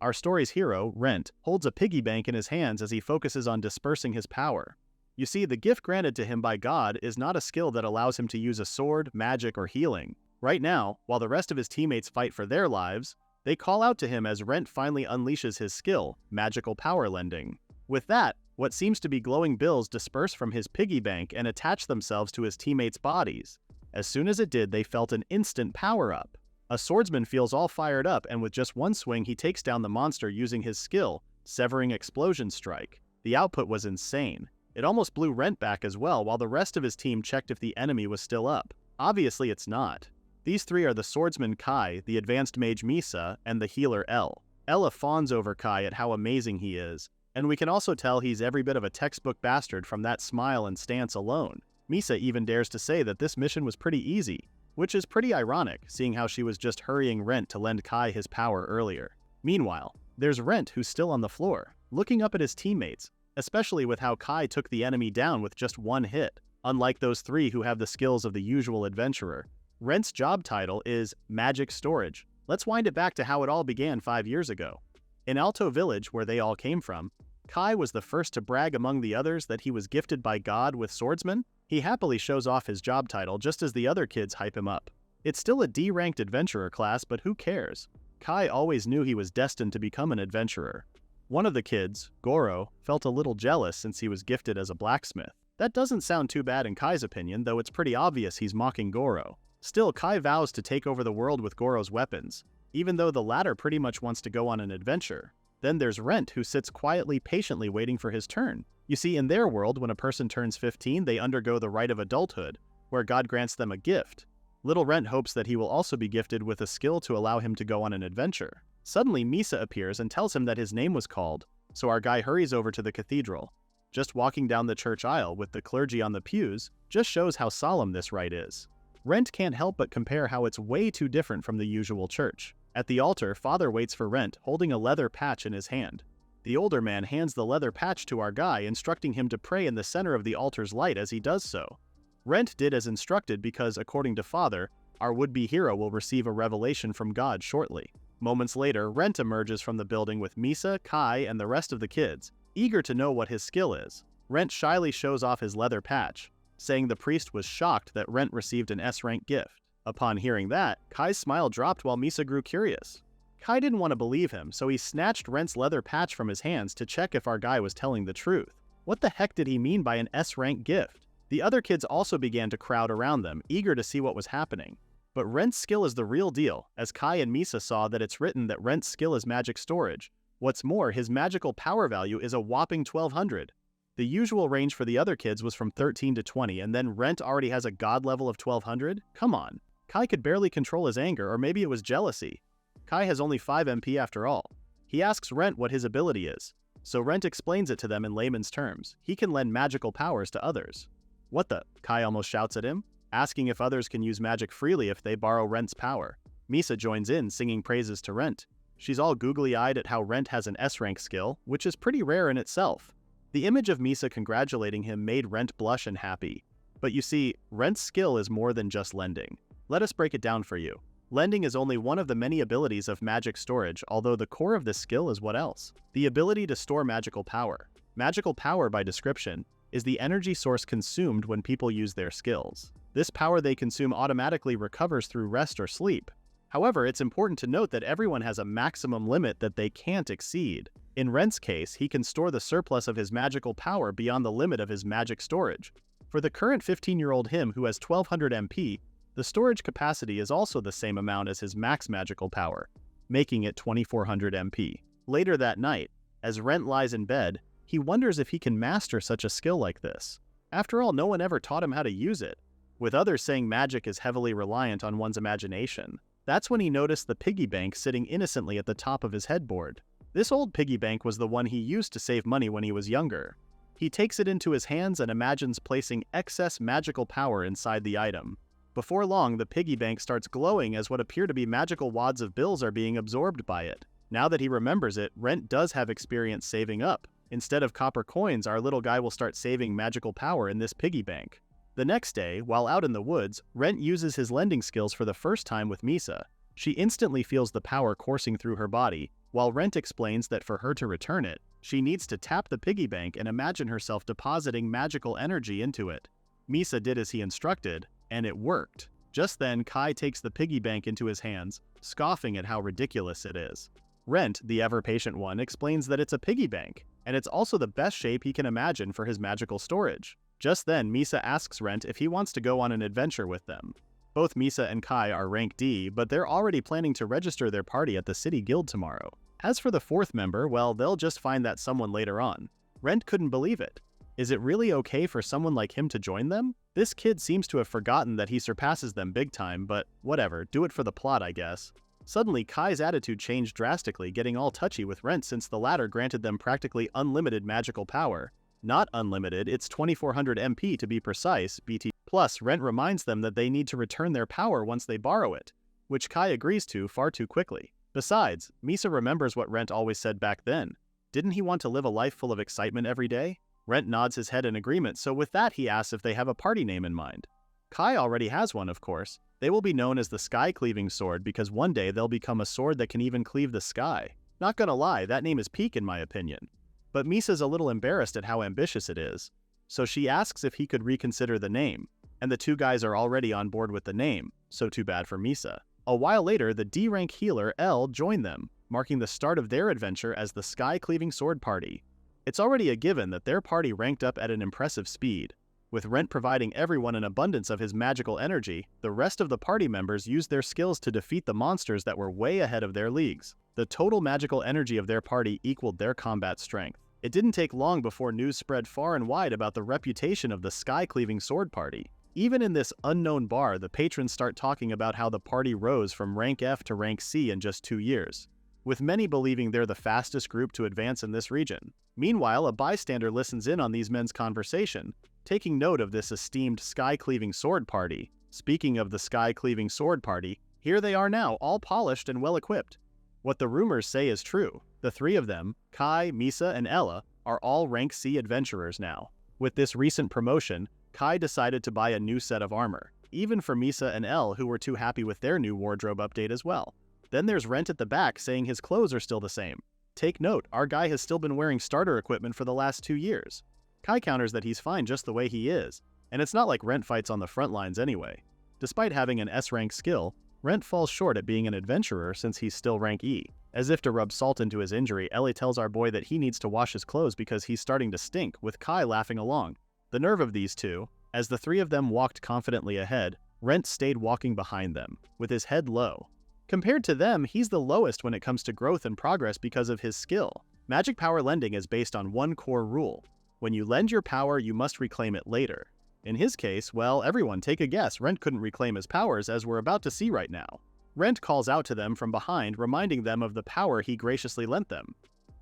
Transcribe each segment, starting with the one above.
our story's hero, Rent, holds a piggy bank in his hands as he focuses on dispersing his power. You see, the gift granted to him by God is not a skill that allows him to use a sword, magic, or healing. Right now, while the rest of his teammates fight for their lives, they call out to him as Rent finally unleashes his skill, magical power lending. With that, what seems to be glowing bills disperse from his piggy bank and attach themselves to his teammates' bodies. As soon as it did, they felt an instant power-up. A swordsman feels all fired up, and with just one swing he takes down the monster using his skill, Severing Explosion Strike. The output was insane. It almost blew Rent back as well, while the rest of his team checked if the enemy was still up. Obviously it's not. These three are the swordsman Kai, the advanced mage Misa, and the healer El. Ella fawns over Kai at how amazing he is, and we can also tell he's every bit of a textbook bastard from that smile and stance alone. Misa even dares to say that this mission was pretty easy, which is pretty ironic, seeing how she was just hurrying Rent to lend Kai his power earlier. Meanwhile, there's Rent who's still on the floor, looking up at his teammates, especially with how Kai took the enemy down with just one hit. Unlike those three who have the skills of the usual adventurer, Rent's job title is Magic Storage. Let's wind it back to how it all began 5 years ago. In Alto Village, where they all came from, Kai was the first to brag among the others that he was gifted by God with swordsman. He happily shows off his job title just as the other kids hype him up. It's still a D-ranked adventurer class, but who cares? Kai always knew he was destined to become an adventurer. One of the kids, Goro, felt a little jealous since he was gifted as a blacksmith. That doesn't sound too bad in Kai's opinion, though it's pretty obvious he's mocking Goro. Still, Kai vows to take over the world with Goro's weapons, even though the latter pretty much wants to go on an adventure. Then there's Rent, who sits quietly, patiently waiting for his turn. You see, in their world, when a person turns 15, they undergo the rite of adulthood, where God grants them a gift. Little Rent hopes that he will also be gifted with a skill to allow him to go on an adventure. Suddenly, Misa appears and tells him that his name was called, so our guy hurries over to the cathedral. Just walking down the church aisle with the clergy on the pews just shows how solemn this rite is. Rent can't help but compare how it's way too different from the usual church. At the altar, Father waits for Rent, holding a leather patch in his hand. The older man hands the leather patch to our guy, instructing him to pray in the center of the altar's light as he does so. Rent did as instructed because, according to Father, our would-be hero will receive a revelation from God shortly. Moments later, Rent emerges from the building with Misa, Kai, and the rest of the kids, eager to know what his skill is. Rent shyly shows off his leather patch, saying the priest was shocked that Rent received an S-rank gift. Upon hearing that, Kai's smile dropped while Misa grew curious. Kai didn't want to believe him, so he snatched Rent's leather patch from his hands to check if our guy was telling the truth. What the heck did he mean by an S-rank gift? The other kids also began to crowd around them, eager to see what was happening. But Rent's skill is the real deal, as Kai and Misa saw that it's written that Rent's skill is magic storage. What's more, his magical power value is a whopping 1200. The usual range for the other kids was from 13 to 20, and then Rent already has a god level of 1200? Come on. Kai could barely control his anger, or maybe it was jealousy. Kai has only 5 MP after all. He asks Rent what his ability is, so Rent explains it to them in layman's terms. He can lend magical powers to others. What the? Kai almost shouts at him, asking if others can use magic freely if they borrow Rent's power. Misa joins in, singing praises to Rent. She's all googly-eyed at how Rent has an S-rank skill, which is pretty rare in itself. The image of Misa congratulating him made Rent blush and happy. But you see, Rent's skill is more than just lending. Let us break it down for you. Lending is only one of the many abilities of magic storage, although the core of this skill is what else? The ability to store magical power. Magical power, by description, is the energy source consumed when people use their skills. This power they consume automatically recovers through rest or sleep. However, it's important to note that everyone has a maximum limit that they can't exceed. In Rent's case, he can store the surplus of his magical power beyond the limit of his magic storage. For the current 15-year-old him who has 1200 MP, the storage capacity is also the same amount as his max magical power, making it 2400 MP. Later that night, as Rent lies in bed, he wonders if he can master such a skill like this. After all, no one ever taught him how to use it, with others saying magic is heavily reliant on one's imagination. That's when he noticed the piggy bank sitting innocently at the top of his headboard. This old piggy bank was the one he used to save money when he was younger. He takes it into his hands and imagines placing excess magical power inside the item. Before long, the piggy bank starts glowing as what appear to be magical wads of bills are being absorbed by it. Now that he remembers it, Rent does have experience saving up. Instead of copper coins, our little guy will start saving magical power in this piggy bank. The next day, while out in the woods, Rent uses his lending skills for the first time with Misa. She instantly feels the power coursing through her body, while Rent explains that for her to return it, she needs to tap the piggy bank and imagine herself depositing magical energy into it. Misa did as he instructed, and it worked. Just then, Kai takes the piggy bank into his hands, scoffing at how ridiculous it is. Rent, the ever-patient one, explains that it's a piggy bank, and it's also the best shape he can imagine for his magical storage. Just then, Misa asks Rent if he wants to go on an adventure with them. Both Misa and Kai are rank D, but they're already planning to register their party at the City Guild tomorrow. As for the fourth member, well, they'll just find that someone later on. Rent couldn't believe it. Is it really okay for someone like him to join them? This kid seems to have forgotten that he surpasses them big time, but whatever, do it for the plot, I guess. Suddenly, Kai's attitude changed drastically, getting all touchy with Rent since the latter granted them practically unlimited magical power. Not unlimited, it's 2400 MP to be precise, BT. Plus, Rent reminds them that they need to return their power once they borrow it, which Kai agrees to far too quickly. Besides, Misa remembers what Rent always said back then. Didn't he want to live a life full of excitement every day? Rent nods his head in agreement, so with that he asks if they have a party name in mind. Kai already has one, of course. They will be known as the Skycleaving Sword because one day they'll become a sword that can even cleave the sky. Not gonna lie, that name is peak in my opinion. But Misa's a little embarrassed at how ambitious it is, so she asks if he could reconsider the name, and the two guys are already on board with the name, so too bad for Misa. A while later, the D-rank healer, L, joined them, marking the start of their adventure as the Skycleaving Sword Party. It's already a given that their party ranked up at an impressive speed. With Rent providing everyone an abundance of his magical energy, the rest of the party members used their skills to defeat the monsters that were way ahead of their leagues. The total magical energy of their party equaled their combat strength. It didn't take long before news spread far and wide about the reputation of the Skycleaving Sword Party. Even in this unknown bar, the patrons start talking about how the party rose from rank F to rank C in just 2 years, with many believing they're the fastest group to advance in this region. Meanwhile, a bystander listens in on these men's conversation, taking note of this esteemed Skycleaving Sword Party. Speaking of the Skycleaving Sword Party, here they are now, all polished and well-equipped. What the rumors say is true. The three of them, Kai, Misa, and Ella, are all rank C adventurers now. With this recent promotion, Kai decided to buy a new set of armor, even for Misa and Elle, who were too happy with their new wardrobe update as well. Then there's Rent at the back saying his clothes are still the same. Take note, our guy has still been wearing starter equipment for the last 2 years. Kai counters that he's fine just the way he is, and it's not like Rent fights on the front lines anyway. Despite having an S-rank skill, Rent falls short at being an adventurer since he's still rank E. As if to rub salt into his injury, Ellie tells our boy that he needs to wash his clothes because he's starting to stink, with Kai laughing along. The nerve of these two. As the three of them walked confidently ahead, Rent stayed walking behind them, with his head low. Compared to them, he's the lowest when it comes to growth and progress because of his skill. Magic power lending is based on one core rule. When you lend your power, you must reclaim it later. In his case, well, everyone take a guess, Rent couldn't reclaim his powers as we're about to see right now. Rent calls out to them from behind, reminding them of the power he graciously lent them.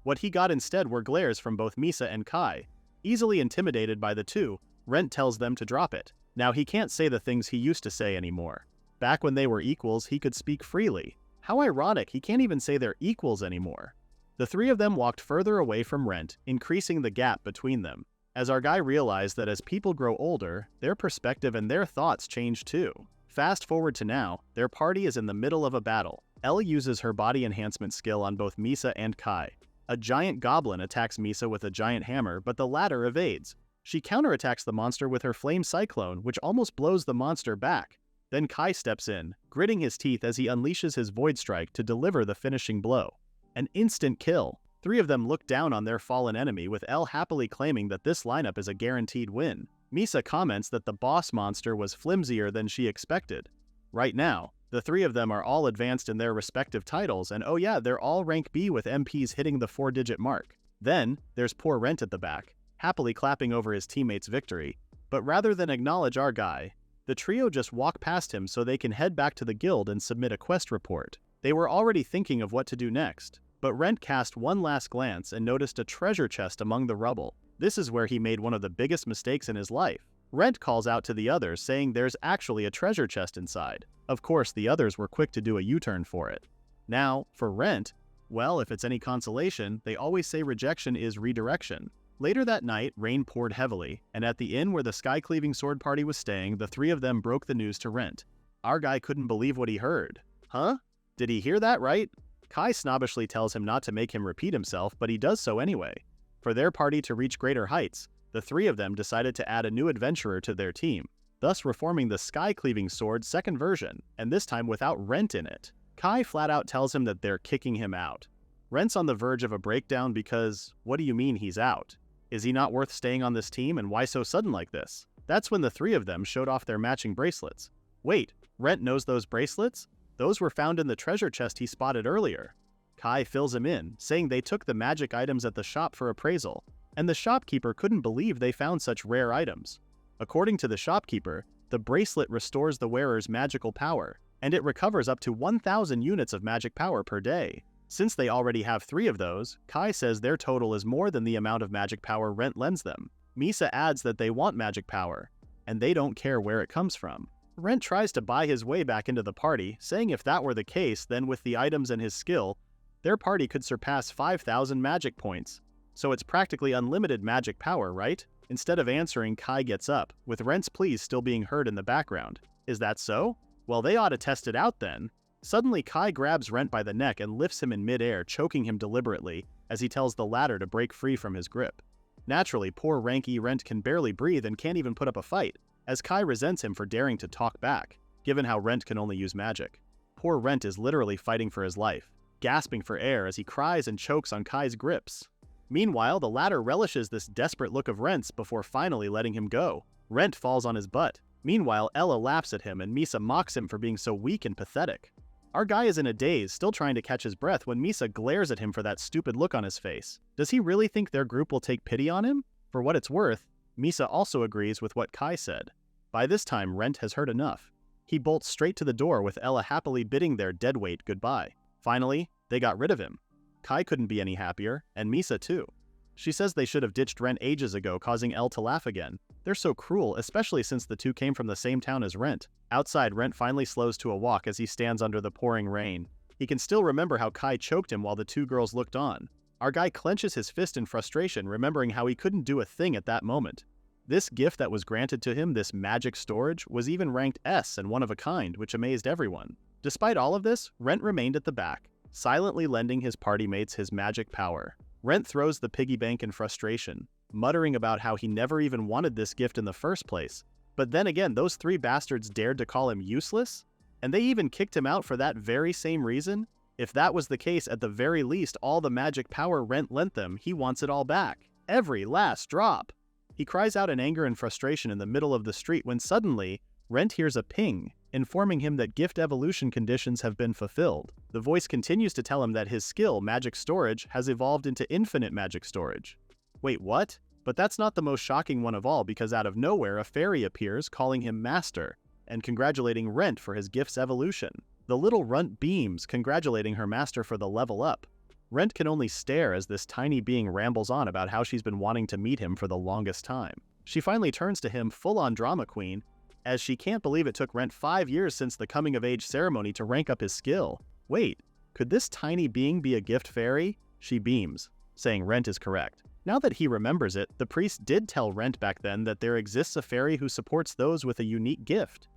What he got instead were glares from both Misa and Kai. Easily intimidated by the two, Rent tells them to drop it. Now he can't say the things he used to say anymore. Back when they were equals, he could speak freely. How ironic, he can't even say they're equals anymore. The three of them walked further away from Rent, increasing the gap between them. As our guy realized that as people grow older, their perspective and their thoughts change too. Fast forward to now, their party is in the middle of a battle. Elle uses her body enhancement skill on both Misa and Kai. A giant goblin attacks Misa with a giant hammer, but the latter evades. She counterattacks the monster with her flame cyclone, which almost blows the monster back. Then Kai steps in, gritting his teeth as he unleashes his Void Strike to deliver the finishing blow. An instant kill. Three of them look down on their fallen enemy, with Elle happily claiming that this lineup is a guaranteed win. Misa comments that the boss monster was flimsier than she expected. Right now, the three of them are all advanced in their respective titles, and oh yeah, they're all rank B with MPs hitting the 4-digit mark. Then, there's poor Rent at the back, happily clapping over his teammate's victory. But rather than acknowledge our guy, the trio just walk past him so they can head back to the guild and submit a quest report. They were already thinking of what to do next, but Rent cast one last glance and noticed a treasure chest among the rubble. This is where he made one of the biggest mistakes in his life. Rent calls out to the others, saying there's actually a treasure chest inside. Of course, the others were quick to do a U-turn for it. Now, for Rent, well, if it's any consolation, they always say rejection is redirection. Later that night, rain poured heavily, and at the inn where the Skycleaving Sword Party was staying, the three of them broke the news to Rent. Our guy couldn't believe what he heard. Huh? Did he hear that right? Kai snobbishly tells him not to make him repeat himself, but he does so anyway. For their party to reach greater heights, the three of them decided to add a new adventurer to their team, thus reforming the Skycleaving sword's second version, and this time without Rent in it. Kai flat out tells him that they're kicking him out. Rent's on the verge of a breakdown because, what do you mean he's out? Is he not worth staying on this team, and why so sudden like this? That's when the three of them showed off their matching bracelets. Wait, Rent knows those bracelets? Those were found in the treasure chest he spotted earlier. Kai fills him in, saying they took the magic items at the shop for appraisal, and the shopkeeper couldn't believe they found such rare items. According to the shopkeeper, the bracelet restores the wearer's magical power, and it recovers up to 1,000 units of magic power per day. Since they already have 3 of those, Kai says their total is more than the amount of magic power Rent lends them. Misa adds that they want magic power, and they don't care where it comes from. Rent tries to buy his way back into the party, saying if that were the case, then with the items and his skill, their party could surpass 5,000 magic points. So it's practically unlimited magic power, right? Instead of answering, Kai gets up, with Rent's pleas still being heard in the background. Is that so? Well, they ought to test it out then. Suddenly, Kai grabs Rent by the neck and lifts him in midair, choking him deliberately, as he tells the latter to break free from his grip. Naturally, poor Ranky Rent can barely breathe and can't even put up a fight, as Kai resents him for daring to talk back, given how Rent can only use magic. Poor Rent is literally fighting for his life, gasping for air as he cries and chokes on Kai's grips. Meanwhile, the latter relishes this desperate look of Rent's before finally letting him go. Rent falls on his butt. Meanwhile, Ella laughs at him and Misa mocks him for being so weak and pathetic. Our guy is in a daze, still trying to catch his breath when Misa glares at him for that stupid look on his face. Does he really think their group will take pity on him? For what it's worth, Misa also agrees with what Kai said. By this time, Rent has heard enough. He bolts straight to the door with Ella happily bidding their deadweight goodbye. Finally, they got rid of him. Kai couldn't be any happier, and Misa too. She says they should have ditched Rent ages ago, causing Elle to laugh again. They're so cruel, especially since the two came from the same town as Rent. Outside, Rent finally slows to a walk as he stands under the pouring rain. He can still remember how Kai choked him while the two girls looked on. Our guy clenches his fist in frustration, remembering how he couldn't do a thing at that moment. This gift that was granted to him, this magic storage, was even ranked S and one of a kind, which amazed everyone. Despite all of this, Rent remained at the back, silently lending his party mates his magic power. Rent throws the piggy bank in frustration, muttering about how he never even wanted this gift in the first place. But then again, those 3 bastards dared to call him useless? And they even kicked him out for that very same reason? If that was the case, at the very least, all the magic power Rent lent them, he wants it all back. Every last drop. He cries out in anger and frustration in the middle of the street when suddenly, Rent hears a ping, informing him that gift evolution conditions have been fulfilled. The voice continues to tell him that his skill, magic storage, has evolved into infinite magic storage. Wait, what? But that's not the most shocking one of all, because out of nowhere a fairy appears calling him master, and congratulating Rent for his gift's evolution. The little runt beams, congratulating her master for the level up. Rent can only stare as this tiny being rambles on about how she's been wanting to meet him for the longest time. She finally turns to him full-on drama queen, as she can't believe it took Rent 5 years since the coming-of-age ceremony to rank up his skill. Wait, could this tiny being be a gift fairy? She beams, saying Rent is correct. Now that he remembers it, the priest did tell Rent back then that there exists a fairy who supports those with a unique gift.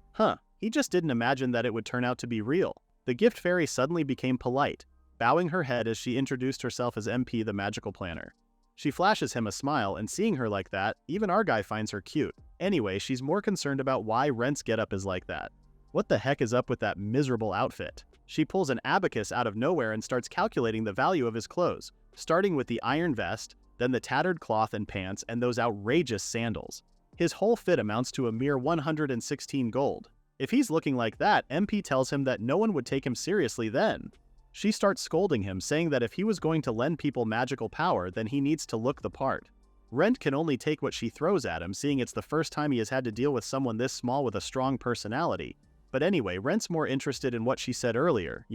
He just didn't imagine that it would turn out to be real. The gift fairy suddenly became polite, bowing her head as she introduced herself as MP the Magical Planner. She flashes him a smile, and seeing her like that, even our guy finds her cute. Anyway, she's more concerned about why Rent's getup is like that. What the heck is up with that miserable outfit? She pulls an abacus out of nowhere and starts calculating the value of his clothes, starting with the iron vest, then the tattered cloth and pants, and those outrageous sandals. His whole fit amounts to a mere 116 gold. If he's looking like that, MP tells him that no one would take him seriously then. She starts scolding him, saying that if he was going to lend people magical power, then he needs to look the part. Rent can only take what she throws at him, seeing it's the first time he has had to deal with someone this small with a strong personality. But anyway, Rent's more interested in what she said earlier,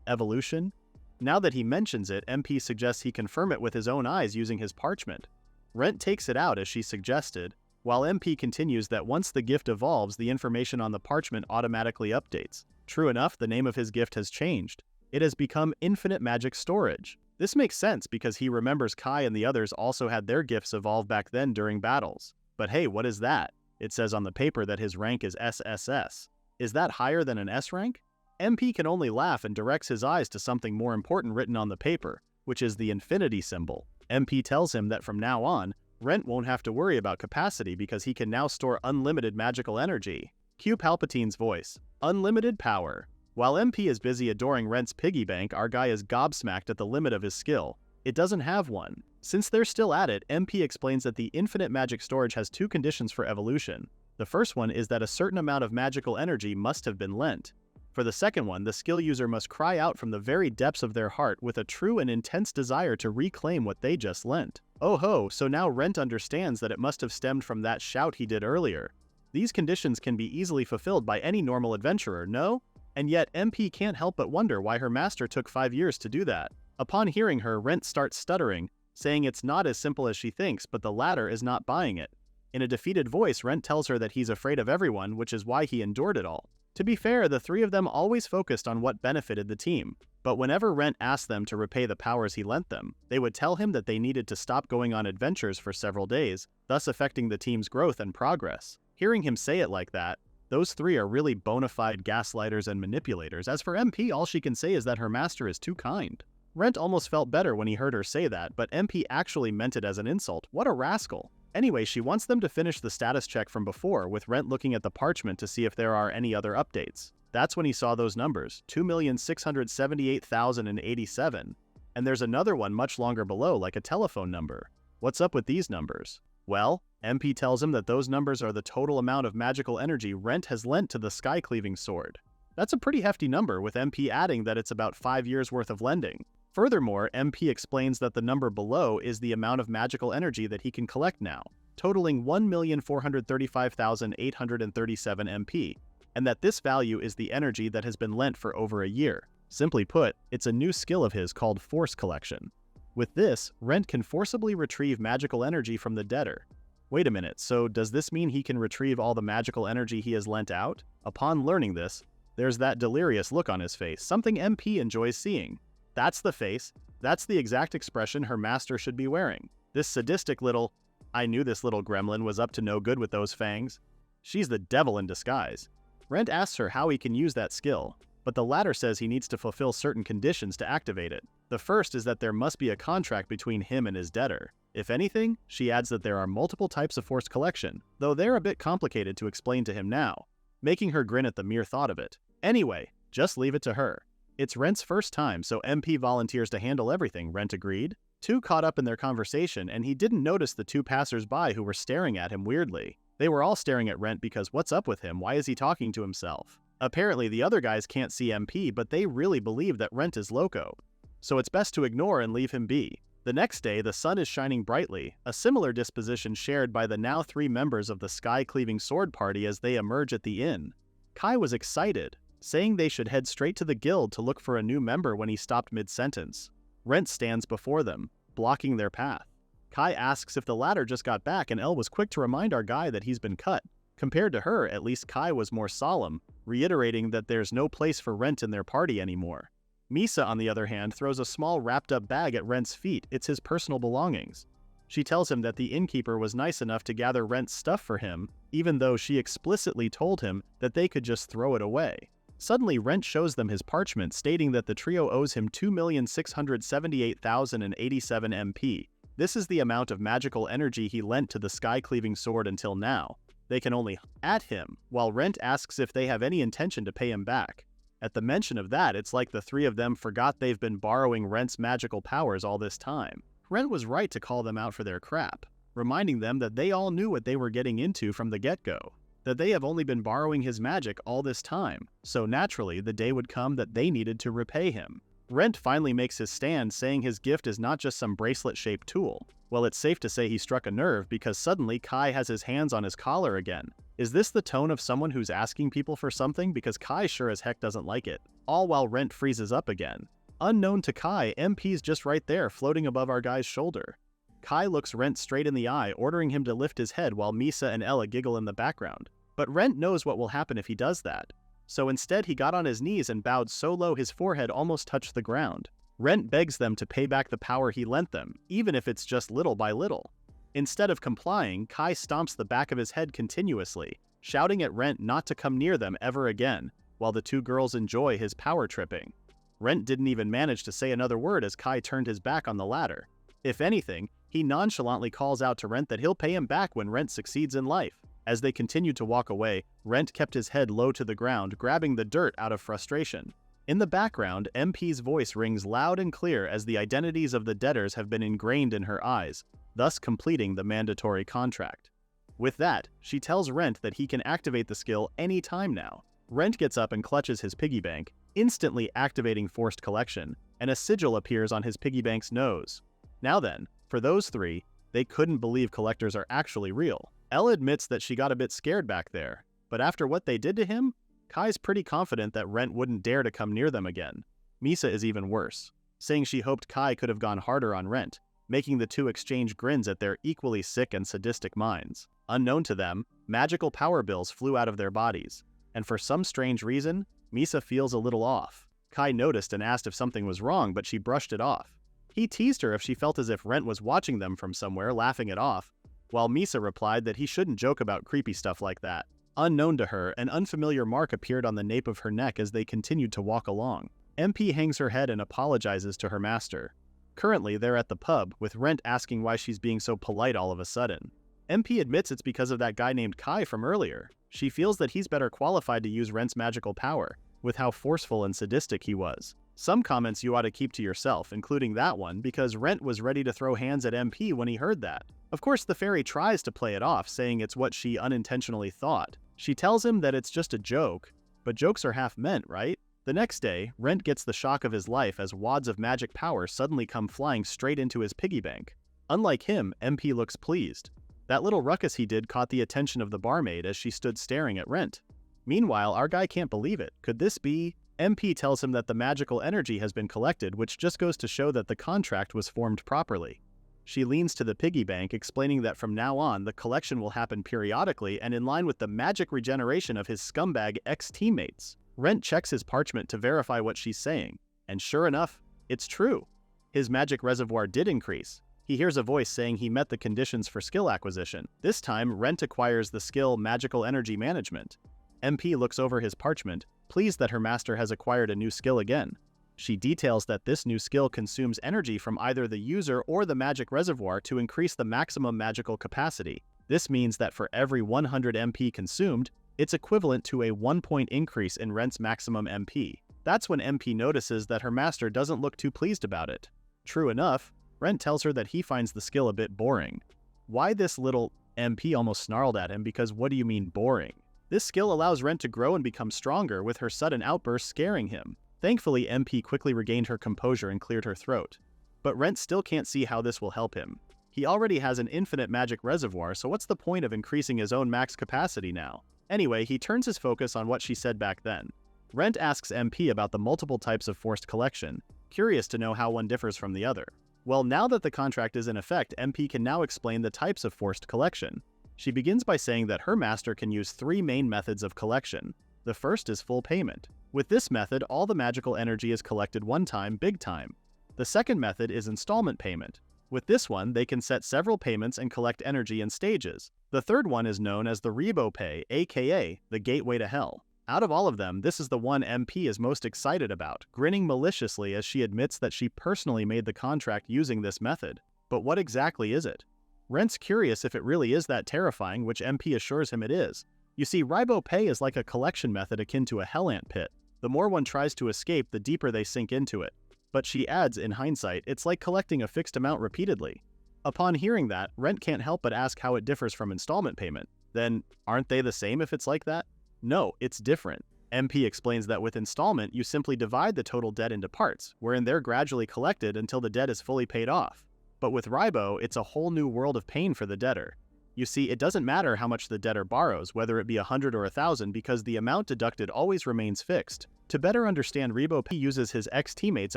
evolution. Now that he mentions it, MP suggests he confirm it with his own eyes using his parchment. Rent takes it out as she suggested, while MP continues that once the gift evolves, the information on the parchment automatically updates. True enough, the name of his gift has changed. It has become Infinite Magic Storage. This makes sense because he remembers Kai and the others also had their gifts evolve back then during battles. But hey, what is that? It says on the paper that his rank is SSS. Is that higher than an S rank? MP can only laugh and directs his eyes to something more important written on the paper, which is the infinity symbol. MP tells him that from now on, Rent won't have to worry about capacity because he can now store unlimited magical energy. Cue Palpatine's voice. Unlimited power. While MP is busy adoring Rent's piggy bank, our guy is gobsmacked at the limit of his skill. It doesn't have one. Since they're still at it, MP explains that the infinite magic storage has two conditions for evolution. The first one is that a certain amount of magical energy must have been lent. For the second one, the skill user must cry out from the very depths of their heart with a true and intense desire to reclaim what they just lent. Oh ho, so now Rent understands that it must have stemmed from that shout he did earlier. These conditions can be easily fulfilled by any normal adventurer, no? And yet MP can't help but wonder why her master took 5 years to do that. Upon hearing her, Rent starts stuttering, saying it's not as simple as she thinks, but the latter is not buying it. In a defeated voice, Rent tells her that he's afraid of everyone, which is why he endured it all. To be fair, the three of them always focused on what benefited the team, but whenever Rent asked them to repay the powers he lent them, they would tell him that they needed to stop going on adventures for several days, thus affecting the team's growth and progress. Hearing him say it like that, those three are really bona fide gaslighters and manipulators. As for MP, all she can say is that her master is too kind. Rent almost felt better when he heard her say that, but MP actually meant it as an insult. What a rascal. Anyway, she wants them to finish the status check from before, with Rent looking at the parchment to see if there are any other updates. That's when he saw those numbers, 2,678,087. And there's another one much longer below, like a telephone number. What's up with these numbers? Well, MP tells him that those numbers are the total amount of magical energy Rent has lent to the Skycleaving sword. That's a pretty hefty number, with MP adding that it's about 5 years worth of lending. Furthermore, MP explains that the number below is the amount of magical energy that he can collect now, totaling 1,435,837 MP, and that this value is the energy that has been lent for over a year. Simply put, it's a new skill of his called Force Collection. With this, Rent can forcibly retrieve magical energy from the debtor. Wait a minute, so does this mean he can retrieve all the magical energy he has lent out? Upon learning this, there's that delirious look on his face, something MP enjoys seeing. That's the face, that's the exact expression her master should be wearing. This sadistic little, I knew this little gremlin was up to no good with those fangs. She's the devil in disguise. Rent asks her how he can use that skill, but the latter says he needs to fulfill certain conditions to activate it. The first is that there must be a contract between him and his debtor. If anything, she adds that there are multiple types of force collection, though they're a bit complicated to explain to him now, making her grin at the mere thought of it. Anyway, just leave it to her. It's Rent's first time, so MP volunteers to handle everything, Rent agreed. Two caught up in their conversation, and he didn't notice the two passers-by who were staring at him weirdly. They were all staring at Rent because what's up with him? Why is he talking to himself? Apparently, the other guys can't see MP, but they really believe that Rent is loco. So it's best to ignore and leave him be. The next day, the sun is shining brightly, a similar disposition shared by the now 3 members of the Sky-Cleaving Sword Party as they emerge at the inn. Kai was excited, saying they should head straight to the guild to look for a new member when he stopped mid-sentence. Rent stands before them, blocking their path. Kai asks if the latter just got back, and Elle was quick to remind our guy that he's been cut. Compared to her, at least Kai was more solemn, reiterating that there's no place for Rent in their party anymore. Misa, on the other hand, throws a small wrapped-up bag at Rent's feet. It's his personal belongings. She tells him that the innkeeper was nice enough to gather Rent's stuff for him, even though she explicitly told him that they could just throw it away. Suddenly, Rent shows them his parchment, stating that the trio owes him 2,678,087 MP. This is the amount of magical energy he lent to the Sky-Cleaving Sword until now. They can only at him, while Rent asks if they have any intention to pay him back. At the mention of that, it's like the three of them forgot they've been borrowing Rent's magical powers all this time. Rent was right to call them out for their crap, reminding them that they all knew what they were getting into from the get-go, that they have only been borrowing his magic all this time, so naturally the day would come that they needed to repay him. Rent finally makes his stand, saying his gift is not just some bracelet-shaped tool. Well, it's safe to say he struck a nerve because suddenly Kai has his hands on his collar again. Is this the tone of someone who's asking people for something? Because Kai sure as heck doesn't like it. All while Rent freezes up again. Unknown to Kai, MP's just right there, floating above our guy's shoulder. Kai looks Rent straight in the eye, ordering him to lift his head while Misa and Ella giggle in the background. But Rent knows what will happen if he does that. So instead he got on his knees and bowed so low his forehead almost touched the ground. Rent begs them to pay back the power he lent them, even if it's just little by little. Instead of complying, Kai stomps the back of his head continuously, shouting at Rent not to come near them ever again, while the two girls enjoy his power tripping. Rent didn't even manage to say another word as Kai turned his back on the latter. If anything, he nonchalantly calls out to Rent that he'll pay him back when Rent succeeds in life. As they continued to walk away, Rent kept his head low to the ground, grabbing the dirt out of frustration. In the background, MP's voice rings loud and clear as the identities of the debtors have been ingrained in her eyes, thus completing the mandatory contract. With that, she tells Rent that he can activate the skill any time now. Rent gets up and clutches his piggy bank, instantly activating forced collection, and a sigil appears on his piggy bank's nose. Now then, for those three, they couldn't believe collectors are actually real. Elle admits that she got a bit scared back there, but after what they did to him, Kai's pretty confident that Rent wouldn't dare to come near them again. Misa is even worse, saying she hoped Kai could have gone harder on Rent, making the two exchange grins at their equally sick and sadistic minds. Unknown to them, magical power bills flew out of their bodies, and for some strange reason, Misa feels a little off. Kai noticed and asked if something was wrong, but she brushed it off. He teased her if she felt as if Rent was watching them from somewhere, laughing it off, while Misa replied that he shouldn't joke about creepy stuff like that. Unknown to her, an unfamiliar mark appeared on the nape of her neck as they continued to walk along. MP hangs her head and apologizes to her master. Currently, they're at the pub, with Rent asking why she's being so polite all of a sudden. MP admits it's because of that guy named Kai from earlier. She feels that he's better qualified to use Rent's magical power, with how forceful and sadistic he was. Some comments you ought to keep to yourself, including that one, because Rent was ready to throw hands at MP when he heard that. Of course, the fairy tries to play it off, saying it's what she unintentionally thought. She tells him that it's just a joke, but jokes are half meant, right? The next day, Rent gets the shock of his life as wads of magic power suddenly come flying straight into his piggy bank. Unlike him, MP looks pleased. That little ruckus he did caught the attention of the barmaid as she stood staring at Rent. Meanwhile, our guy can't believe it. Could this be? MP tells him that the magical energy has been collected, which just goes to show that the contract was formed properly. She leans to the piggy bank, explaining that from now on, the collection will happen periodically and in line with the magic regeneration of his scumbag ex-teammates. Rent checks his parchment to verify what she's saying, and sure enough, it's true. His magic reservoir did increase. He hears a voice saying he met the conditions for skill acquisition. This time, Rent acquires the skill Magical Energy Management. MP looks over his parchment, pleased that her master has acquired a new skill again. She details that this new skill consumes energy from either the user or the magic reservoir to increase the maximum magical capacity. This means that for every 100 MP consumed, it's equivalent to a 1-point increase in Rent's maximum MP. That's when MP notices that her master doesn't look too pleased about it. True enough, Rent tells her that he finds the skill a bit boring. Why this little? MP almost snarled at him because what do you mean boring? This skill allows Rent to grow and become stronger, with her sudden outburst scaring him. Thankfully, MP quickly regained her composure and cleared her throat. But Rent still can't see how this will help him. He already has an infinite magic reservoir, so what's the point of increasing his own max capacity now? Anyway, he turns his focus on what she said back then. Rent asks MP about the multiple types of forced collection, curious to know how one differs from the other. Well, now that the contract is in effect, MP can now explain the types of forced collection. She begins by saying that her master can use 3 main methods of collection. The first is full payment. With this method, all the magical energy is collected one time, big time. The second method is installment payment. With this one, they can set several payments and collect energy in stages. The third one is known as the repay, aka the gateway to hell. Out of all of them, this is the one MP is most excited about, grinning maliciously as she admits that she personally made the contract using this method. But what exactly is it? Rent's curious if it really is that terrifying, which MP assures him it is. You see, repay is like a collection method akin to a hell ant pit. The more one tries to escape, the deeper they sink into it. But she adds, in hindsight, it's like collecting a fixed amount repeatedly. Upon hearing that, Rent can't help but ask how it differs from installment payment. Then, aren't they the same if it's like that? No, it's different. MP explains that with installment, you simply divide the total debt into parts, wherein they're gradually collected until the debt is fully paid off. But with Ribo, it's a whole new world of pain for the debtor. You see, it doesn't matter how much the debtor borrows, whether it be 100 or 1,000, because the amount deducted always remains fixed. To better understand Ribo, P uses his ex-teammates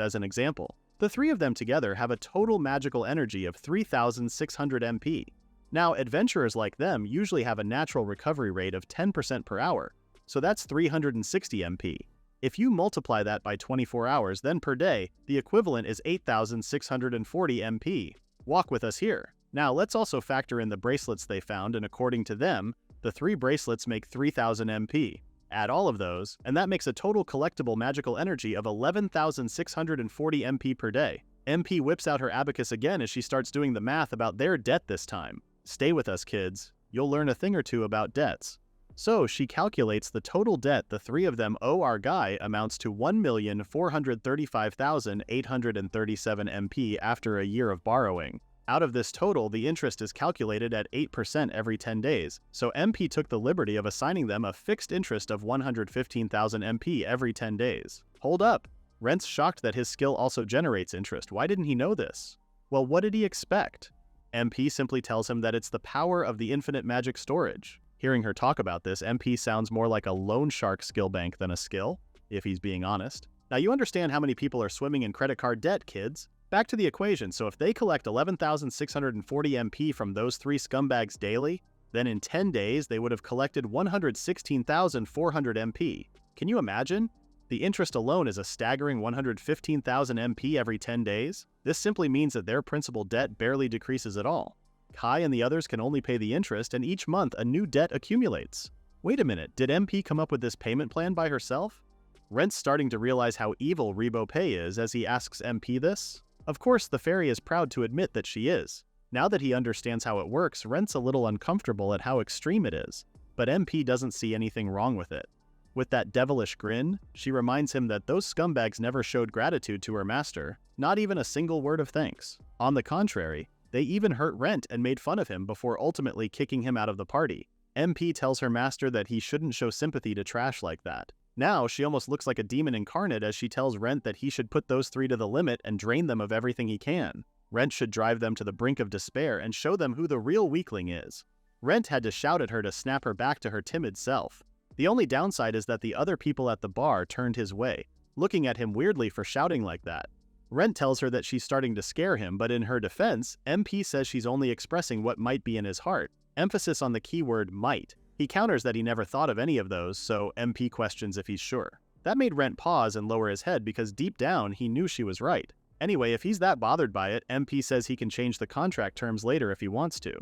as an example. The 3 of them together have a total magical energy of 3,600 MP. Now, adventurers like them usually have a natural recovery rate of 10% per hour, so that's 360 MP. If you multiply that by 24 hours, then per day, the equivalent is 8,640 MP. Walk with us here. Now, let's also factor in the bracelets they found, and according to them, the 3 bracelets make 3,000 MP. Add all of those, and that makes a total collectible magical energy of 11,640 MP per day. MP whips out her abacus again as she starts doing the math about their debt this time. Stay with us, kids. You'll learn a thing or two about debts. So she calculates the total debt the three of them owe our guy amounts to 1,435,837 MP after a year of borrowing. Out of this total, the interest is calculated at 8% every 10 days, so MP took the liberty of assigning them a fixed interest of 115,000 MP every 10 days. Hold up! Rent's shocked that his skill also generates interest. Why didn't he know this? Well, what did he expect? MP simply tells him that it's the power of the infinite magic storage. Hearing her talk about this, MP sounds more like a loan shark skill bank than a skill, if he's being honest. Now you understand how many people are swimming in credit card debt, kids. Back to the equation, so if they collect 11,640 MP from those three scumbags daily, then in 10 days they would have collected 116,400 MP. Can you imagine? The interest alone is a staggering 115,000 MP every 10 days. This simply means that their principal debt barely decreases at all. Kai and the others can only pay the interest, and each month a new debt accumulates. Wait a minute, did MP come up with this payment plan by herself? Rent's starting to realize how evil repay is as he asks MP this. Of course, the fairy is proud to admit that she is. Now that he understands how it works, Rent's a little uncomfortable at how extreme it is, but MP doesn't see anything wrong with it. With that devilish grin, she reminds him that those scumbags never showed gratitude to her master, not even a single word of thanks. On the contrary, they even hurt Rent and made fun of him before ultimately kicking him out of the party. MP tells her master that he shouldn't show sympathy to trash like that. Now, she almost looks like a demon incarnate as she tells Rent that he should put those three to the limit and drain them of everything he can. Rent should drive them to the brink of despair and show them who the real weakling is. Rent had to shout at her to snap her back to her timid self. The only downside is that the other people at the bar turned his way, looking at him weirdly for shouting like that. Rent tells her that she's starting to scare him, but in her defense, MP says she's only expressing what might be in his heart. Emphasis on the keyword might. He counters that he never thought of any of those, so MP questions if he's sure. That made Rent pause and lower his head because deep down he knew she was right. Anyway, if he's that bothered by it, MP says he can change the contract terms later if he wants to.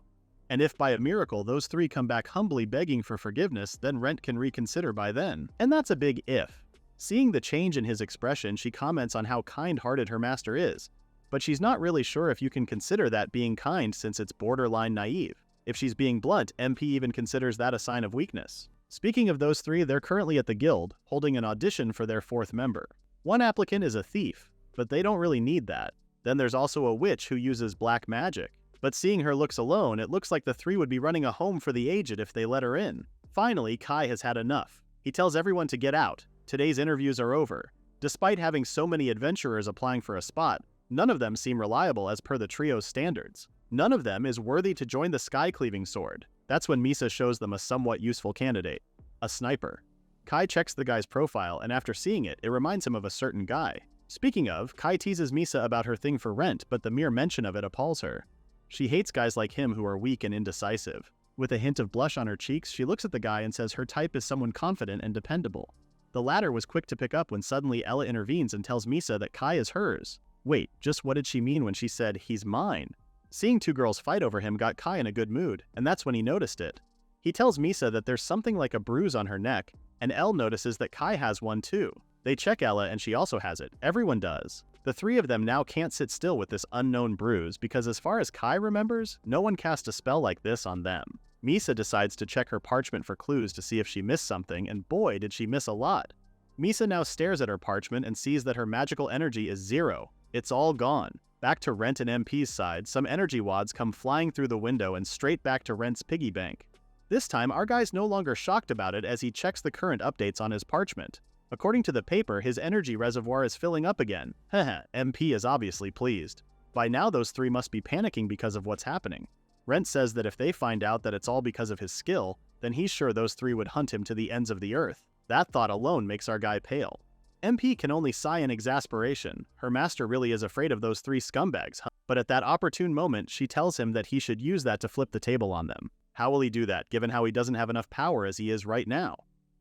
And if by a miracle those three come back humbly begging for forgiveness, then Rent can reconsider by then. And that's a big if. Seeing the change in his expression, she comments on how kind-hearted her master is. But she's not really sure if you can consider that being kind since it's borderline naive. If she's being blunt, MP even considers that a sign of weakness. Speaking of those three, they're currently at the guild, holding an audition for their fourth member. One applicant is a thief, but they don't really need that. Then there's also a witch who uses black magic. But seeing her looks alone, it looks like the three would be running a home for the aged if they let her in. Finally, Kai has had enough. He tells everyone to get out. Today's interviews are over. Despite having so many adventurers applying for a spot, none of them seem reliable as per the trio's standards. None of them is worthy to join the Skycleaving sword. That's when Misa shows them a somewhat useful candidate. A sniper. Kai checks the guy's profile, and after seeing it, it reminds him of a certain guy. Speaking of, Kai teases Misa about her thing for Rent, but the mere mention of it appalls her. She hates guys like him who are weak and indecisive. With a hint of blush on her cheeks, she looks at the guy and says her type is someone confident and dependable. The latter was quick to pick up when suddenly Ella intervenes and tells Misa that Kai is hers. Wait, just what did she mean when she said, "He's mine"? Seeing two girls fight over him got Kai in a good mood, and that's when he noticed it. He tells Misa that there's something like a bruise on her neck, and Elle notices that Kai has one too. They check Ella and she also has it. Everyone does. The three of them now can't sit still with this unknown bruise because as far as Kai remembers, no one cast a spell like this on them. Misa decides to check her parchment for clues to see if she missed something, and boy did she miss a lot. Misa now stares at her parchment and sees that her magical energy is 0. It's all gone. Back to Rent and MP's side, some energy wads come flying through the window and straight back to Rent's piggy bank. This time, our guy's no longer shocked about it as he checks the current updates on his parchment. According to the paper, his energy reservoir is filling up again. Haha, MP is obviously pleased. By now those three must be panicking because of what's happening. Rent says that if they find out that it's all because of his skill, then he's sure those three would hunt him to the ends of the earth. That thought alone makes our guy pale. MP can only sigh in exasperation. Her master really is afraid of those three scumbags, huh? But at that opportune moment, she tells him that he should use that to flip the table on them. How will he do that, given how he doesn't have enough power as he is right now?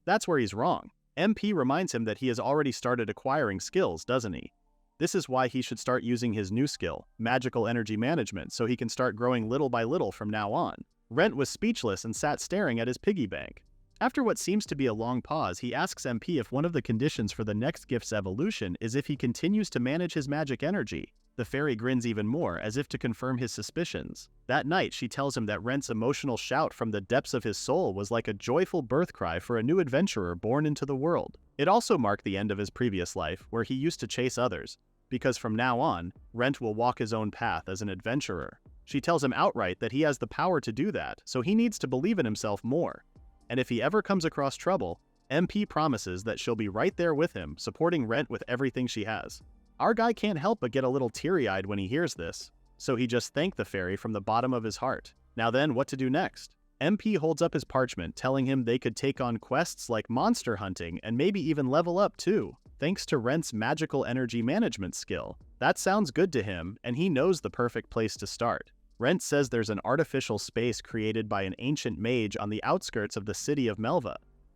That's where he's wrong. MP reminds him that he has already started acquiring skills, doesn't he? This is why he should start using his new skill, magical energy management, so he can start growing little by little from now on. Rent was speechless and sat staring at his piggy bank. After what seems to be a long pause, he asks MP if one of the conditions for the next gift's evolution is if he continues to manage his magic energy. The fairy grins even more, as if to confirm his suspicions. That night, she tells him that Rent's emotional shout from the depths of his soul was like a joyful birth cry for a new adventurer born into the world. It also marked the end of his previous life, where he used to chase others, because from now on, Rent will walk his own path as an adventurer. She tells him outright that he has the power to do that, so he needs to believe in himself more. And if he ever comes across trouble, MP promises that she'll be right there with him, supporting Rent with everything she has. Our guy can't help but get a little teary-eyed when he hears this, so he just thanked the fairy from the bottom of his heart. Now then, what to do next? MP holds up his parchment, telling him they could take on quests like monster hunting and maybe even level up too, thanks to Rent's magical energy management skill. That sounds good to him, and he knows the perfect place to start. Rent says there's an artificial space created by an ancient mage on the outskirts of the city of Melva.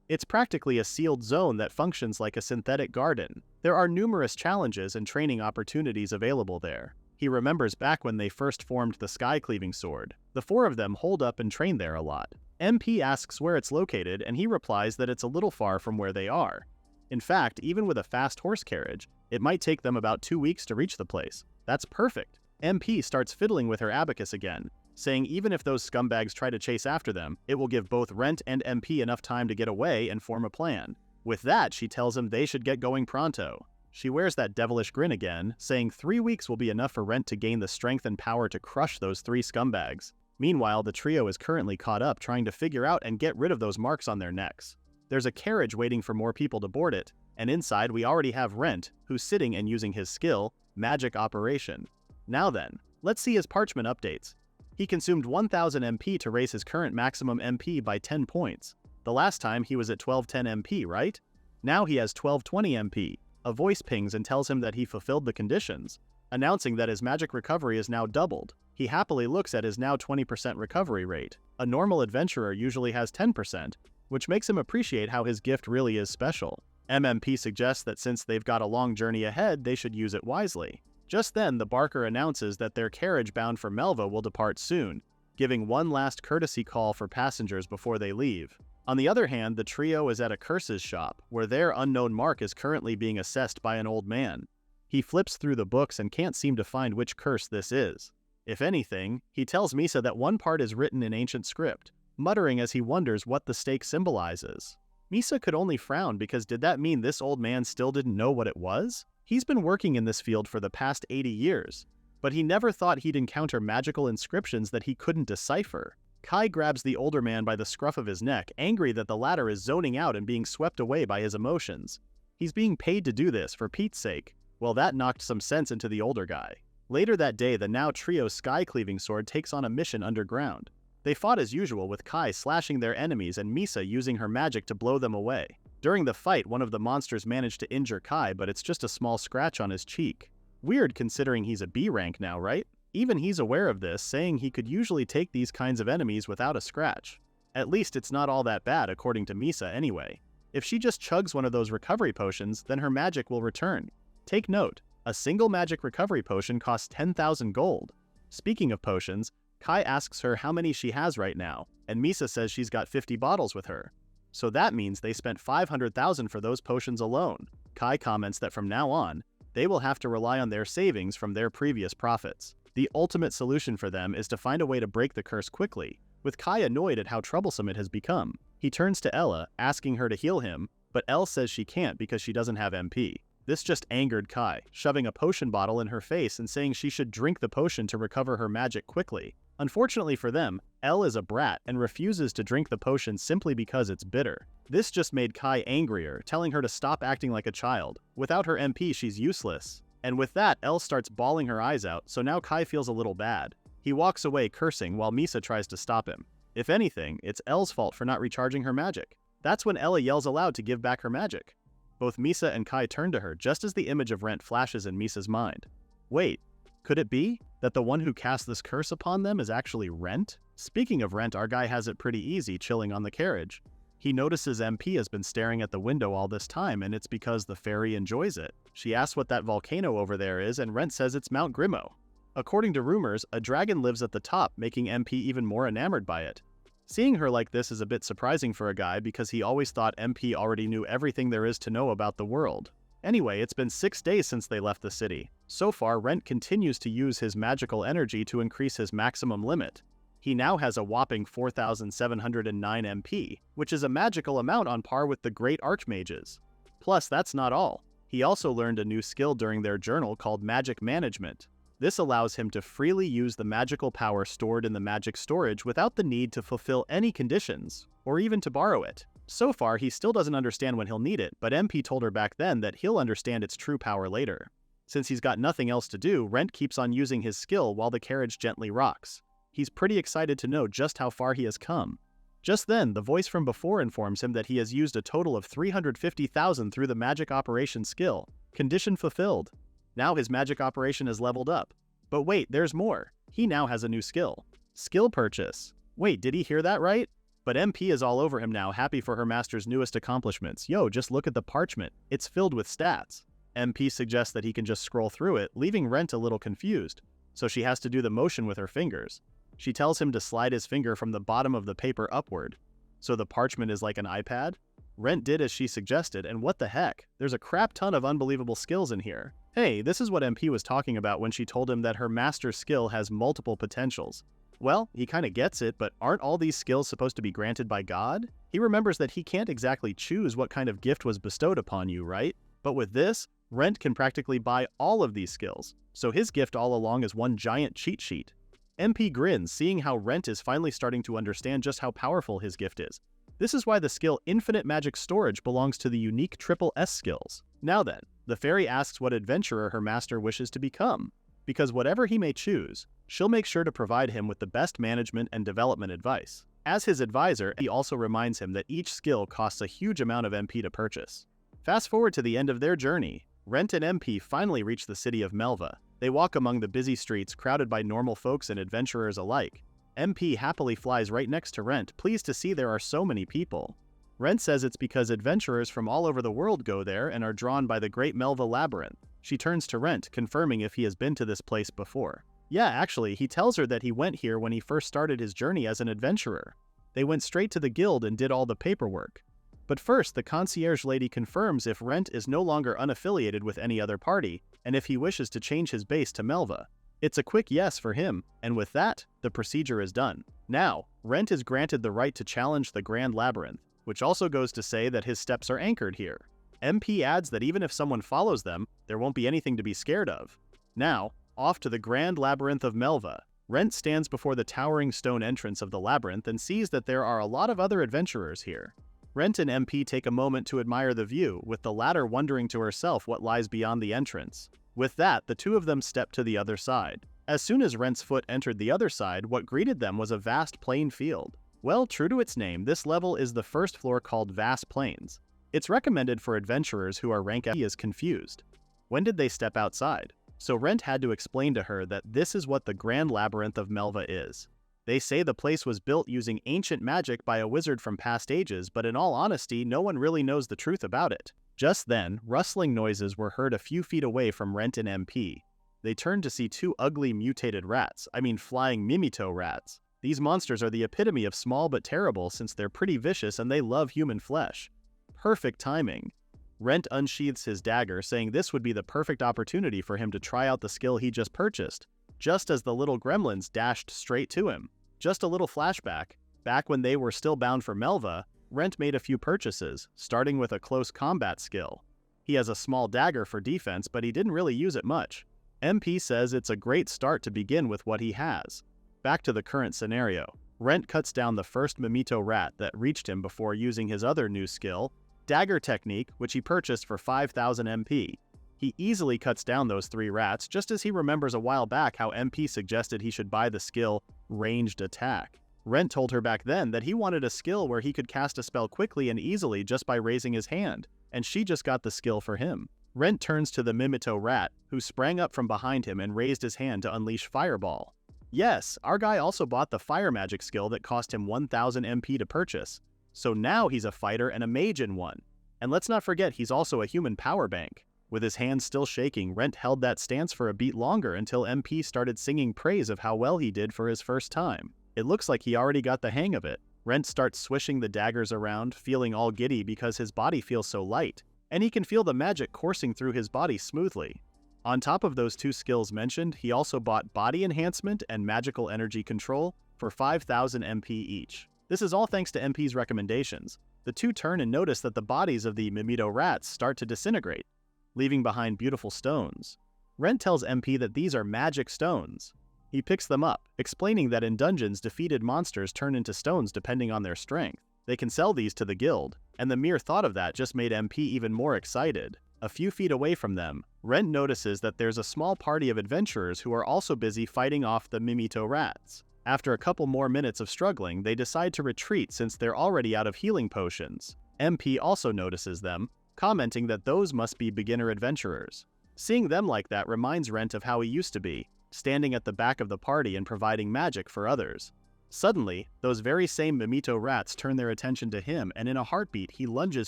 It's practically a sealed zone that functions like a synthetic garden. There are numerous challenges and training opportunities available there. He remembers back when they first formed the Skycleaving sword. The four of them hold up and train there a lot. MP asks where it's located, and he replies that it's a little far from where they are. In fact, even with a fast horse carriage, it might take them about 2 weeks to reach the place. That's perfect. MP starts fiddling with her abacus again, saying even if those scumbags try to chase after them, it will give both Rent and MP enough time to get away and form a plan. With that, she tells him they should get going pronto. She wears that devilish grin again, saying 3 weeks will be enough for Rent to gain the strength and power to crush those 3 scumbags. Meanwhile, the trio is currently caught up trying to figure out and get rid of those marks on their necks. There's a carriage waiting for more people to board it, and inside we already have Rent, who's sitting and using his skill, Magic Operation. Now then, let's see his parchment updates. He consumed 1000 MP to raise his current maximum MP by 10 points. The last time he was at 1210 MP, right? Now he has 1220 MP. A voice pings and tells him that he fulfilled the conditions, announcing that his magic recovery is now doubled. He happily looks at his now 20% recovery rate. A normal adventurer usually has 10%, which makes him appreciate how his gift really is special. MMP suggests that since they've got a long journey ahead, they should use it wisely. Just then, the barker announces that their carriage bound for Melva will depart soon, giving one last courtesy call for passengers before they leave. On the other hand, the trio is at a curses shop, where their unknown mark is currently being assessed by an old man. He flips through the books and can't seem to find which curse this is. If anything, he tells Misa that one part is written in ancient script, muttering as he wonders what the stake symbolizes. Misa could only frown because did that mean this old man still didn't know what it was? He's been working in this field for the past 80 years, but he never thought he'd encounter magical inscriptions that he couldn't decipher. Kai grabs the older man by the scruff of his neck, angry that the latter is zoning out and being swept away by his emotions. He's being paid to do this, for Pete's sake. Well, that knocked some sense into the older guy. Later that day, the now trio Skycleaving sword takes on a mission underground. They fought as usual, with Kai slashing their enemies and Misa using her magic to blow them away. During the fight, one of the monsters managed to injure Kai, but it's just a small scratch on his cheek. Weird considering he's a B rank now, right? Even he's aware of this, saying he could usually take these kinds of enemies without a scratch. At least it's not all that bad according to Misa anyway. If she just chugs one of those recovery potions, then her magic will return. Take note, a single magic recovery potion costs 10,000 gold. Speaking of potions, Kai asks her how many she has right now, and Misa says she's got 50 bottles with her. So that means they spent 500,000 for those potions alone. Kai comments that from now on, they will have to rely on their savings from their previous profits. The ultimate solution for them is to find a way to break the curse quickly, with Kai annoyed at how troublesome it has become. He turns to Ella, asking her to heal him, but Elle says she can't because she doesn't have MP. This just angered Kai, shoving a potion bottle in her face and saying she should drink the potion to recover her magic quickly. Unfortunately for them, Elle is a brat and refuses to drink the potion simply because it's bitter. This just made Kai angrier, telling her to stop acting like a child. Without her MP, she's useless. And with that, Elle starts bawling her eyes out, so now Kai feels a little bad. He walks away cursing while Misa tries to stop him. If anything, it's Elle's fault for not recharging her magic. That's when Ella yells aloud to give back her magic. Both Misa and Kai turn to her just as the image of Rent flashes in Misa's mind. Wait, could it be that the one who cast this curse upon them is actually Rent? Speaking of Rent, our guy has it pretty easy chilling on the carriage. He notices MP has been staring at the window all this time, and it's because the fairy enjoys it. She asks what that volcano over there is, and Rent says it's Mount Grimo. According to rumors, a dragon lives at the top, making MP even more enamored by it. Seeing her like this is a bit surprising for a guy because he always thought MP already knew everything there is to know about the world. Anyway, it's been 6 days since they left the city. So far, Rent continues to use his magical energy to increase his maximum limit. He now has a whopping 4,709 MP, which is a magical amount on par with the great archmages. Plus, that's not all. He also learned a new skill during their journal called Magic Management. This allows him to freely use the magical power stored in the magic storage without the need to fulfill any conditions, or even to borrow it. So far, he still doesn't understand when he'll need it, but MP told her back then that he'll understand its true power later. Since he's got nothing else to do, Rent keeps on using his skill while the carriage gently rocks. He's pretty excited to know just how far he has come. Just then, the voice from before informs him that he has used a total of 350,000 through the magic operation skill. Condition fulfilled. Now his magic operation is leveled up. But wait, there's more. He now has a new skill. Skill purchase. Wait, did he hear that right? But MP is all over him now, happy for her master's newest accomplishments. Yo, just look at the parchment. It's filled with stats. MP suggests that he can just scroll through it, leaving Rent a little confused. So she has to do the motion with her fingers. She tells him to slide his finger from the bottom of the paper upward. So the parchment is like an iPad? Rent did as she suggested, and what the heck? There's a crap ton of unbelievable skills in here. Hey, this is what MP was talking about when she told him that her master skill has multiple potentials. Well, he kinda gets it, but aren't all these skills supposed to be granted by God? He remembers that he can't exactly choose what kind of gift was bestowed upon you, right? But with this, Rent can practically buy all of these skills, so his gift all along is one giant cheat sheet. MP grins, seeing how Rent is finally starting to understand just how powerful his gift is. This is why the skill Infinite Magic Storage belongs to the unique Triple S skills. Now then, the fairy asks what adventurer her master wishes to become. Because whatever he may choose, she'll make sure to provide him with the best management and development advice. As his advisor, he also reminds him that each skill costs a huge amount of MP to purchase. Fast forward to the end of their journey. Rent and MP finally reach the city of Melva. They walk among the busy streets crowded by normal folks and adventurers alike. MP happily flies right next to Rent, pleased to see there are so many people. Rent says it's because adventurers from all over the world go there and are drawn by the Great Melva Labyrinth. She turns to Rent, confirming if he has been to this place before. Yeah, actually, he tells her that he went here when he first started his journey as an adventurer. They went straight to the guild and did all the paperwork. But first, the concierge lady confirms if Rent is no longer unaffiliated with any other party, and if he wishes to change his base to Melva. It's a quick yes for him, and with that, the procedure is done. Now, Rent is granted the right to challenge the Grand Labyrinth, which also goes to say that his steps are anchored here. MP adds that even if someone follows them, there won't be anything to be scared of. Now, off to the Grand Labyrinth of Melva. Rent stands before the towering stone entrance of the labyrinth and sees that there are a lot of other adventurers here. Rent and MP take a moment to admire the view, with the latter wondering to herself what lies beyond the entrance. With that, the two of them step to the other side. As soon as Rent's foot entered the other side, what greeted them was a vast plain field. Well, true to its name, this level is the first floor called Vast Plains. It's recommended for adventurers who are rank F. He is confused. When did they step outside? So Rent had to explain to her that this is what the Grand Labyrinth of Melva is. They say the place was built using ancient magic by a wizard from past ages, but in all honesty, no one really knows the truth about it. Just then, rustling noises were heard a few feet away from Rent and MP. They turned to see two ugly mutated rats, flying Mimito rats. These monsters are the epitome of small but terrible since they're pretty vicious and they love human flesh. Perfect timing. Rent unsheathes his dagger, saying this would be the perfect opportunity for him to try out the skill he just purchased, just as the little gremlins dashed straight to him. Just a little flashback. Back when they were still bound for Melva, Rent made a few purchases, starting with a close combat skill. He has a small dagger for defense, but he didn't really use it much. MP says it's a great start to begin with what he has. Back to the current scenario. Rent cuts down the first Mimito rat that reached him before using his other new skill, Dagger Technique, which he purchased for 5,000 MP. He easily cuts down those 3 rats, just as he remembers a while back how MP suggested he should buy the skill Ranged Attack. Rent told her back then that he wanted a skill where he could cast a spell quickly and easily just by raising his hand, and she just got the skill for him. Rent turns to the Mimito rat, who sprang up from behind him and raised his hand to unleash Fireball. Yes, our guy also bought the Fire Magic skill that cost him 1,000 MP to purchase. So now he's a fighter and a mage in one. And let's not forget he's also a human power bank. With his hands still shaking, Rent held that stance for a beat longer until MP started singing praise of how well he did for his first time. It looks like he already got the hang of it. Rent starts swishing the daggers around, feeling all giddy because his body feels so light, and he can feel the magic coursing through his body smoothly. On top of those two skills mentioned, he also bought body enhancement and magical energy control for 5,000 MP each. This is all thanks to MP's recommendations. The two turn and notice that the bodies of the Mimito rats start to disintegrate, leaving behind beautiful stones. Rent tells MP that these are magic stones. He picks them up, explaining that in dungeons, defeated monsters turn into stones depending on their strength. They can sell these to the guild, and the mere thought of that just made MP even more excited. A few feet away from them, Rent notices that there's a small party of adventurers who are also busy fighting off the Mimito rats. After a couple more minutes of struggling, they decide to retreat since they're already out of healing potions. MP also notices them, commenting that those must be beginner adventurers. Seeing them like that reminds Rent of how he used to be, standing at the back of the party and providing magic for others. Suddenly, those very same Mimito rats turn their attention to him, and in a heartbeat he lunges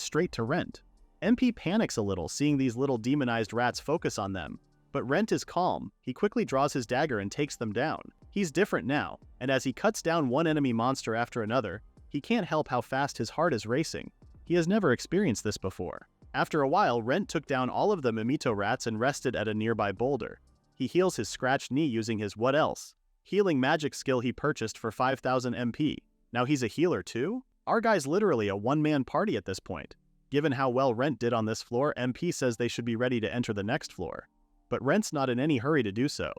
straight to Rent. MP panics a little seeing these little demonized rats focus on them, but Rent is calm. He quickly draws his dagger and takes them down. He's different now, and as he cuts down one enemy monster after another, he can't help how fast his heart is racing. He has never experienced this before. After a while, Rent took down all of the Mimito rats and rested at a nearby boulder. He heals his scratched knee using his what else? Healing magic skill he purchased for 5,000 MP. Now he's a healer too? Our guy's literally a one-man party at this point. Given how well Rent did on this floor, MP says they should be ready to enter the next floor. But Rent's not in any hurry to do so.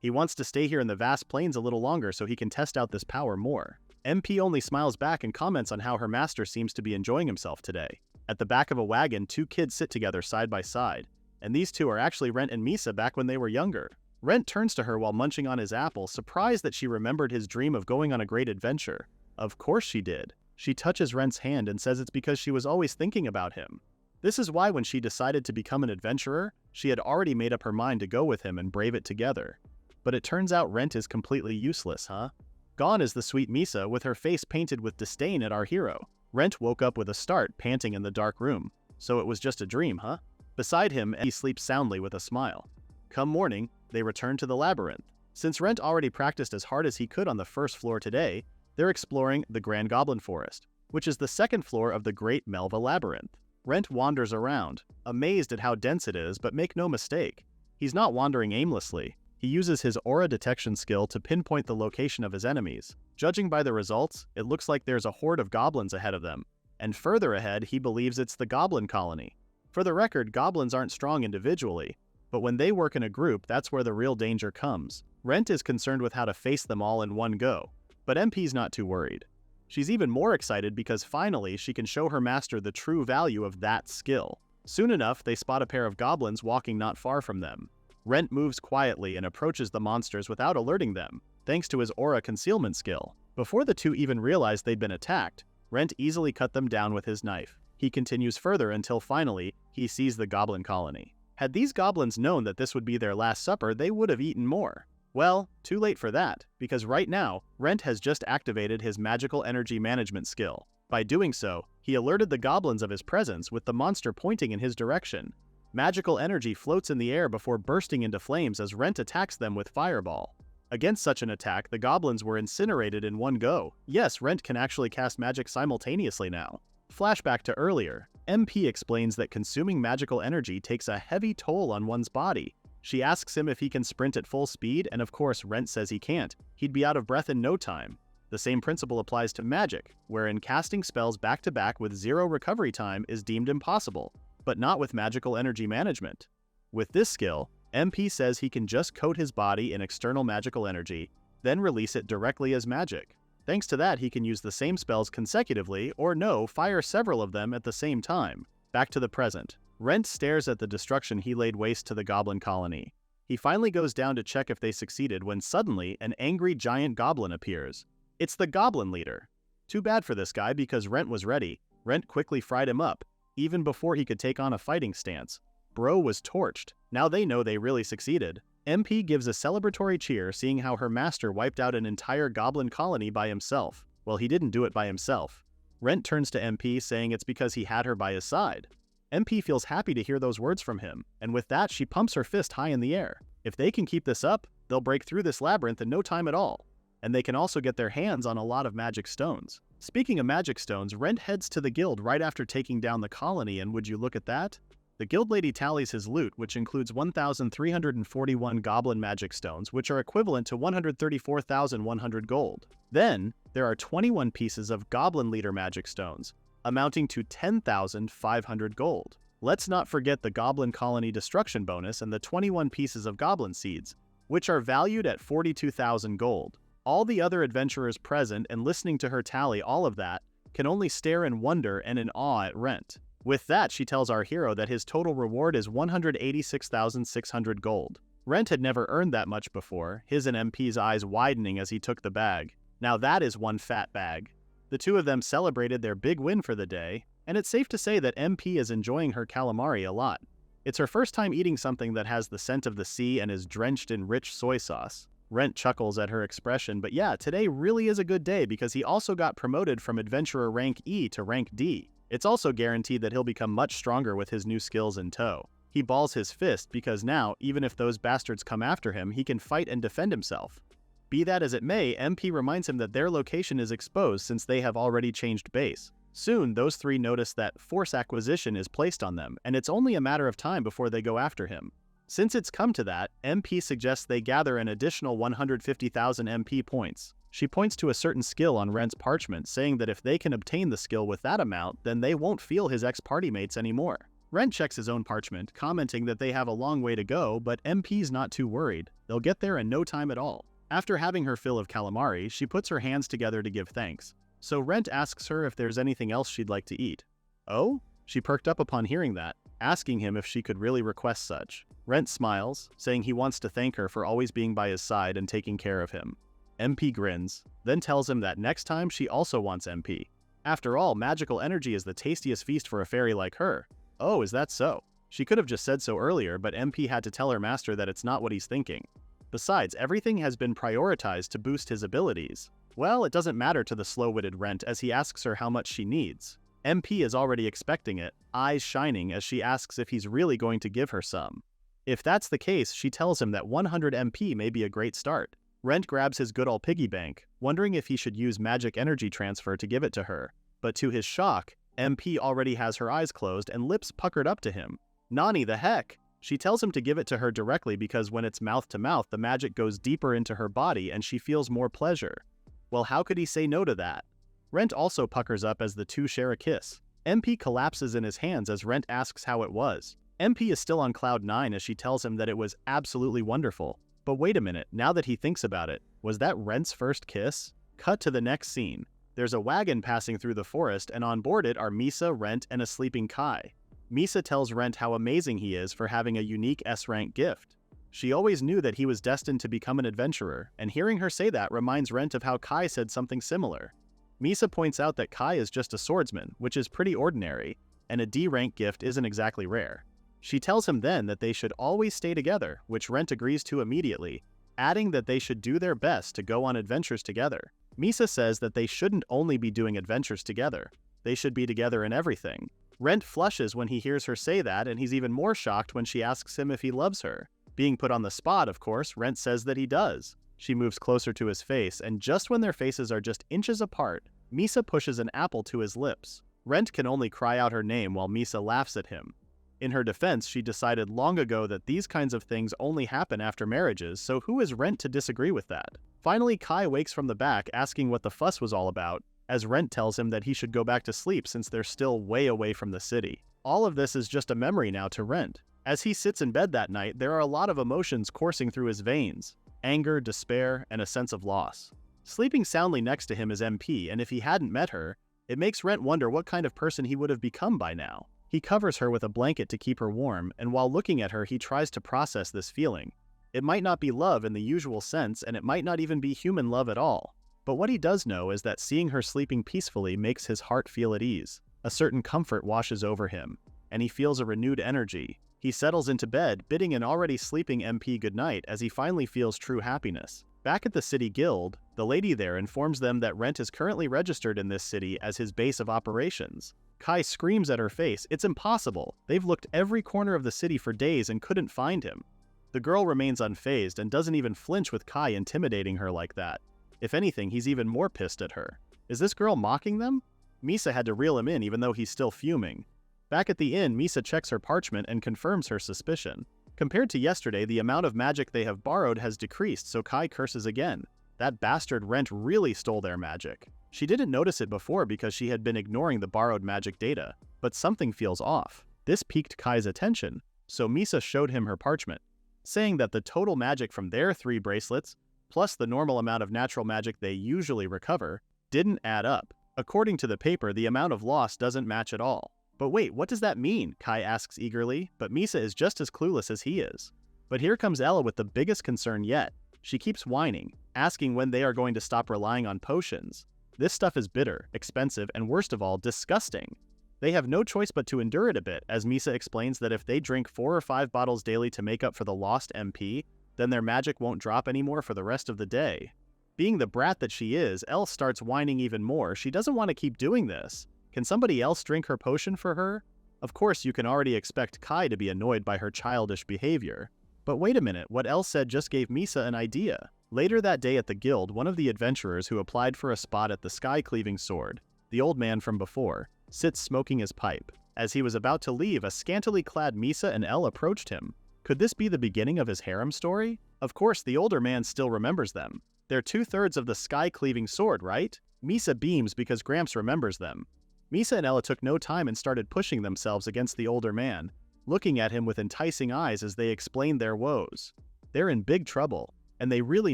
He wants to stay here in the vast plains a little longer so he can test out this power more. MP only smiles back and comments on how her master seems to be enjoying himself today. At the back of a wagon, two kids sit together side by side, and these two are actually Rent and Misa back when they were younger. Rent turns to her while munching on his apple, surprised that she remembered his dream of going on a great adventure. Of course she did. She touches Rent's hand and says it's because she was always thinking about him. This is why when she decided to become an adventurer, she had already made up her mind to go with him and brave it together. But it turns out Rent is completely useless, huh? Gone is the sweet Misa, with her face painted with disdain at our hero. Rent woke up with a start, panting in the dark room. So it was just a dream, huh? Beside him, he sleeps soundly with a smile. Come morning, they return to the labyrinth. Since Rent already practiced as hard as he could on the first floor today, they're exploring the Grand Goblin Forest, which is the second floor of the Great Melva Labyrinth. Rent wanders around, amazed at how dense it is, but make no mistake, he's not wandering aimlessly. He uses his aura detection skill to pinpoint the location of his enemies. Judging by the results, it looks like there's a horde of goblins ahead of them, and further ahead he believes it's the goblin colony. For the record, goblins aren't strong individually, but when they work in a group, that's where the real danger comes. Rent is concerned with how to face them all in one go, but MP's not too worried. She's even more excited because finally she can show her master the true value of that skill. Soon enough, they spot a pair of goblins walking not far from them. Rent moves quietly and approaches the monsters without alerting them, thanks to his aura concealment skill. Before the two even realize they'd been attacked, Rent easily cut them down with his knife. He continues further until finally, he sees the goblin colony. Had these goblins known that this would be their last supper, they would have eaten more. Well, too late for that, because right now, Rent has just activated his magical energy management skill. By doing so, he alerted the goblins of his presence with the monster pointing in his direction. Magical energy floats in the air before bursting into flames as Rent attacks them with Fireball. Against such an attack, the goblins were incinerated in one go. Yes, Rent can actually cast magic simultaneously now. Flashback to earlier. MP explains that consuming magical energy takes a heavy toll on one's body. She asks him if he can sprint at full speed, and of course Rent says he can't. He'd be out of breath in no time. The same principle applies to magic, wherein casting spells back-to-back with zero recovery time is deemed impossible, but not with magical energy management. With this skill, MP says he can just coat his body in external magical energy, then release it directly as magic. Thanks to that, he can use the same spells consecutively, or fire several of them at the same time. Back to the present. Rent stares at the destruction he laid waste to the goblin colony. He finally goes down to check if they succeeded when suddenly an angry giant goblin appears. It's the goblin leader. Too bad for this guy because Rent was ready. Rent quickly fried him up, even before he could take on a fighting stance. Bro was torched. Now they know they really succeeded. MP gives a celebratory cheer seeing how her master wiped out an entire goblin colony by himself. Well, he didn't do it by himself. Rent turns to MP saying it's because he had her by his side. MP feels happy to hear those words from him, and with that she pumps her fist high in the air. If they can keep this up, they'll break through this labyrinth in no time at all. and they can also get their hands on a lot of magic stones. Speaking of magic stones, Rent heads to the guild right after taking down the colony, and would you look at that? The guild lady tallies his loot, which includes 1,341 goblin magic stones, which are equivalent to 134,100 gold. Then, there are 21 pieces of goblin leader magic stones, amounting to 10,500 gold. Let's not forget the goblin colony destruction bonus and the 21 pieces of goblin seeds, which are valued at 42,000 gold. All the other adventurers present and listening to her tally all of that can only stare in wonder and in awe at Rent. With that, she tells our hero that his total reward is 186,600 gold. Rent had never earned that much before, his and MP's eyes widening as he took the bag. Now that is one fat bag. The two of them celebrated their big win for the day, and it's safe to say that MP is enjoying her calamari a lot. It's her first time eating something that has the scent of the sea and is drenched in rich soy sauce. Rent chuckles at her expression, but yeah, today really is a good day because he also got promoted from Adventurer rank E to rank D. It's also guaranteed that he'll become much stronger with his new skills in tow. He balls his fist because now, even if those bastards come after him, he can fight and defend himself. Be that as it may, MP reminds him that their location is exposed since they have already changed base. Soon, those three notice that force acquisition is placed on them, and it's only a matter of time before they go after him. Since it's come to that, MP suggests they gather an additional 150,000 MP points. She points to a certain skill on Rent's parchment, saying that if they can obtain the skill with that amount, then they won't feel his ex-party mates anymore. Rent checks his own parchment, commenting that they have a long way to go, but MP's not too worried. They'll get there in no time at all. After having her fill of calamari, she puts her hands together to give thanks. So Rent asks her if there's anything else she'd like to eat. Oh? She perked up upon hearing that, asking him if she could really request such. Rent smiles, saying he wants to thank her for always being by his side and taking care of him. MP grins, then tells him that next time she also wants MP. After all, magical energy is the tastiest feast for a fairy like her. Oh, is that so? She could have just said so earlier, but MP had to tell her master that it's not what he's thinking. Besides, everything has been prioritized to boost his abilities. Well, it doesn't matter to the slow-witted Rent as he asks her how much she needs. MP is already expecting it, eyes shining as she asks if he's really going to give her some. If that's the case, she tells him that 100 MP may be a great start. Rent grabs his good old piggy bank, wondering if he should use magic energy transfer to give it to her. But to his shock, MP already has her eyes closed and lips puckered up to him. Nani the heck! She tells him to give it to her directly because when it's mouth to mouth, the magic goes deeper into her body and she feels more pleasure. Well, how could he say no to that? Rent also puckers up as the two share a kiss. MP collapses in his hands as Rent asks how it was. MP is still on cloud 9 as she tells him that it was absolutely wonderful. But wait a minute, now that he thinks about it, was that Rent's first kiss? Cut to the next scene. There's a wagon passing through the forest, and on board it are Misa, Rent, and a sleeping Kai. Misa tells Rent how amazing he is for having a unique S-rank gift. She always knew that he was destined to become an adventurer, and hearing her say that reminds Rent of how Kai said something similar. Misa points out that Kai is just a swordsman, which is pretty ordinary, and a D-rank gift isn't exactly rare. She tells him then that they should always stay together, which Rent agrees to immediately, adding that they should do their best to go on adventures together. Misa says that they shouldn't only be doing adventures together, they should be together in everything. Rent flushes when he hears her say that, and he's even more shocked when she asks him if he loves her. Being put on the spot, of course, Rent says that he does. She moves closer to his face, and just when their faces are just inches apart, Misa pushes an apple to his lips. Rent can only cry out her name while Misa laughs at him. In her defense, she decided long ago that these kinds of things only happen after marriages, so who is Rent to disagree with that? Finally, Kai wakes from the back asking what the fuss was all about, as Rent tells him that he should go back to sleep since they're still way away from the city. All of this is just a memory now to Rent. As he sits in bed that night, there are a lot of emotions coursing through his veins: anger, despair, and a sense of loss. Sleeping soundly next to him is MP, and if he hadn't met her, it makes Rent wonder what kind of person he would have become by now. He covers her with a blanket to keep her warm, and while looking at her, he tries to process this feeling. It might not be love in the usual sense, and it might not even be human love at all. But what he does know is that seeing her sleeping peacefully makes his heart feel at ease. A certain comfort washes over him, and he feels a renewed energy. He settles into bed, bidding an already sleeping MP goodnight as he finally feels true happiness. Back at the city guild, the lady there informs them that Rent is currently registered in this city as his base of operations. Kai screams at her face, "It's impossible! They've looked every corner of the city for days and couldn't find him." The girl remains unfazed and doesn't even flinch with Kai intimidating her like that. If anything, he's even more pissed at her. Is this girl mocking them? Misa had to reel him in even though he's still fuming. Back at the inn, Misa checks her parchment and confirms her suspicion. Compared to yesterday, the amount of magic they have borrowed has decreased, so Kai curses again. That bastard Rent really stole their magic. She didn't notice it before because she had been ignoring the borrowed magic data, but something feels off. This piqued Kai's attention, so Misa showed him her parchment, saying that the total magic from their 3 bracelets, plus the normal amount of natural magic they usually recover, didn't add up. According to the paper, the amount of loss doesn't match at all. But wait, what does that mean? Kai asks eagerly, but Misa is just as clueless as he is. But here comes Ella with the biggest concern yet. She keeps whining, asking when they are going to stop relying on potions. This stuff is bitter, expensive, and worst of all, disgusting. They have no choice but to endure it a bit, as Misa explains that if they drink 4 or 5 bottles daily to make up for the lost MP, then their magic won't drop anymore for the rest of the day. Being the brat that she is, Elle starts whining even more. She doesn't want to keep doing this. Can somebody else drink her potion for her? Of course, you can already expect Kai to be annoyed by her childish behavior. But wait a minute, what Elle said just gave Misa an idea. Later that day at the guild, one of the adventurers who applied for a spot at the Skycleaving sword, the old man from before, sits smoking his pipe. As he was about to leave, a scantily clad Misa and Elle approached him. Could this be the beginning of his harem story? Of course, the older man still remembers them. They're 2/3 of the Skycleaving sword, right? Misa beams because Gramps remembers them. Misa and Ella took no time and started pushing themselves against the older man, looking at him with enticing eyes as they explained their woes. They're in big trouble, and they really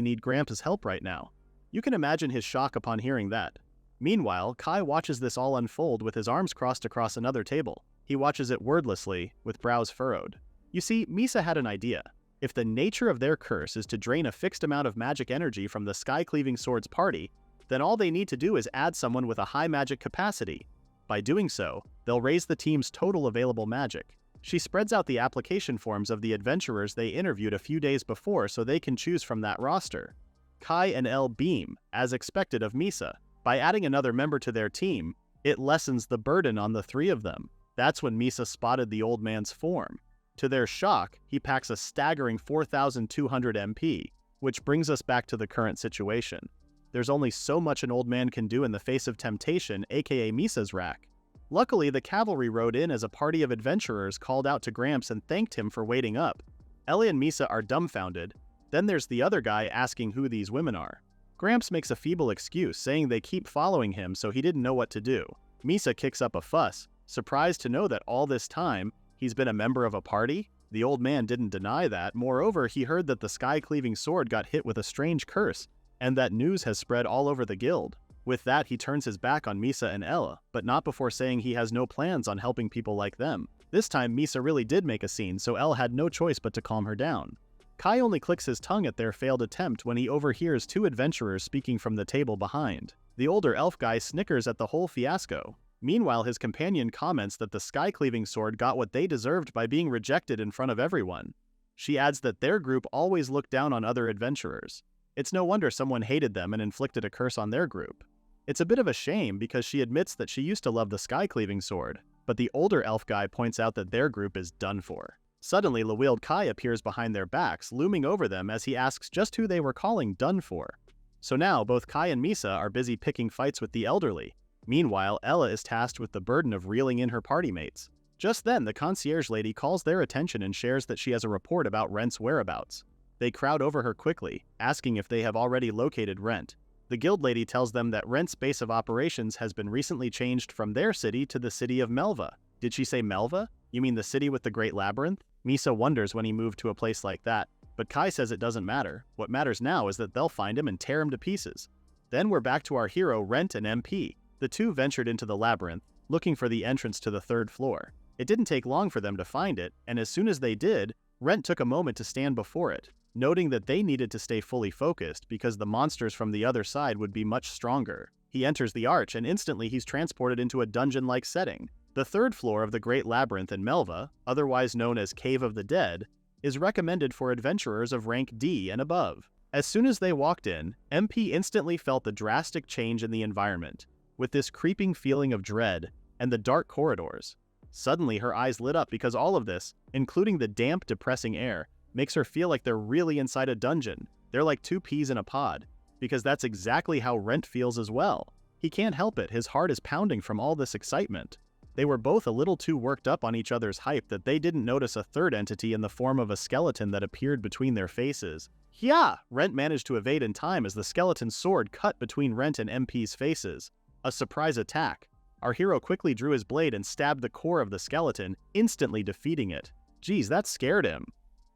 need Gramps' help right now. You can imagine his shock upon hearing that. Meanwhile, Kai watches this all unfold with his arms crossed across another table. He watches it wordlessly, with brows furrowed. You see, Misa had an idea. If the nature of their curse is to drain a fixed amount of magic energy from the Skycleaving Sword's party, then all they need to do is add someone with a high magic capacity. By doing so, they'll raise the team's total available magic. She spreads out the application forms of the adventurers they interviewed a few days before so they can choose from that roster. Kai and Elle beam, as expected of Misa. By adding another member to their team, it lessens the burden on the 3 of them. That's when Misa spotted the old man's form. To their shock, he packs a staggering 4,200 MP, which brings us back to the current situation. There's only so much an old man can do in the face of temptation, aka Misa's rack. Luckily, the cavalry rode in as a party of adventurers called out to Gramps and thanked him for waiting up. Ellie and Misa are dumbfounded. Then there's the other guy asking who these women are. Gramps makes a feeble excuse, saying they keep following him so he didn't know what to do. Misa kicks up a fuss, surprised to know that all this time, he's been a member of a party. The old man didn't deny that. Moreover, he heard that the Skycleaving sword got hit with a strange curse, and that news has spread all over the guild. With that, he turns his back on Misa and Ella, but not before saying he has no plans on helping people like them. This time, Misa really did make a scene, so Elle had no choice but to calm her down. Kai only clicks his tongue at their failed attempt when he overhears 2 adventurers speaking from the table behind. The older elf guy snickers at the whole fiasco. Meanwhile, his companion comments that the Skycleaving sword got what they deserved by being rejected in front of everyone. She adds that their group always looked down on other adventurers. It's no wonder someone hated them and inflicted a curse on their group. It's a bit of a shame because she admits that she used to love the Skycleaving sword, but the older elf guy points out that their group is done for. Suddenly, Lawiled Kai appears behind their backs, looming over them as he asks just who they were calling done for. So now, both Kai and Misa are busy picking fights with the elderly. Meanwhile, Ella is tasked with the burden of reeling in her party mates. Just then, the concierge lady calls their attention and shares that she has a report about Rent's whereabouts. They crowd over her quickly, asking if they have already located Rent. The guild lady tells them that Rent's base of operations has been recently changed from their city to the city of Melva. Did she say Melva? You mean the city with the Great Labyrinth? Misa wonders when he moved to a place like that, but Kai says it doesn't matter. What matters now is that they'll find him and tear him to pieces. Then we're back to our hero Rent and MP. The 2 ventured into the labyrinth, looking for the entrance to the 3rd floor. It didn't take long for them to find it, and as soon as they did, Rent took a moment to stand before it, noting that they needed to stay fully focused because the monsters from the other side would be much stronger. He enters the arch and instantly he's transported into a dungeon-like setting. The 3rd floor of the Great Labyrinth in Melva, otherwise known as Cave of the Dead, is recommended for adventurers of rank D and above. As soon as they walked in, MP instantly felt the drastic change in the environment, with this creeping feeling of dread and the dark corridors. Suddenly her eyes lit up because all of this, including the damp, depressing air, makes her feel like they're really inside a dungeon. They're like 2 peas in a pod. because that's exactly how Rent feels as well. He can't help it, his heart is pounding from all this excitement. They were both a little too worked up on each other's hype that they didn't notice a third entity in the form of a skeleton that appeared between their faces. Yeah! Rent managed to evade in time as the skeleton's sword cut between Rent and MP's faces. A surprise attack. Our hero quickly drew his blade and stabbed the core of the skeleton, instantly defeating it. Geez, that scared him.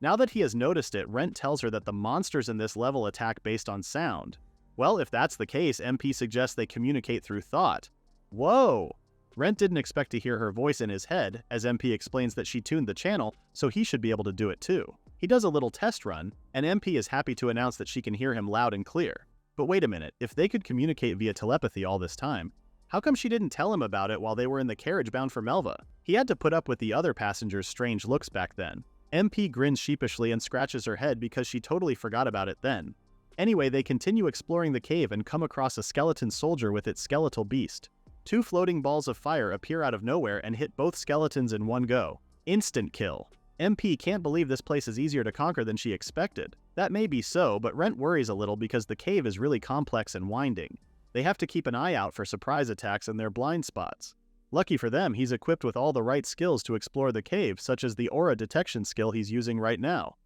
Now that he has noticed it, Rent tells her that the monsters in this level attack based on sound. Well, if that's the case, MP suggests they communicate through thought. Whoa! Rent didn't expect to hear her voice in his head, as MP explains that she tuned the channel, so he should be able to do it too. He does a little test run, and MP is happy to announce that she can hear him loud and clear. But wait a minute, if they could communicate via telepathy all this time, how come she didn't tell him about it while they were in the carriage bound for Melva? He had to put up with the other passengers' strange looks back then. MP grins sheepishly and scratches her head because she totally forgot about it then. Anyway, they continue exploring the cave and come across a skeleton soldier with its skeletal beast. 2 floating balls of fire appear out of nowhere and hit both skeletons in one go. Instant kill. MP can't believe this place is easier to conquer than she expected. That may be so, but Rent worries a little because the cave is really complex and winding. They have to keep an eye out for surprise attacks and their blind spots. Lucky for them, he's equipped with all the right skills to explore the cave, such as the aura detection skill he's using right now.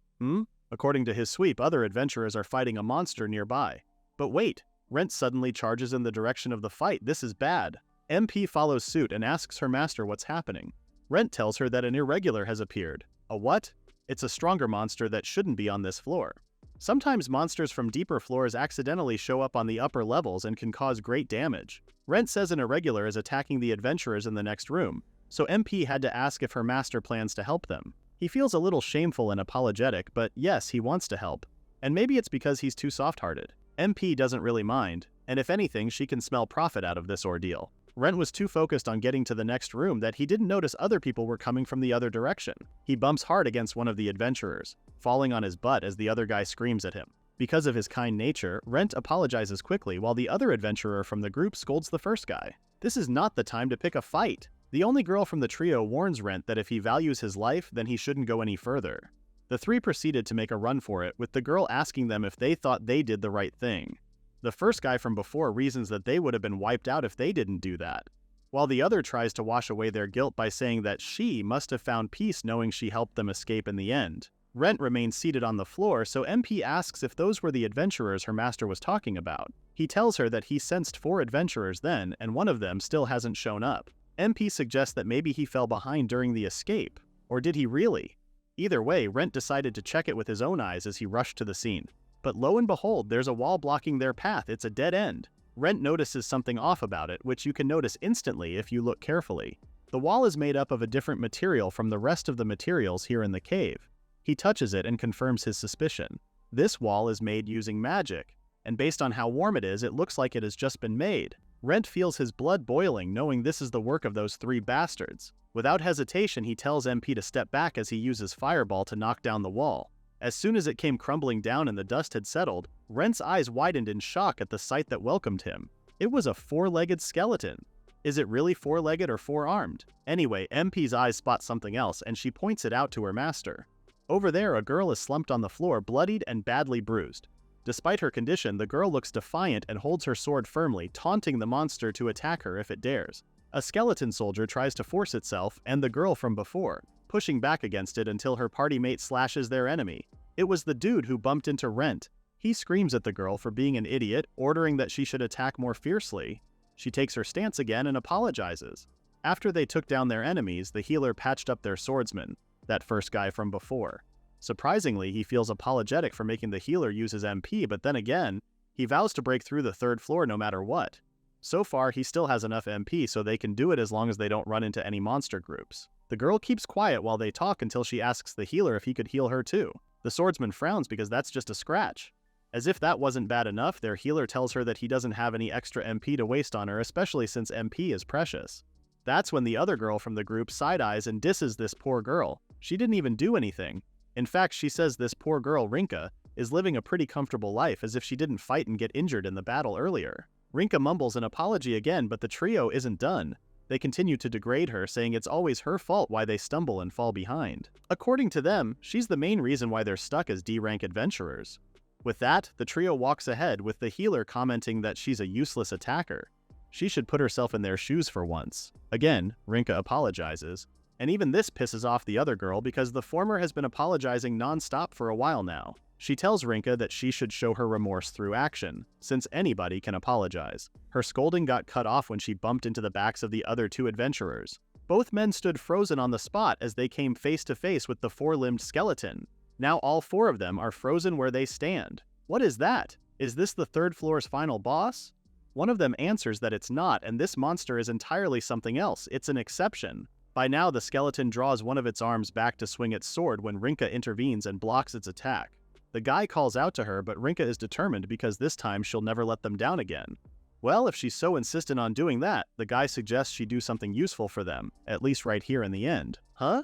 According to his sweep, other adventurers are fighting a monster nearby. But wait, Rent suddenly charges in the direction of the fight. This is bad. MP follows suit and asks her master what's happening. Rent tells her that an irregular has appeared. A what? It's a stronger monster that shouldn't be on this floor. Sometimes monsters from deeper floors accidentally show up on the upper levels and can cause great damage. Rent says an irregular is attacking the adventurers in the next room, so MP had to ask if her master plans to help them. He feels a little shameful and apologetic, but yes, he wants to help. And maybe it's because he's too soft-hearted. MP doesn't really mind, and if anything, she can smell profit out of this ordeal. Rent was too focused on getting to the next room that he didn't notice other people were coming from the other direction. He bumps hard against one of the adventurers, falling on his butt as the other guy screams at him. Because of his kind nature, Rent apologizes quickly while the other adventurer from the group scolds the first guy. This is not the time to pick a fight. The only girl from the trio warns Rent that if he values his life, then he shouldn't go any further. The 3 proceeded to make a run for it, with the girl asking them if they thought they did the right thing. The first guy from before reasons that they would have been wiped out if they didn't do that, while the other tries to wash away their guilt by saying that she must have found peace knowing she helped them escape in the end. Rent remains seated on the floor, so MP asks if those were the adventurers her master was talking about. He tells her that he sensed 4 adventurers then, and one of them still hasn't shown up. MP suggests that maybe he fell behind during the escape. Or did he really? Either way, Rent decided to check it with his own eyes as he rushed to the scene. But lo and behold, there's a wall blocking their path. It's a dead end. Rent notices something off about it, which you can notice instantly if you look carefully. The wall is made up of a different material from the rest of the materials here in the cave. He touches it and confirms his suspicion. This wall is made using magic, and based on how warm it is, it looks like it has just been made. Rent feels his blood boiling, knowing this is the work of those 3 bastards. Without hesitation, he tells MP to step back as he uses Fireball to knock down the wall. As soon as it came crumbling down and the dust had settled, Rent's eyes widened in shock at the sight that welcomed him. It was a 4-legged skeleton. Is it really 4-legged or 4-armed? Anyway, MP's eyes spot something else, and she points it out to her master. Over there, a girl is slumped on the floor, bloodied and badly bruised. Despite her condition, the girl looks defiant and holds her sword firmly, taunting the monster to attack her if it dares. A skeleton soldier tries to force itself, and the girl from before, pushing back against it until her party mate slashes their enemy. It was the dude who bumped into Rent. He screams at the girl for being an idiot, ordering that she should attack more fiercely. She takes her stance again and apologizes. After they took down their enemies, the healer patched up their swordsman, that first guy from before. Surprisingly, he feels apologetic for making the healer use his MP, but then again, he vows to break through the 3rd floor no matter what. So far, he still has enough MP so they can do it as long as they don't run into any monster groups. The girl keeps quiet while they talk until she asks the healer if he could heal her too. The swordsman frowns because that's just a scratch. As if that wasn't bad enough, their healer tells her that he doesn't have any extra MP to waste on her, especially since MP is precious. That's when the other girl from the group side-eyes and disses this poor girl. She didn't even do anything. In fact, she says this poor girl, Rinka, is living a pretty comfortable life as if she didn't fight and get injured in the battle earlier. Rinka mumbles an apology again, but the trio isn't done. They continue to degrade her, saying it's always her fault why they stumble and fall behind. According to them, she's the main reason why they're stuck as D-rank adventurers. With that, the trio walks ahead with the healer commenting that she's a useless attacker. She should put herself in their shoes for once. Again, Rinka apologizes, and even this pisses off the other girl because the former has been apologizing non-stop for a while now. She tells Rinka that she should show her remorse through action, since anybody can apologize. Her scolding got cut off when she bumped into the backs of the other two adventurers. Both men stood frozen on the spot as they came face to face with the four-limbed skeleton. Now all four of them are frozen where they stand. What is that? Is this the third floor's final boss? One of them answers that it's not, and this monster is entirely something else. It's an exception. By now, the skeleton draws one of its arms back to swing its sword when Rinka intervenes and blocks its attack. The guy calls out to her, but Rinka is determined because this time she'll never let them down again. Well, if she's so insistent on doing that, the guy suggests she do something useful for them, at least right here in the end. Huh?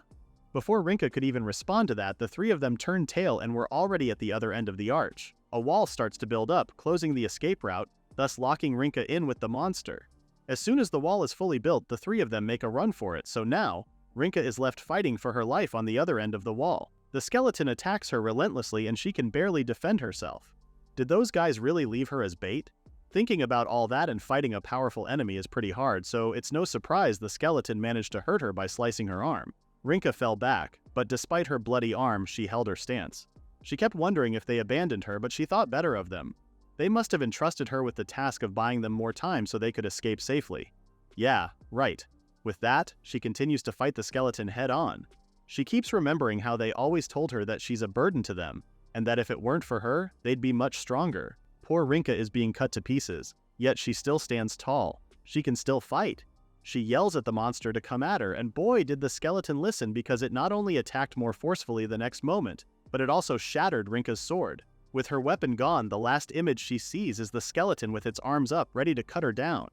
Before Rinka could even respond to that, the three of them turned tail and were already at the other end of the arch. A wall starts to build up, closing the escape route, thus locking Rinka in with the monster. As soon as the wall is fully built, the three of them make a run for it, so now, Rinka is left fighting for her life on the other end of the wall. The skeleton attacks her relentlessly and she can barely defend herself. Did those guys really leave her as bait? Thinking about all that and fighting a powerful enemy is pretty hard, so it's no surprise the skeleton managed to hurt her by slicing her arm. Rinka fell back, but despite her bloody arm, she held her stance. She kept wondering if they abandoned her, but she thought better of them. They must have entrusted her with the task of buying them more time so they could escape safely. Yeah, right. With that, she continues to fight the skeleton head-on. She keeps remembering how they always told her that she's a burden to them, and that if it weren't for her, they'd be much stronger. Poor Rinka is being cut to pieces, yet she still stands tall. She can still fight. She yells at the monster to come at her, and boy did the skeleton listen because it not only attacked more forcefully the next moment, but it also shattered Rinka's sword. With her weapon gone, the last image she sees is the skeleton with its arms up ready to cut her down.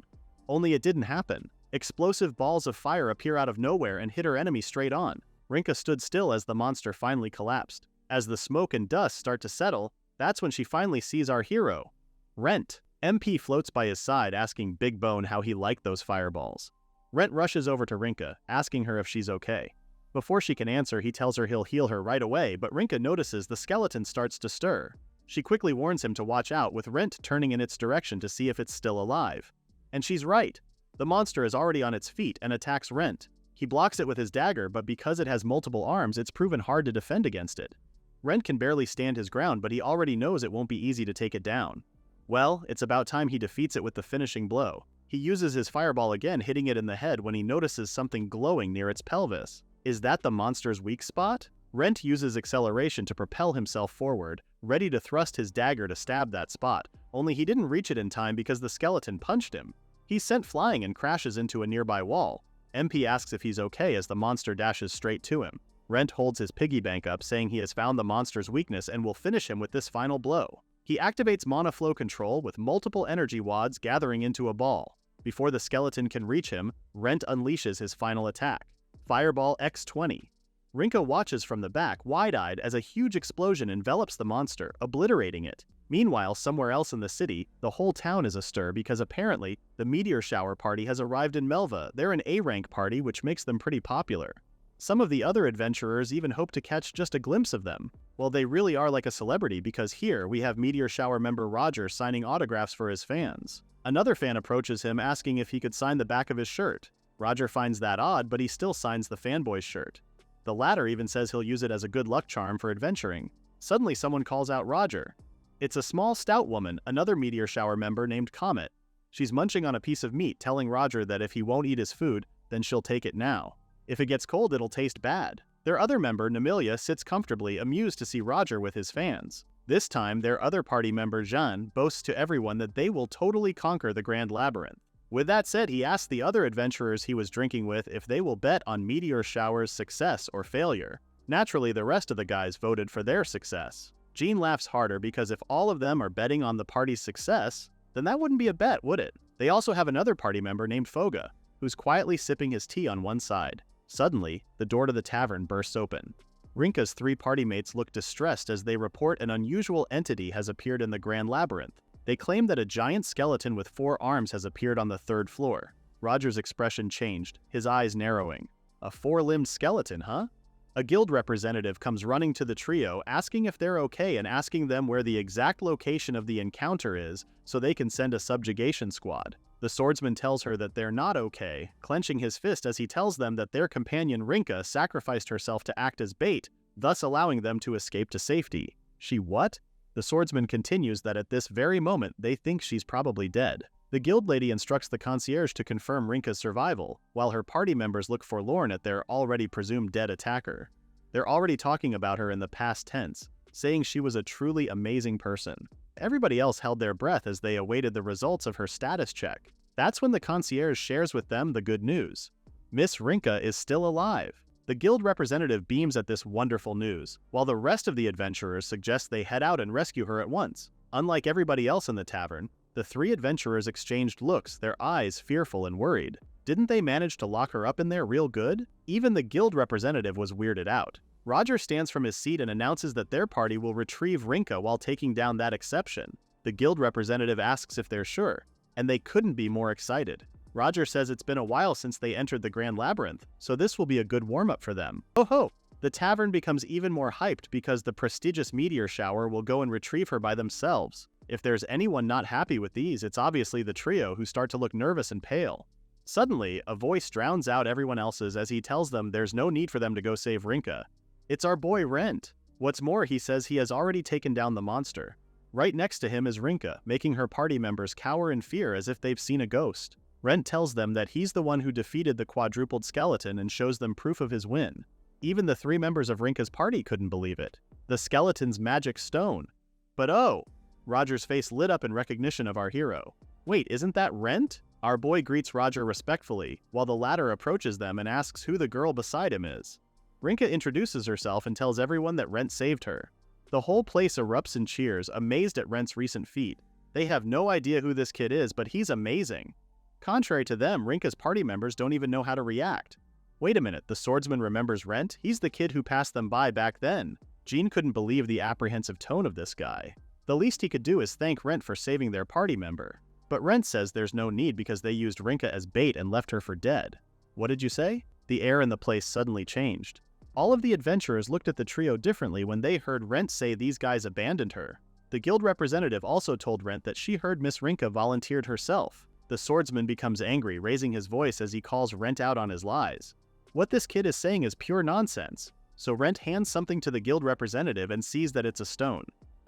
Only it didn't happen. Explosive balls of fire appear out of nowhere and hit her enemy straight on. Rinka stood still as the monster finally collapsed. As the smoke and dust start to settle, that's when she finally sees our hero, Rent. MP floats by his side asking Big Bone how he liked those fireballs. Rent rushes over to Rinka, asking her if she's okay. Before she can answer, he tells her he'll heal her right away, but Rinka notices the skeleton starts to stir. She quickly warns him to watch out, with Rent turning in its direction to see if it's still alive. And she's right. The monster is already on its feet and attacks Rent. He blocks it with his dagger, but because it has multiple arms, it's proven hard to defend against it. Rent can barely stand his ground, but he already knows it won't be easy to take it down. Well, it's about time he defeats it with the finishing blow. He uses his fireball again, hitting it in the head when he notices something glowing near its pelvis. Is that the monster's weak spot? Rent uses acceleration to propel himself forward, ready to thrust his dagger to stab that spot, only he didn't reach it in time because the skeleton punched him. He's sent flying and crashes into a nearby wall. MP asks if he's okay as the monster dashes straight to him. Rent holds his piggy bank up, saying he has found the monster's weakness and will finish him with this final blow. He activates mana flow control with multiple energy wads gathering into a ball. Before the skeleton can reach him, Rent unleashes his final attack. Fireball X20. Rinka watches from the back, wide-eyed, as a huge explosion envelops the monster, obliterating it. Meanwhile, somewhere else in the city, the whole town is astir because apparently, the meteor shower party has arrived in Melva. They're an A-rank party, which makes them pretty popular. Some of the other adventurers even hope to catch just a glimpse of them. Well, they really are like a celebrity because here we have Meteor Shower member Roger signing autographs for his fans. Another fan approaches him asking if he could sign the back of his shirt. Roger finds that odd, but he still signs the fanboy's shirt. The latter even says he'll use it as a good luck charm for adventuring. Suddenly someone calls out Roger. It's a small, stout woman, another Meteor Shower member named Comet. She's munching on a piece of meat, telling Roger that if he won't eat his food, then she'll take it now. If it gets cold, it'll taste bad. Their other member, Namilia, sits comfortably, amused to see Roger with his fans. This time, their other party member, Jean, boasts to everyone that they will totally conquer the Grand Labyrinth. With that said, he asks the other adventurers he was drinking with if they will bet on Meteor Shower's success or failure. Naturally, the rest of the guys voted for their success. Jean laughs harder because if all of them are betting on the party's success, then that wouldn't be a bet, would it? They also have another party member named Foga, who's quietly sipping his tea on one side. Suddenly, the door to the tavern bursts open. Rinka's three party mates look distressed as they report an unusual entity has appeared in the Grand Labyrinth. They claim that a giant skeleton with 4 arms has appeared on the 3rd floor. Roger's expression changed, his eyes narrowing. A 4-limbed skeleton, huh? A guild representative comes running to the trio asking if they're okay and asking them where the exact location of the encounter is so they can send a subjugation squad. The swordsman tells her that they're not okay, clenching his fist as he tells them that their companion Rinka sacrificed herself to act as bait, thus allowing them to escape to safety. She what? The swordsman continues that at this very moment they think she's probably dead. The guild lady instructs the concierge to confirm Rinka's survival, while her party members look forlorn at their already presumed dead attacker. They're already talking about her in the past tense, saying she was a truly amazing person. Everybody else held their breath as they awaited the results of her status check. That's when the concierge shares with them the good news. Miss Rinka is still alive. The guild representative beams at this wonderful news, while the rest of the adventurers suggest they head out and rescue her at once. Unlike everybody else in the tavern, the three adventurers exchanged looks, their eyes fearful and worried. Didn't they manage to lock her up in there real good? Even the guild representative was weirded out. Roger stands from his seat and announces that their party will retrieve Rinka while taking down that exception. The guild representative asks if they're sure, and they couldn't be more excited. Roger says it's been a while since they entered the Grand Labyrinth, so this will be a good warm-up for them. Oh ho! The tavern becomes even more hyped because the prestigious meteor shower will go and retrieve her by themselves. If there's anyone not happy with these, it's obviously the trio, who start to look nervous and pale. Suddenly, a voice drowns out everyone else's as he tells them there's no need for them to go save Rinka. It's our boy Rent. What's more, he says he has already taken down the monster. Right next to him is Rinka, making her party members cower in fear as if they've seen a ghost. Rent tells them that he's the one who defeated the quadrupled skeleton and shows them proof of his win. Even the three members of Rinka's party couldn't believe it. The skeleton's magic stone. But oh! Roger's face lit up in recognition of our hero. Wait, isn't that Rent? Our boy greets Roger respectfully, while the latter approaches them and asks who the girl beside him is. Rinka introduces herself and tells everyone that Rent saved her. The whole place erupts in cheers, amazed at Rent's recent feat. They have no idea who this kid is, but he's amazing. Contrary to them, Rinka's party members don't even know how to react. Wait a minute, the swordsman remembers Rent? He's the kid who passed them by back then. Jean couldn't believe the apprehensive tone of this guy. The least he could do is thank Rent for saving their party member. But Rent says there's no need because they used Rinka as bait and left her for dead. What did you say? The air in the place suddenly changed. All of the adventurers looked at the trio differently when they heard Rent say these guys abandoned her. The guild representative also told Rent that she heard Miss Rinka volunteered herself. The swordsman becomes angry, raising his voice as he calls Rent out on his lies. What this kid is saying is pure nonsense. So Rent hands something to the guild representative and sees that it's a stone.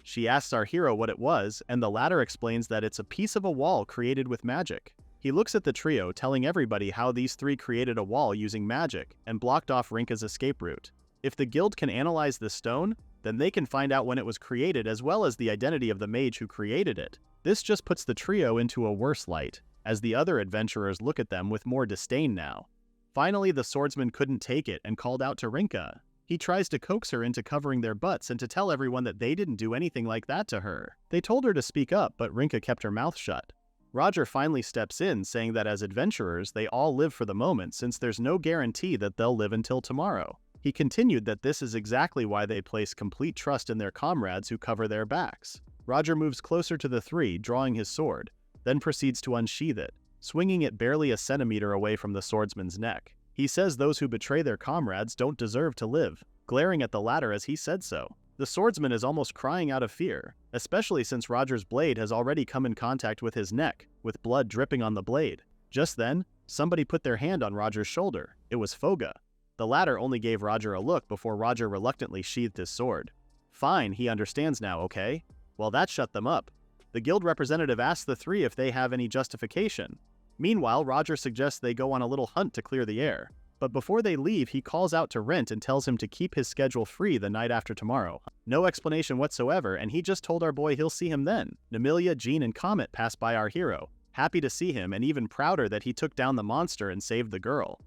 She asks our hero what it was, and the latter explains that it's a piece of a wall created with magic. He looks at the trio, telling everybody how these three created a wall using magic and blocked off Rinka's escape route. If the guild can analyze this stone, then they can find out when it was created as well as the identity of the mage who created it. This just puts the trio into a worse light, as the other adventurers look at them with more disdain now. Finally, the swordsman couldn't take it and called out to Rinka. He tries to coax her into covering their butts and to tell everyone that they didn't do anything like that to her. They told her to speak up, but Rinka kept her mouth shut. Roger finally steps in, saying that as adventurers, they all live for the moment since there's no guarantee that they'll live until tomorrow. He continued that this is exactly why they place complete trust in their comrades who cover their backs. Roger moves closer to the three, drawing his sword, then proceeds to unsheath it, swinging it barely a centimeter away from the swordsman's neck. He says those who betray their comrades don't deserve to live, glaring at the latter as he said so. The swordsman is almost crying out of fear, especially since Roger's blade has already come in contact with his neck, with blood dripping on the blade. Just then, somebody put their hand on Roger's shoulder. It was Foga. The latter only gave Roger a look before Roger reluctantly sheathed his sword. Fine, he understands now, okay? Well, that shut them up. The guild representative asks the three if they have any justification. Meanwhile, Roger suggests they go on a little hunt to clear the air. But before they leave, he calls out to Rent and tells him to keep his schedule free the night after tomorrow. No explanation whatsoever, and he just told our boy he'll see him then. Namilia, Jean, and Comet pass by our hero, happy to see him and even prouder that he took down the monster and saved the girl.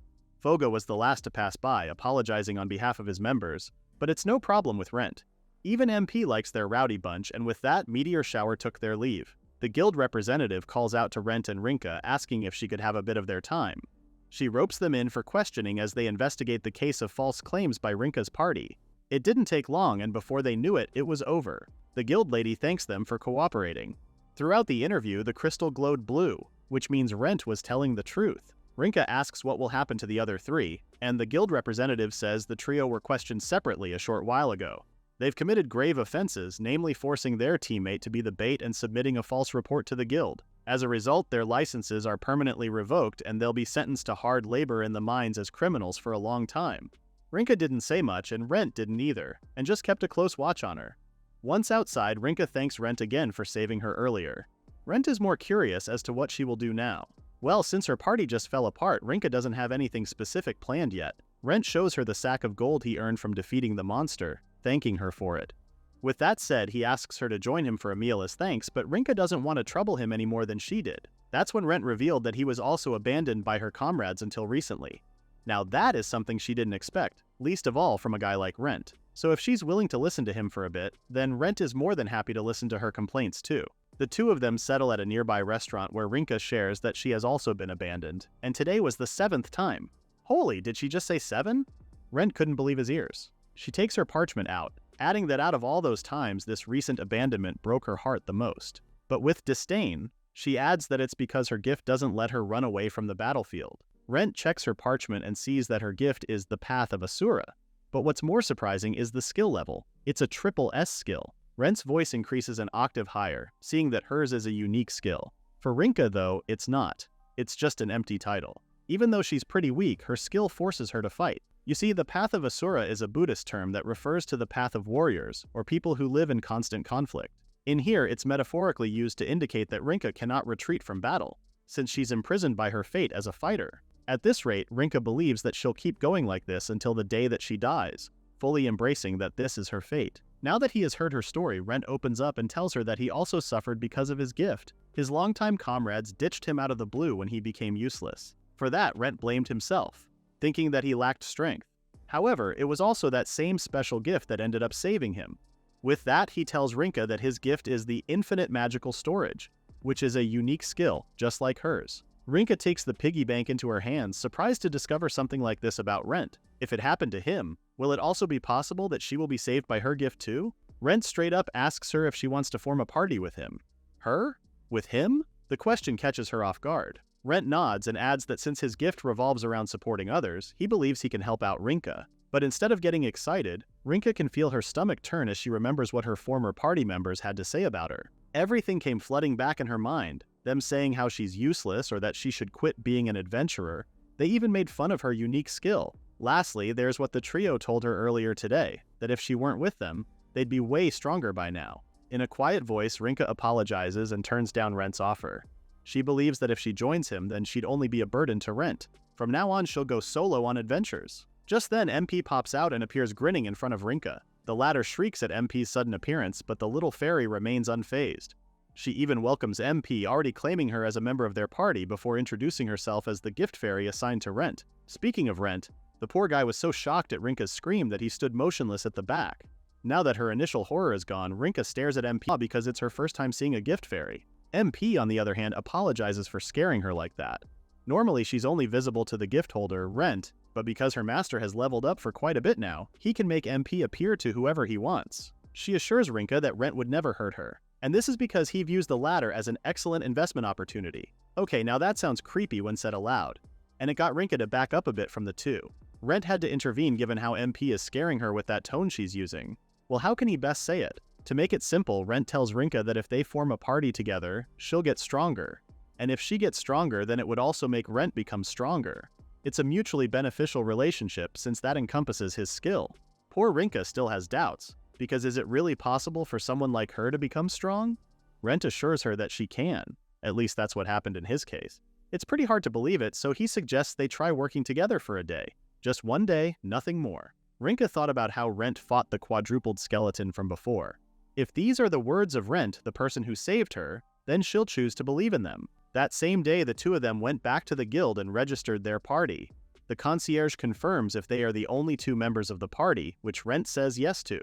Foga was the last to pass by, apologizing on behalf of his members, but it's no problem with Rent. Even MP likes their rowdy bunch, and with that, Meteor Shower took their leave. The guild representative calls out to Rent and Rinka, asking if she could have a bit of their time. She ropes them in for questioning as they investigate the case of false claims by Rinka's party. It didn't take long, and before they knew it, it was over. The guild lady thanks them for cooperating. Throughout the interview, the crystal glowed blue, which means Rent was telling the truth. Rinka asks what will happen to the other three, and the guild representative says the trio were questioned separately a short while ago. They've committed grave offenses, namely forcing their teammate to be the bait and submitting a false report to the guild. As a result, their licenses are permanently revoked and they'll be sentenced to hard labor in the mines as criminals for a long time. Rinka didn't say much and Rent didn't either, and just kept a close watch on her. Once outside, Rinka thanks Rent again for saving her earlier. Rent is more curious as to what she will do now. Well, since her party just fell apart, Rinka doesn't have anything specific planned yet. Rent shows her the sack of gold he earned from defeating the monster, thanking her for it. With that said, he asks her to join him for a meal as thanks, but Rinka doesn't want to trouble him any more than she did. That's when Rent revealed that he was also abandoned by her comrades until recently. Now that is something she didn't expect, least of all from a guy like Rent. So if she's willing to listen to him for a bit, then Rent is more than happy to listen to her complaints too. The two of them settle at a nearby restaurant where Rinka shares that she has also been abandoned, and today was the 7th time. Holy, did she just say 7? Rent couldn't believe his ears. She takes her parchment out, adding that out of all those times, this recent abandonment broke her heart the most. But with disdain, she adds that it's because her gift doesn't let her run away from the battlefield. Rent checks her parchment and sees that her gift is the Path of Asura. But what's more surprising is the skill level. It's a triple S skill. Rent's voice increases an octave higher, seeing that hers is a unique skill. For Rinka, though, it's not. It's just an empty title. Even though she's pretty weak, her skill forces her to fight. You see, the Path of Asura is a Buddhist term that refers to the path of warriors, or people who live in constant conflict. In here, it's metaphorically used to indicate that Rinka cannot retreat from battle, since she's imprisoned by her fate as a fighter. At this rate, Rinka believes that she'll keep going like this until the day that she dies, fully embracing that this is her fate. Now that he has heard her story, Rent opens up and tells her that he also suffered because of his gift. His longtime comrades ditched him out of the blue when he became useless. For that, Rent blamed himself, thinking that he lacked strength. However, it was also that same special gift that ended up saving him. With that, he tells Rinka that his gift is the infinite magical storage, which is a unique skill, just like hers. Rinka takes the piggy bank into her hands, surprised to discover something like this about Rent. If it happened to him, will it also be possible that she will be saved by her gift too? Rent straight up asks her if she wants to form a party with him. Her? With him? The question catches her off guard. Rent nods and adds that since his gift revolves around supporting others, he believes he can help out Rinka. But instead of getting excited, Rinka can feel her stomach turn as she remembers what her former party members had to say about her. Everything came flooding back in her mind, them saying how she's useless or that she should quit being an adventurer. They even made fun of her unique skill. Lastly, there's what the trio told her earlier today, that if she weren't with them, they'd be way stronger by now. In a quiet voice, Rinka apologizes and turns down Rent's offer. She believes that if she joins him, then she'd only be a burden to Rent. From now on, she'll go solo on adventures. Just then, MP pops out and appears grinning in front of Rinka. The latter shrieks at MP's sudden appearance, but the little fairy remains unfazed. She even welcomes MP, already claiming her as a member of their party before introducing herself as the gift fairy assigned to Rent. Speaking of Rent, the poor guy was so shocked at Rinka's scream that he stood motionless at the back. Now that her initial horror is gone, Rinka stares at MP because it's her first time seeing a gift fairy. MP, on the other hand, apologizes for scaring her like that. Normally, she's only visible to the gift holder, Rent, but because her master has leveled up for quite a bit now, he can make MP appear to whoever he wants. She assures Rinka that Rent would never hurt her, and this is because he views the latter as an excellent investment opportunity. Okay, now that sounds creepy when said aloud, and it got Rinka to back up a bit from the two. Rent had to intervene given how MP is scaring her with that tone she's using. Well, how can he best say it? To make it simple, Rent tells Rinka that if they form a party together, she'll get stronger. And if she gets stronger, then it would also make Rent become stronger. It's a mutually beneficial relationship since that encompasses his skill. Poor Rinka still has doubts, because is it really possible for someone like her to become strong? Rent assures her that she can. At least that's what happened in his case. It's pretty hard to believe it, so he suggests they try working together for a day. Just one day, nothing more. Rinka thought about how Rent fought the quadrupled skeleton from before. If these are the words of Rent, the person who saved her, then she'll choose to believe in them. That same day, the two of them went back to the guild and registered their party. The concierge confirms if they are the only two members of the party, which Rent says yes to.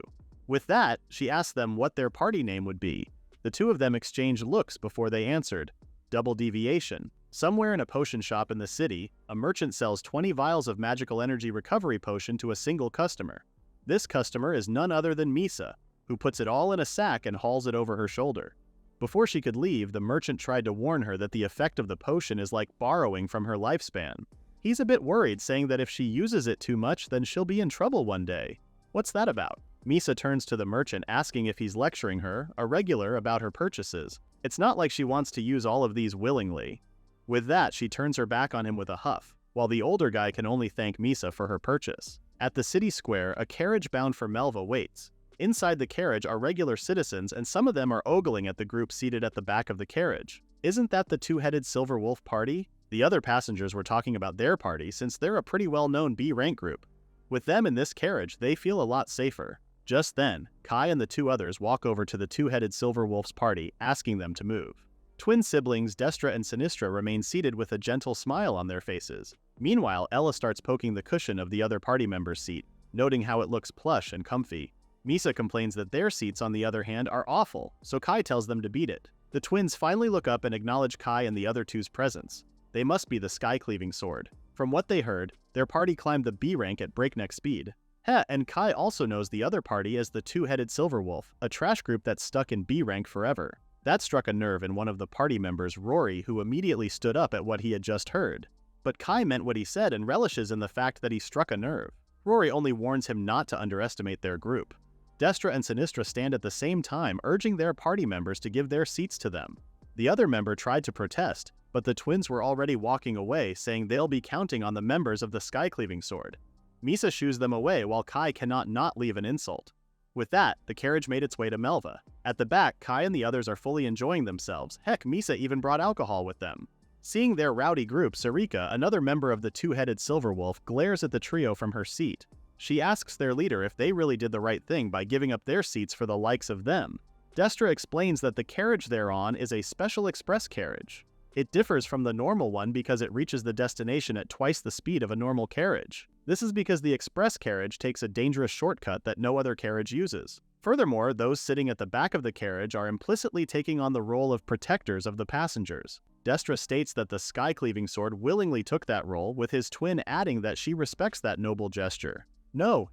With that, she asks them what their party name would be. The two of them exchanged looks before they answered. Double Deviation. Somewhere in a potion shop in the city, a merchant sells 20 vials of magical energy recovery potion to a single customer. This customer is none other than Misa, who puts it all in a sack and hauls it over her shoulder. Before she could leave, the merchant tried to warn her that the effect of the potion is like borrowing from her lifespan. He's a bit worried, saying that if she uses it too much, then she'll be in trouble one day. What's that about? Misa turns to the merchant, asking if he's lecturing her, a regular, about her purchases. It's not like she wants to use all of these willingly. With that, she turns her back on him with a huff, while the older guy can only thank Misa for her purchase. At the city square, a carriage bound for Melva waits. Inside the carriage are regular citizens, and some of them are ogling at the group seated at the back of the carriage. Isn't that the two-headed silver wolf party? The other passengers were talking about their party since they're a pretty well-known B-rank group. With them in this carriage, they feel a lot safer. Just then, Kai and the two others walk over to the two-headed silver wolf's party, asking them to move. Twin siblings Destra and Sinistra remain seated with a gentle smile on their faces. Meanwhile, Ella starts poking the cushion of the other party member's seat, noting how it looks plush and comfy. Misa complains that their seats, on the other hand, are awful, so Kai tells them to beat it. The twins finally look up and acknowledge Kai and the other two's presence. They must be the Skycleaving sword. From what they heard, their party climbed the B rank at breakneck speed. And Kai also knows the other party as the two-headed silver wolf, a trash group that's stuck in B rank forever. That struck a nerve in one of the party members, Rory, who immediately stood up at what he had just heard. But Kai meant what he said and relishes in the fact that he struck a nerve. Rory only warns him not to underestimate their group. Destra and Sinistra stand at the same time, urging their party members to give their seats to them. The other member tried to protest, but the twins were already walking away, saying they'll be counting on the members of the Skycleaving sword. Misa shoos them away while Kai cannot not leave an insult. With that, the carriage made its way to Melva. At the back, Kai and the others are fully enjoying themselves. Heck, Misa even brought alcohol with them. Seeing their rowdy group, Sarika, another member of the two-headed silver wolf, glares at the trio from her seat. She asks their leader if they really did the right thing by giving up their seats for the likes of them. Destra explains that the carriage they're on is a special express carriage. It differs from the normal one because it reaches the destination at twice the speed of a normal carriage. This is because the express carriage takes a dangerous shortcut that no other carriage uses. Furthermore, those sitting at the back of the carriage are implicitly taking on the role of protectors of the passengers. Destra states that the Skycleaving sword willingly took that role, with his twin adding that she respects that noble gesture. No.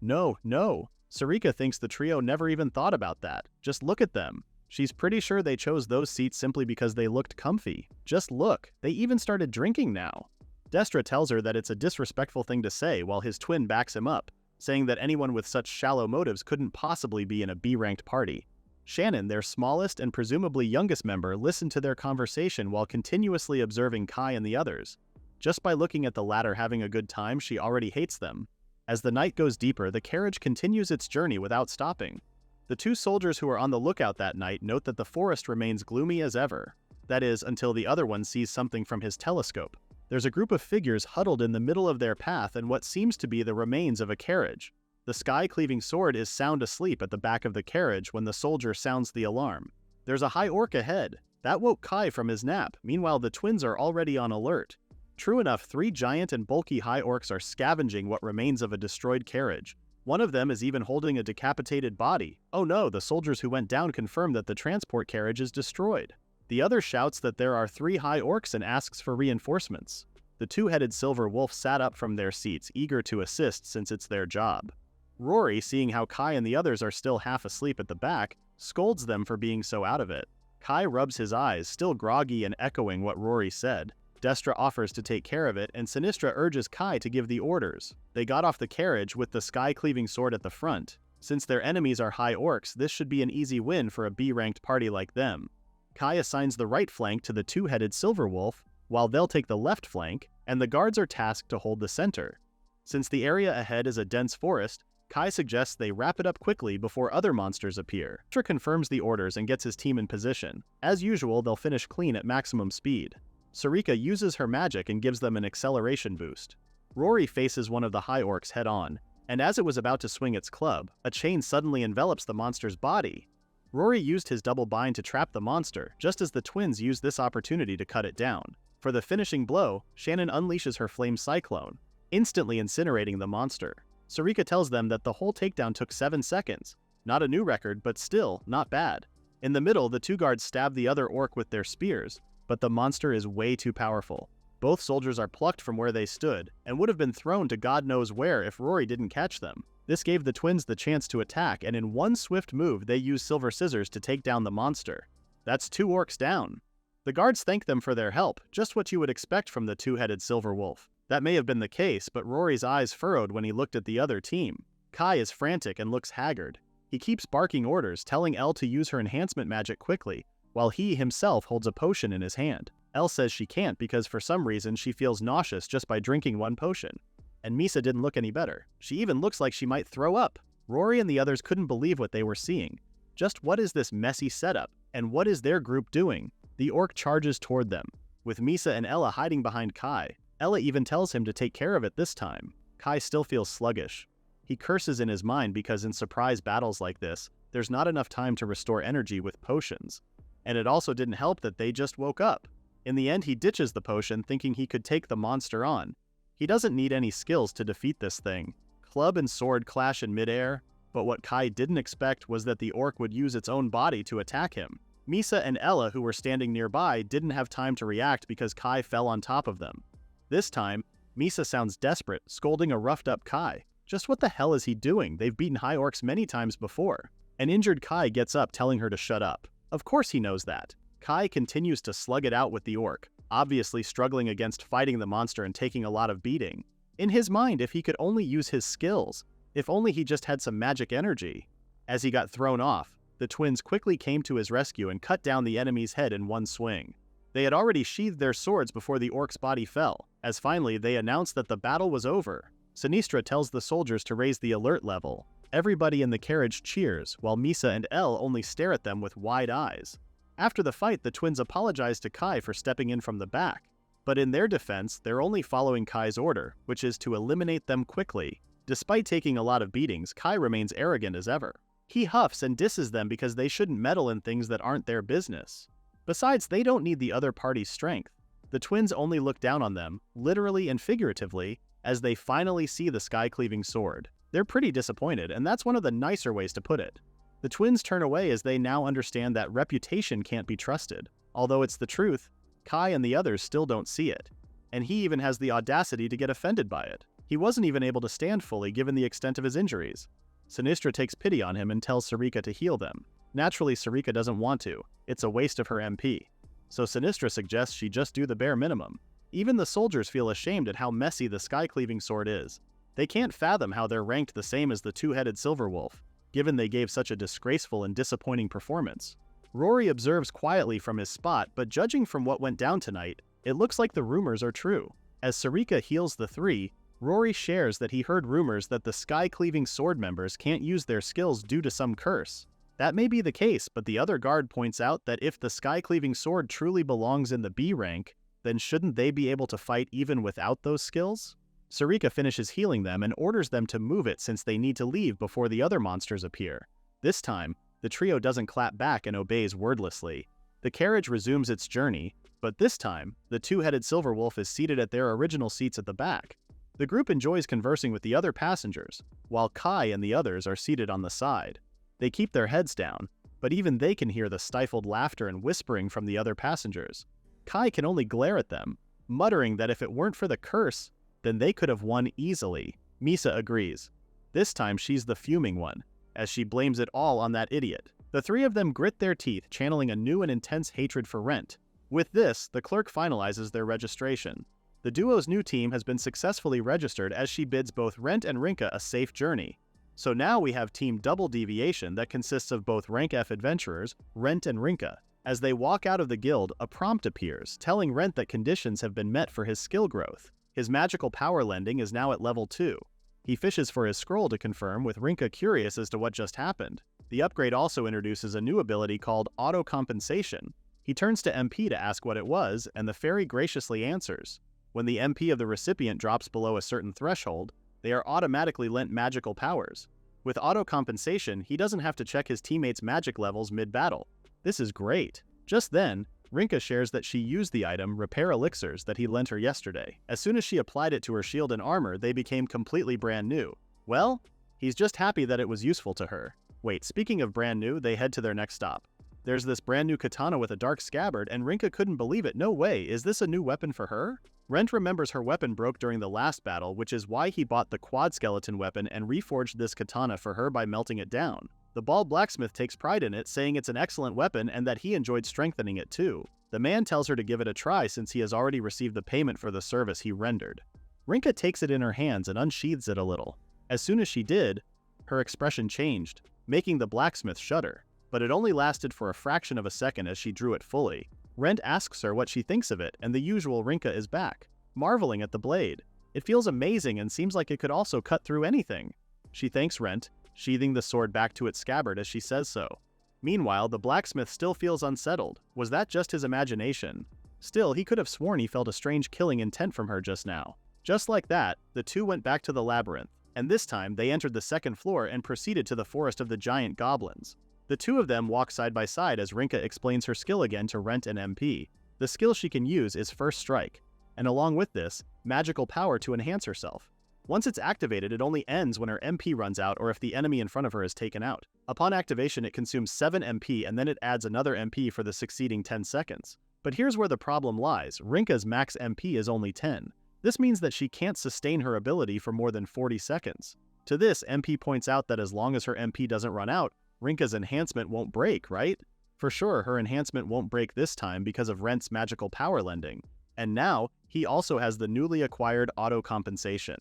Sarika thinks the trio never even thought about that. Just look at them. She's pretty sure they chose those seats simply because they looked comfy. Just look, they even started drinking now. Destra tells her that it's a disrespectful thing to say, while his twin backs him up, saying that anyone with such shallow motives couldn't possibly be in a B-ranked party. Shannon, their smallest and presumably youngest member, listened to their conversation while continuously observing Kai and the others. Just by looking at the latter having a good time, she already hates them. As the night goes deeper, the carriage continues its journey without stopping. The two soldiers who are on the lookout that night note that the forest remains gloomy as ever. That is, until the other one sees something from his telescope. There's a group of figures huddled in the middle of their path and what seems to be the remains of a carriage. The Sky-Cleaving sword is sound asleep at the back of the carriage when the soldier sounds the alarm. There's a high orc ahead. That woke Kai from his nap. Meanwhile, the twins are already on alert. True enough, 3 giant and bulky high orcs are scavenging what remains of a destroyed carriage. One of them is even holding a decapitated body. Oh no, the soldiers who went down confirm that the transport carriage is destroyed. The other shouts that there are 3 high orcs and asks for reinforcements. The two-headed silver wolf sat up from their seats, eager to assist since it's their job. Rory, seeing how Kai and the others are still half asleep at the back, scolds them for being so out of it. Kai rubs his eyes, still groggy and echoing what Rory said. Destra offers to take care of it, and Sinistra urges Kai to give the orders. They got off the carriage with the Sky-Cleaving sword at the front. Since their enemies are high orcs, this should be an easy win for a B-ranked party like them. Kai assigns the right flank to the two-headed silver wolf, while they'll take the left flank, and the guards are tasked to hold the center. Since the area ahead is a dense forest, Kai suggests they wrap it up quickly before other monsters appear. Destra confirms the orders and gets his team in position. As usual, they'll finish clean at maximum speed. Sarika uses her magic and gives them an acceleration boost. Rory faces one of the high orcs head-on, and as it was about to swing its club, a chain suddenly envelops the monster's body. Rory used his double bind to trap the monster, just as the twins used this opportunity to cut it down. For the finishing blow, Shannon unleashes her flame cyclone, instantly incinerating the monster. Sarika tells them that the whole takedown took 7 seconds. Not a new record, but still, not bad. In the middle, the 2 guards stab the other orc with their spears, but the monster is way too powerful. Both soldiers are plucked from where they stood, and would have been thrown to God knows where if Rory didn't catch them. This gave the twins the chance to attack, and in one swift move they use silver scissors to take down the monster. That's 2 orcs down. The guards thank them for their help, just what you would expect from the two-headed silver wolf. That may have been the case, but Rory's eyes furrowed when he looked at the other team. Kai is frantic and looks haggard. He keeps barking orders, telling Elle to use her enhancement magic quickly, while he himself holds a potion in his hand. Elle says she can't because for some reason she feels nauseous just by drinking 1 potion. And Misa didn't look any better. She even looks like she might throw up. Rory and the others couldn't believe what they were seeing. Just what is this messy setup, and what is their group doing? The orc charges toward them, with Misa and Ella hiding behind Kai. Ella even tells him to take care of it this time. Kai still feels sluggish. He curses in his mind because in surprise battles like this, there's not enough time to restore energy with potions. And it also didn't help that they just woke up. In the end, he ditches the potion thinking he could take the monster on. He doesn't need any skills to defeat this thing. Club and sword clash in midair, but what Kai didn't expect was that the orc would use its own body to attack him. Misa and Ella, who were standing nearby, didn't have time to react because Kai fell on top of them. This time, Misa sounds desperate, scolding a roughed-up Kai. Just what the hell is he doing? They've beaten high orcs many times before. An injured Kai gets up telling her to shut up. Of course he knows that. Kai continues to slug it out with the orc, obviously struggling against fighting the monster and taking a lot of beating. In his mind, if he could only use his skills, if only he just had some magic energy. As he got thrown off, the twins quickly came to his rescue and cut down the enemy's head in 1 swing. They had already sheathed their swords before the orc's body fell, as finally they announced that the battle was over. Sinistra tells the soldiers to raise the alert level. Everybody in the carriage cheers, while Misa and Elle only stare at them with wide eyes. After the fight, the twins apologize to Kai for stepping in from the back. But in their defense, they're only following Kai's order, which is to eliminate them quickly. Despite taking a lot of beatings, Kai remains arrogant as ever. He huffs and disses them because they shouldn't meddle in things that aren't their business. Besides, they don't need the other party's strength. The twins only look down on them, literally and figuratively, as they finally see the sky-cleaving sword. They're pretty disappointed, and that's one of the nicer ways to put it. The twins turn away as they now understand that reputation can't be trusted. Although it's the truth, Kai and the others still don't see it. And he even has the audacity to get offended by it. He wasn't even able to stand fully given the extent of his injuries. Sinistra takes pity on him and tells Sarika to heal them. Naturally, Sarika doesn't want to. It's a waste of her MP. So Sinistra suggests she just do the bare minimum. Even the soldiers feel ashamed at how messy the sky-cleaving sword is. They can't fathom how they're ranked the same as the two-headed silver wolf, given they gave such a disgraceful and disappointing performance. Rory observes quietly from his spot, but judging from what went down tonight, it looks like the rumors are true. As Sarika heals the 3, Rory shares that he heard rumors that the sky-cleaving sword members can't use their skills due to some curse. That may be the case, but the other guard points out that if the sky-cleaving sword truly belongs in the B rank, then shouldn't they be able to fight even without those skills? Sarika finishes healing them and orders them to move it since they need to leave before the other monsters appear. This time, the trio doesn't clap back and obeys wordlessly. The carriage resumes its journey, but this time, the two-headed silver wolf is seated at their original seats at the back. The group enjoys conversing with the other passengers, while Kai and the others are seated on the side. They keep their heads down, but even they can hear the stifled laughter and whispering from the other passengers. Kai can only glare at them, muttering that if it weren't for the curse, then they could have won easily. Misa agrees. This time she's the fuming one, as she blames it all on that idiot. The 3 of them grit their teeth, channeling a new and intense hatred for Rent. With this, the clerk finalizes their registration. The duo's new team has been successfully registered as she bids both Rent and Rinka a safe journey. So now we have Team Double Deviation that consists of both Rank F adventurers, Rent and Rinka. As they walk out of the guild, a prompt appears, telling Rent that conditions have been met for his skill growth. His magical power lending is now at level 2. He fishes for his scroll to confirm, with Rinka curious as to what just happened. The upgrade also introduces a new ability called Auto Compensation. He turns to MP to ask what it was, and the fairy graciously answers. When the MP of the recipient drops below a certain threshold, they are automatically lent magical powers. With Auto Compensation, he doesn't have to check his teammates' magic levels mid-battle. This is great. Just then, Rinka shares that she used the item Repair Elixirs that he lent her yesterday. As soon as she applied it to her shield and armor, they became completely brand new. Well, he's just happy that it was useful to her. Wait, speaking of brand new, they head to their next stop. There's this brand new katana with a dark scabbard, and Rinka couldn't believe it. No way, is this a new weapon for her? Rent remembers her weapon broke during the last battle, which is why he bought the quad skeleton weapon and reforged this katana for her by melting it down. The bald blacksmith takes pride in it, saying it's an excellent weapon and that he enjoyed strengthening it too. The man tells her to give it a try since he has already received the payment for the service he rendered. Rinka takes it in her hands and unsheathes it a little. As soon as she did, her expression changed, making the blacksmith shudder. But it only lasted for a fraction of a second as she drew it fully. Rent asks her what she thinks of it, and the usual Rinka is back, marveling at the blade. It feels amazing and seems like it could also cut through anything. She thanks Rent, sheathing the sword back to its scabbard as she says so. Meanwhile, the blacksmith still feels unsettled. Was that just his imagination? Still, he could have sworn he felt a strange killing intent from her just now. Just like that, the two went back to the labyrinth, and this time they entered the second floor and proceeded to the forest of the giant goblins. The two of them walk side by side as Rinka explains her skill again to Rent and MP. The skill she can use is First Strike, and along with this, magical power to enhance herself. Once it's activated, it only ends when her MP runs out or if the enemy in front of her is taken out. Upon activation, it consumes 7 MP and then it adds another MP for the succeeding 10 seconds. But here's where the problem lies. Rinka's max MP is only 10. This means that she can't sustain her ability for more than 40 seconds. To this, MP points out that as long as her MP doesn't run out, Rinka's enhancement won't break, right? For sure, her enhancement won't break this time because of Rent's magical power lending. And now, he also has the newly acquired auto compensation.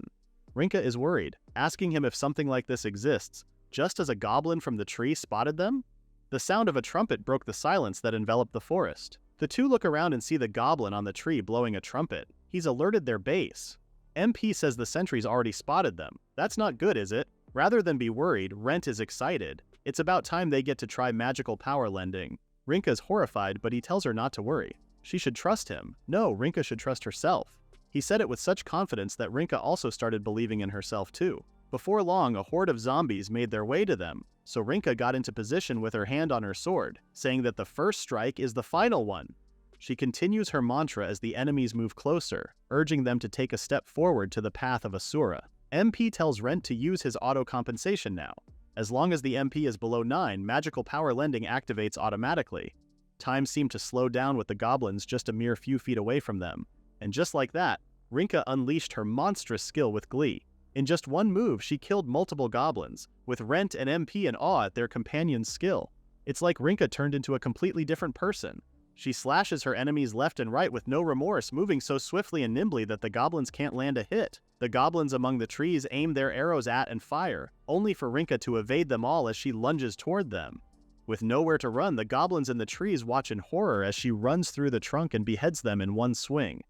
Rinka is worried, asking him if something like this exists, just as a goblin from the tree spotted them? The sound of a trumpet broke the silence that enveloped the forest. The two look around and see the goblin on the tree blowing a trumpet. He's alerted their base. MP says the sentries already spotted them. That's not good, is it? Rather than be worried, Rent is excited. It's about time they get to try magical power lending. Rinka's horrified, but he tells her not to worry. She should trust him. No, Rinka should trust herself. He said it with such confidence that Rinka also started believing in herself too. Before long, a horde of zombies made their way to them, so Rinka got into position with her hand on her sword, saying that the first strike is the final one. She continues her mantra as the enemies move closer, urging them to take a step forward to the path of Asura. MP tells Rent to use his auto compensation now. As long as the MP is below 9, magical power lending activates automatically. Time seemed to slow down with the goblins just a mere few feet away from them. And just like that, Rinka unleashed her monstrous skill with glee. In just one move, she killed multiple goblins, with Rent and MP in awe at their companion's skill. It's like Rinka turned into a completely different person. She slashes her enemies left and right with no remorse, moving so swiftly and nimbly that the goblins can't land a hit. The goblins among the trees aim their arrows at and fire, only for Rinka to evade them all as she lunges toward them. With nowhere to run, the goblins in the trees watch in horror as she runs through the trunk and beheads them in one swing.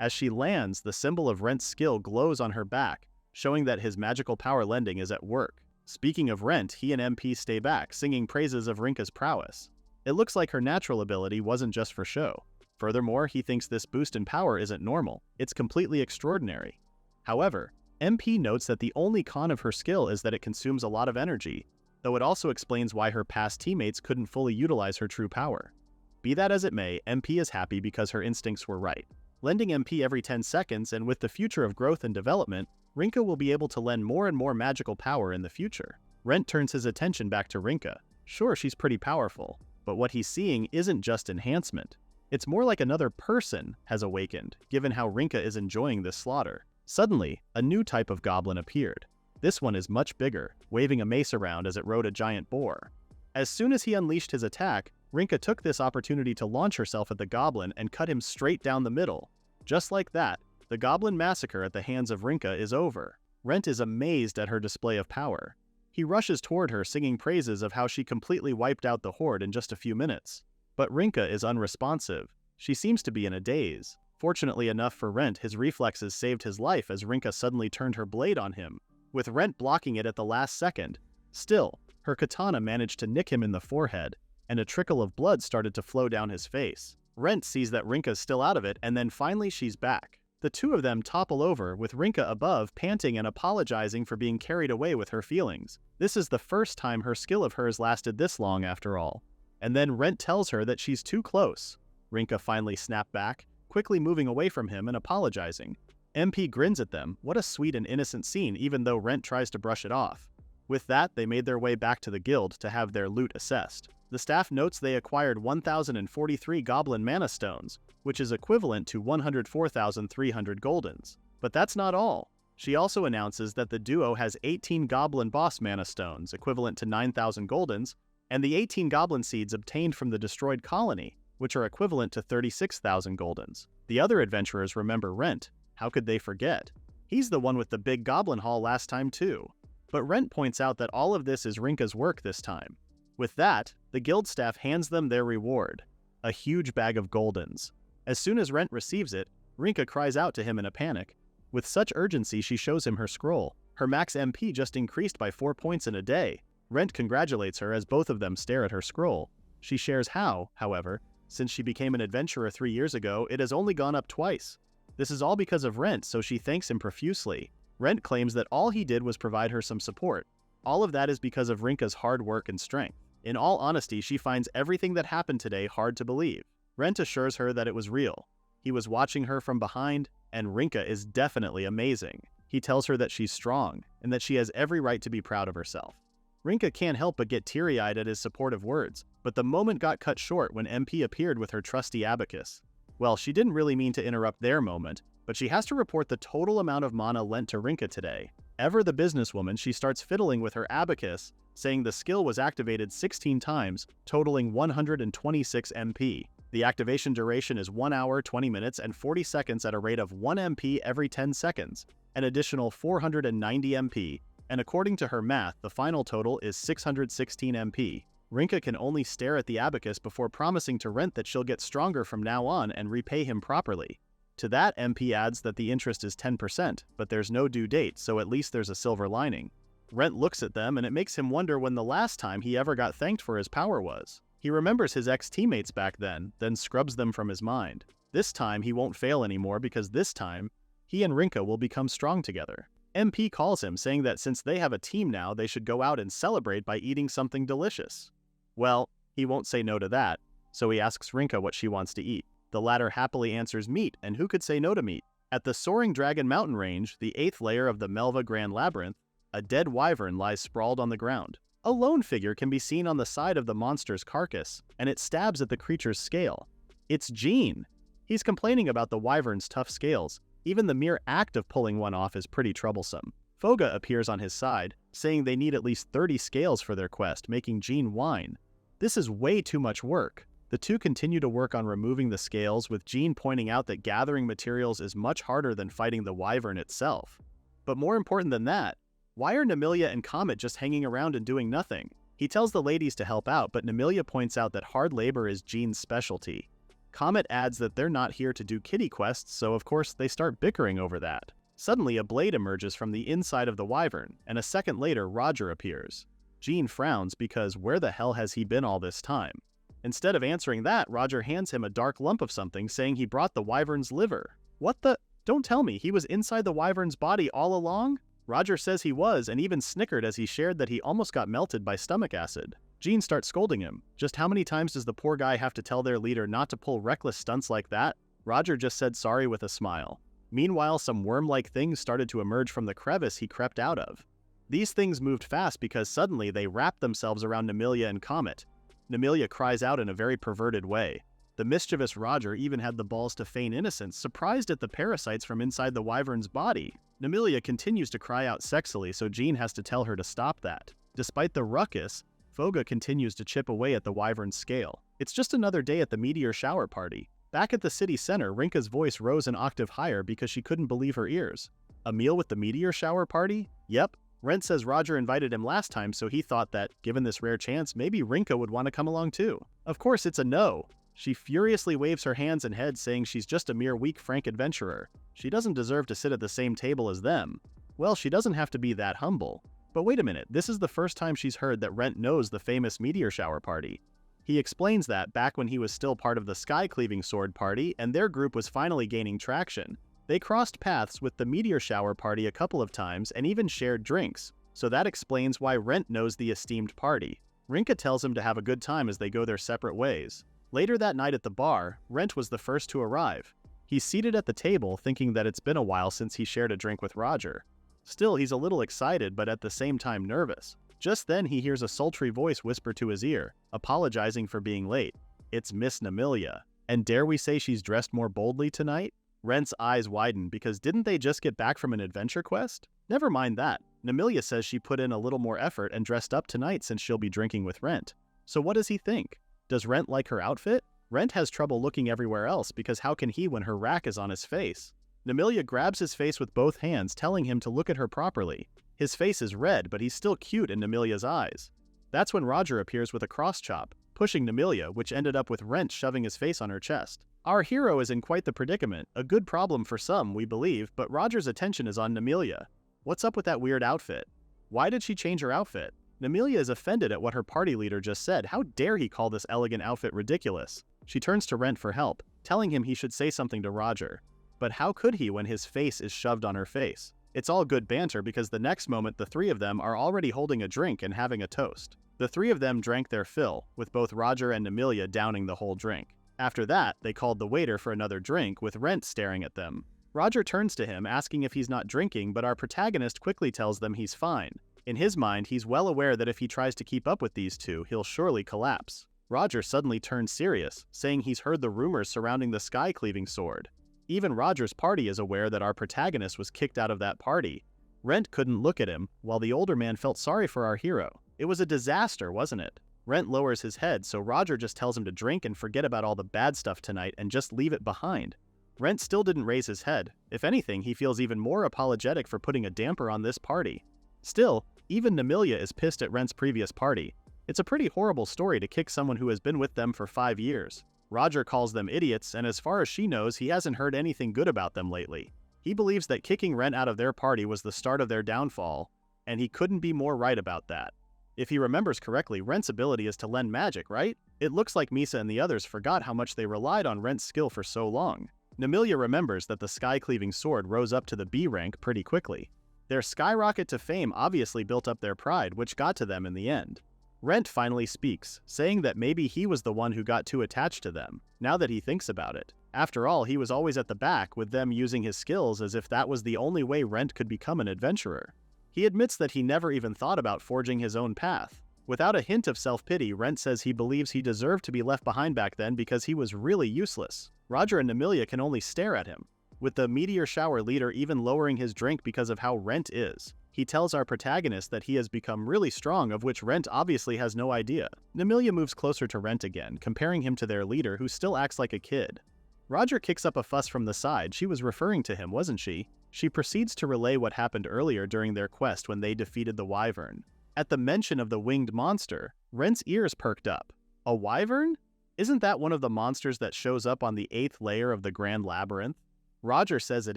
As she lands, the symbol of Rent's skill glows on her back, showing that his magical power lending is at work. Speaking of Rent, he and MP stay back, singing praises of Rinka's prowess. It looks like her natural ability wasn't just for show. Furthermore, he thinks this boost in power isn't normal. It's completely extraordinary. However, MP notes that the only con of her skill is that it consumes a lot of energy, though it also explains why her past teammates couldn't fully utilize her true power. Be that as it may, MP is happy because her instincts were right. Lending MP every 10 seconds, and with the future of growth and development, Rinka will be able to lend more and more magical power in the future. Rent turns his attention back to Rinka. Sure, she's pretty powerful, but what he's seeing isn't just enhancement. It's more like another person has awakened, given how Rinka is enjoying this slaughter. Suddenly, a new type of goblin appeared. This one is much bigger, waving a mace around as it rode a giant boar. As soon as he unleashed his attack, Rinka took this opportunity to launch herself at the goblin and cut him straight down the middle. Just like that, the goblin massacre at the hands of Rinka is over. Rent is amazed at her display of power. He rushes toward her, singing praises of how she completely wiped out the horde in just a few minutes. But Rinka is unresponsive. She seems to be in a daze. Fortunately enough for Rent, his reflexes saved his life as Rinka suddenly turned her blade on him, with Rent blocking it at the last second. Still, her katana managed to nick him in the forehead, and a trickle of blood started to flow down his face. Rent sees that Rinka's still out of it, and then finally she's back. The two of them topple over, with Rinka above, panting and apologizing for being carried away with her feelings. This is the first time her skill of hers lasted this long after all. And then Rent tells her that she's too close. Rinka finally snapped back, quickly moving away from him and apologizing. MP grins at them. What a sweet and innocent scene, even though Rent tries to brush it off. With that, they made their way back to the guild to have their loot assessed. The staff notes they acquired 1,043 goblin mana stones, which is equivalent to 104,300 goldens. But that's not all. She also announces that the duo has 18 Goblin Boss Mana Stones, equivalent to 9,000 Goldens, and the 18 Goblin Seeds obtained from the destroyed colony, which are equivalent to 36,000 Goldens. The other adventurers remember Rent. How could they forget? He's the one with the big goblin haul last time too. But Rent points out that all of this is Rinka's work this time. With that, the guild staff hands them their reward, a huge bag of Goldens. As soon as Rent receives it, Rinka cries out to him in a panic. With such urgency, she shows him her scroll. Her max MP just increased by 4 points in a day. Rent congratulates her as both of them stare at her scroll. She shares how, however, since she became an adventurer 3 years ago, it has only gone up twice. This is all because of Rent, so she thanks him profusely. Rent claims that all he did was provide her some support. All of that is because of Rinka's hard work and strength. In all honesty, she finds everything that happened today hard to believe. Rent assures her that it was real. He was watching her from behind, and Rinka is definitely amazing. He tells her that she's strong, and that she has every right to be proud of herself. Rinka can't help but get teary-eyed at his supportive words, but the moment got cut short when MP appeared with her trusty abacus. Well, she didn't really mean to interrupt their moment, but she has to report the total amount of mana lent to Rinka today. Ever the businesswoman, she starts fiddling with her abacus, saying the skill was activated 16 times, totaling 126 MP. The activation duration is 1 hour, 20 minutes, and 40 seconds at a rate of 1 MP every 10 seconds, an additional 490 MP, and according to her math, the final total is 616 MP. Rinka can only stare at the abacus before promising to Rent that she'll get stronger from now on and repay him properly. To that, MP adds that the interest is 10%, but there's no due date, so at least there's a silver lining. Rent looks at them and it makes him wonder when the last time he ever got thanked for his power was. He remembers his ex-teammates back then scrubs them from his mind. This time he won't fail anymore because this time, he and Rinka will become strong together. MP calls him, saying that since they have a team now, they should go out and celebrate by eating something delicious. Well, he won't say no to that, so he asks Rinka what she wants to eat. The latter happily answers meat, and who could say no to meat? At the Soaring Dragon Mountain Range, the 8th layer of the Melva Grand Labyrinth, a dead wyvern lies sprawled on the ground. A lone figure can be seen on the side of the monster's carcass, and it stabs at the creature's scale. It's Jean. He's complaining about the wyvern's tough scales. Even the mere act of pulling one off is pretty troublesome. Foga appears on his side, saying they need at least 30 scales for their quest, making Jean whine. This is way too much work. The two continue to work on removing the scales, with Jean pointing out that gathering materials is much harder than fighting the wyvern itself. But more important than that, why are Namilia and Comet just hanging around and doing nothing? He tells the ladies to help out, but Namilia points out that hard labor is Jean's specialty. Comet adds that they're not here to do kitty quests, so of course they start bickering over that. Suddenly a blade emerges from the inside of the wyvern, and a second later Roger appears. Jean frowns because where the hell has he been all this time? Instead of answering that, Roger hands him a dark lump of something, saying he brought the wyvern's liver. What the? Don't tell me, he was inside the wyvern's body all along? Roger says he was, and even snickered as he shared that he almost got melted by stomach acid. Jean starts scolding him. Just how many times does the poor guy have to tell their leader not to pull reckless stunts like that? Roger just said sorry with a smile. Meanwhile, some worm-like things started to emerge from the crevice he crept out of. These things moved fast because suddenly they wrapped themselves around Namilia and Comet. Namilia cries out in a very perverted way. The mischievous Roger even had the balls to feign innocence, surprised at the parasites from inside the wyvern's body. Namilia continues to cry out sexily, so Jean has to tell her to stop that. Despite the ruckus, Foga continues to chip away at the wyvern's scale. It's just another day at the meteor shower party. Back at the city center, Rinka's voice rose an octave higher because she couldn't believe her ears. A meal with the meteor shower party? Yep. Rent says Roger invited him last time, so he thought that, given this rare chance, maybe Rinka would want to come along too. Of course, it's a no. She furiously waves her hands and head, saying she's just a mere weak frank adventurer. She doesn't deserve to sit at the same table as them. Well, she doesn't have to be that humble. But wait a minute, this is the first time she's heard that Rent knows the famous meteor shower party. He explains that back when he was still part of the Skycleaving sword party and their group was finally gaining traction, they crossed paths with the meteor shower party a couple of times and even shared drinks, so that explains why Rent knows the esteemed party. Rinka tells him to have a good time as they go their separate ways. Later that night at the bar, Rent was the first to arrive. He's seated at the table thinking that it's been a while since he shared a drink with Roger. Still, he's a little excited but at the same time nervous. Just then he hears a sultry voice whisper to his ear, apologizing for being late. It's Miss Namilia. And dare we say she's dressed more boldly tonight? Rent's eyes widen because didn't they just get back from an adventure quest? Never mind that. Namilia says she put in a little more effort and dressed up tonight since she'll be drinking with Rent. So what does he think? Does Rent like her outfit? Rent has trouble looking everywhere else because how can he when her rack is on his face? Namilia grabs his face with both hands, telling him to look at her properly. His face is red, but he's still cute in Namilia's eyes. That's when Roger appears with a cross chop, pushing Namilia, which ended up with Rent shoving his face on her chest. Our hero is in quite the predicament, a good problem for some, we believe, but Roger's attention is on Namilia. What's up with that weird outfit? Why did she change her outfit? Namilia is offended at what her party leader just said. How dare he call this elegant outfit ridiculous? She turns to Rent for help, telling him he should say something to Roger. But how could he when his face is shoved on her face? It's all good banter because the next moment the three of them are already holding a drink and having a toast. The three of them drank their fill, with both Roger and Namilia downing the whole drink. After that, they called the waiter for another drink, with Rent staring at them. Roger turns to him, asking if he's not drinking, but our protagonist quickly tells them he's fine. In his mind, he's well aware that if he tries to keep up with these two, he'll surely collapse. Roger suddenly turns serious, saying he's heard the rumors surrounding the Skycleaving sword. Even Roger's party is aware that our protagonist was kicked out of that party. Rent couldn't look at him, while the older man felt sorry for our hero. It was a disaster, wasn't it? Rent lowers his head, so Roger just tells him to drink and forget about all the bad stuff tonight and just leave it behind. Rent still didn't raise his head. If anything, he feels even more apologetic for putting a damper on this party. Still, even Namilia is pissed at Rent's previous party. It's a pretty horrible story to kick someone who has been with them for 5 years. Roger calls them idiots, and as far as she knows, he hasn't heard anything good about them lately. He believes that kicking Rent out of their party was the start of their downfall, and he couldn't be more right about that. If he remembers correctly, Rent's ability is to lend magic, right? It looks like Misa and the others forgot how much they relied on Rent's skill for so long. Namilia remembers that the Skycleaving sword rose up to the B rank pretty quickly. Their skyrocket to fame obviously built up their pride, which got to them in the end. Rent finally speaks, saying that maybe he was the one who got too attached to them, now that he thinks about it. After all, he was always at the back, with them using his skills as if that was the only way Rent could become an adventurer. He admits that he never even thought about forging his own path. Without a hint of self-pity, Rent says he believes he deserved to be left behind back then because he was really useless. Roger and Namilia can only stare at him, with the meteor shower leader even lowering his drink because of how Rent is. He tells our protagonist that he has become really strong, of which Rent obviously has no idea. Namilia moves closer to Rent again, comparing him to their leader who still acts like a kid. Roger kicks up a fuss from the side. She was referring to him, wasn't she? She proceeds to relay what happened earlier during their quest when they defeated the Wyvern. At the mention of the winged monster, Rent's ears perked up. A Wyvern? Isn't that one of the monsters that shows up on the 8th layer of the Grand Labyrinth? Roger says it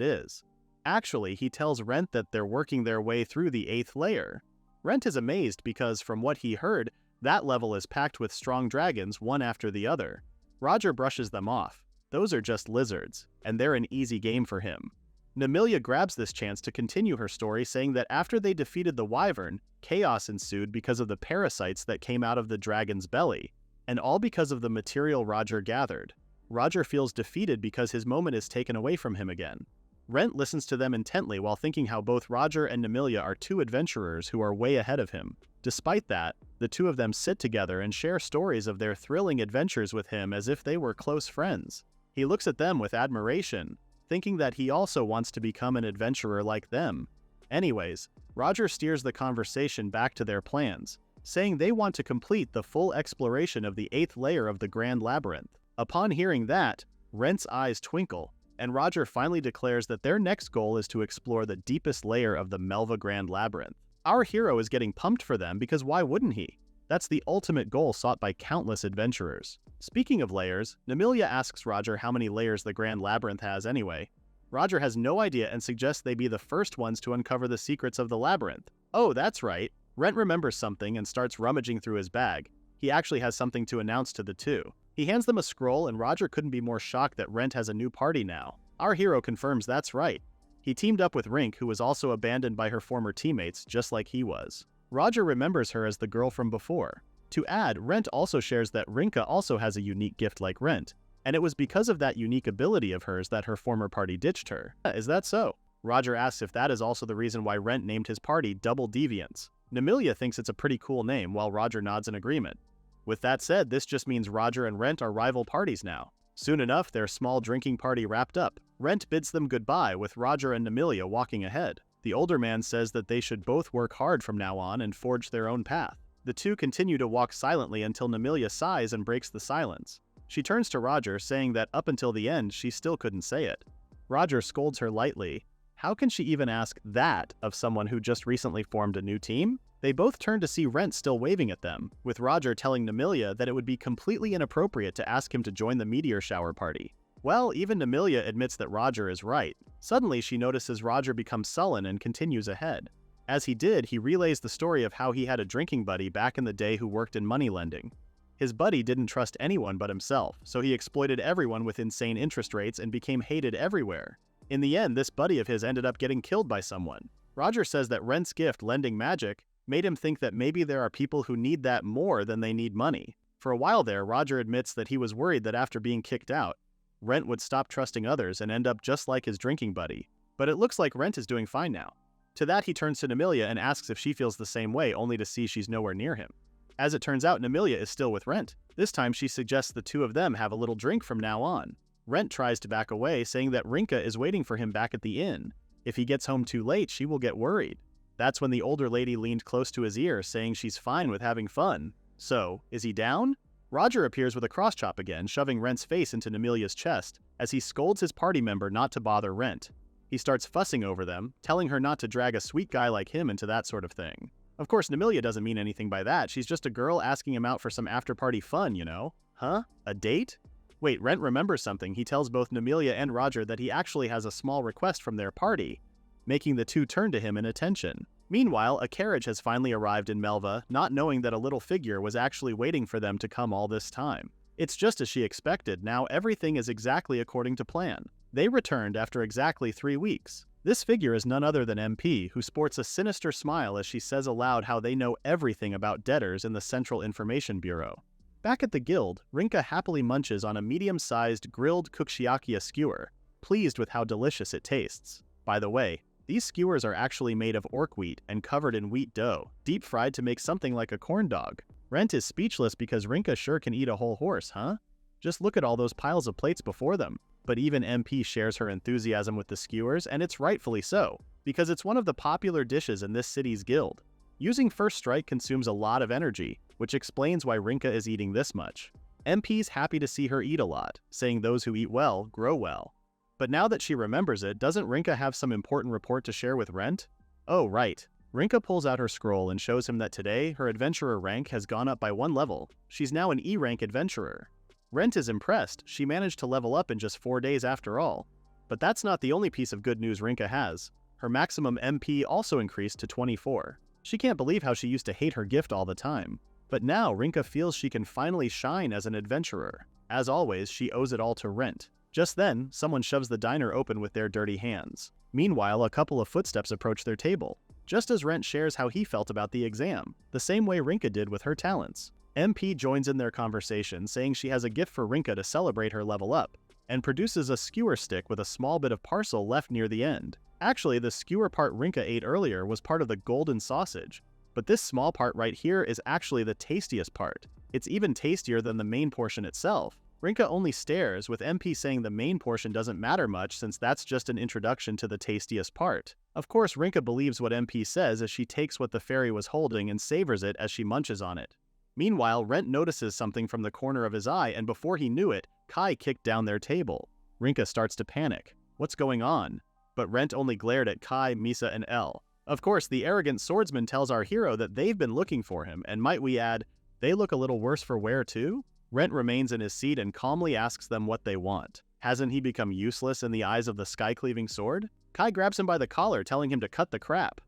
is. Actually, he tells Rent that they're working their way through the 8th layer. Rent is amazed because, from what he heard, that level is packed with strong dragons, one after the other. Roger brushes them off. Those are just lizards, and they're an easy game for him. Namilia grabs this chance to continue her story, saying that after they defeated the Wyvern, chaos ensued because of the parasites that came out of the dragon's belly, and all because of the material Roger gathered. Roger feels defeated because his moment is taken away from him again. Rent listens to them intently while thinking how both Roger and Namilia are two adventurers who are way ahead of him. Despite that, the two of them sit together and share stories of their thrilling adventures with him as if they were close friends. He looks at them with admiration, thinking that he also wants to become an adventurer like them. Anyways, Roger steers the conversation back to their plans, saying they want to complete the full exploration of the 8th layer of the Grand Labyrinth. Upon hearing that, Rent's eyes twinkle, and Roger finally declares that their next goal is to explore the deepest layer of the Melva Grand Labyrinth. Our hero is getting pumped for them because why wouldn't he? That's the ultimate goal sought by countless adventurers. Speaking of layers, Namilia asks Roger how many layers the Grand Labyrinth has anyway. Roger has no idea and suggests they be the first ones to uncover the secrets of the labyrinth. Oh, that's right. Rent remembers something and starts rummaging through his bag. He actually has something to announce to the two. He hands them a scroll, and Roger couldn't be more shocked that Rent has a new party now. Our hero confirms that's right. He teamed up with Rink, who was also abandoned by her former teammates, just like he was. Roger remembers her as the girl from before. To add, Rent also shares that Rinka also has a unique gift like Rent, and it was because of that unique ability of hers that her former party ditched her. Is that so? Roger asks if that is also the reason why Rent named his party Double Deviants. Namilia thinks it's a pretty cool name, while Roger nods in agreement. With that said, this just means Roger and Rent are rival parties now. Soon enough, their small drinking party wrapped up. Rent bids them goodbye with Roger and Namilia walking ahead. The older man says that they should both work hard from now on and forge their own path. The two continue to walk silently until Namilia sighs and breaks the silence. She turns to Roger, saying that up until the end she still couldn't say it. Roger scolds her lightly. How can she even ask that of someone who just recently formed a new team? They both turn to see Rent still waving at them, with Roger telling Namilia that it would be completely inappropriate to ask him to join the meteor shower party. Well, even Namilia admits that Roger is right. Suddenly, she notices Roger become sullen and continues ahead. As he did, he relays the story of how he had a drinking buddy back in the day who worked in money lending. His buddy didn't trust anyone but himself, so he exploited everyone with insane interest rates and became hated everywhere. In the end, this buddy of his ended up getting killed by someone. Roger says that Rent's gift, lending magic, made him think that maybe there are people who need that more than they need money. For a while there, Roger admits that he was worried that after being kicked out, Rent would stop trusting others and end up just like his drinking buddy. But it looks like Rent is doing fine now. To that, he turns to Namilia and asks if she feels the same way, only to see she's nowhere near him. As it turns out, Namilia is still with Rent. This time she suggests the two of them have a little drink from now on. Rent tries to back away, saying that Rinka is waiting for him back at the inn. If he gets home too late, she will get worried. That's when the older lady leaned close to his ear, saying she's fine with having fun. So, is he down? Roger appears with a cross-chop again, shoving Rent's face into Namilia's chest, as he scolds his party member not to bother Rent. He starts fussing over them, telling her not to drag a sweet guy like him into that sort of thing. Of course, Namilia doesn't mean anything by that. She's just a girl asking him out for some after-party fun, you know? Huh? A date? Wait, Rent remembers something. He tells both Namilia and Roger that he actually has a small request from their party, making the two turn to him in attention. Meanwhile, a carriage has finally arrived in Melva, not knowing that a little figure was actually waiting for them to come all this time. It's just as she expected. Now everything is exactly according to plan. They returned after exactly 3 weeks. This figure is none other than MP, who sports a sinister smile as she says aloud how they know everything about debtors in the Central Information Bureau. Back at the guild, Rinka happily munches on a medium-sized grilled kukshiakia skewer, pleased with how delicious it tastes. By the way, these skewers are actually made of orc wheat and covered in wheat dough, deep-fried to make something like a corn dog. Rent is speechless because Rinka sure can eat a whole horse, huh? Just look at all those piles of plates before them. But even MP shares her enthusiasm with the skewers, and it's rightfully so, because it's one of the popular dishes in this city's guild. Using First Strike consumes a lot of energy, which explains why Rinka is eating this much. MP's happy to see her eat a lot, saying those who eat well grow well. But now that she remembers it, doesn't Rinka have some important report to share with Rent? Oh, right. Rinka pulls out her scroll and shows him that today, her adventurer rank has gone up by 1 level. She's now an E-rank adventurer. Rent is impressed. She managed to level up in just 4 days after all. But that's not the only piece of good news Rinka has. Her maximum MP also increased to 24. She can't believe how she used to hate her gift all the time. But now Rinka feels she can finally shine as an adventurer. As always, she owes it all to Rent. Just then, someone shoves the diner open with their dirty hands. Meanwhile, a couple of footsteps approach their table, just as Rent shares how he felt about the exam, the same way Rinka did with her talents. MP joins in their conversation, saying she has a gift for Rinka to celebrate her level up, and produces a skewer stick with a small bit of parcel left near the end. Actually, the skewer part Rinka ate earlier was part of the golden sausage, but this small part right here is actually the tastiest part. It's even tastier than the main portion itself. Rinka only stares, with MP saying the main portion doesn't matter much since that's just an introduction to the tastiest part. Of course, Rinka believes what MP says as she takes what the fairy was holding and savors it as she munches on it. Meanwhile, Rent notices something from the corner of his eye, and before he knew it, Kai kicked down their table. Rinka starts to panic. What's going on? But Rent only glared at Kai, Misa, and El. Of course, the arrogant swordsman tells our hero that they've been looking for him, and might we add, they look a little worse for wear too? Rent remains in his seat and calmly asks them what they want. Hasn't he become useless in the eyes of the sky-cleaving sword? Kai grabs him by the collar, telling him to cut the crap.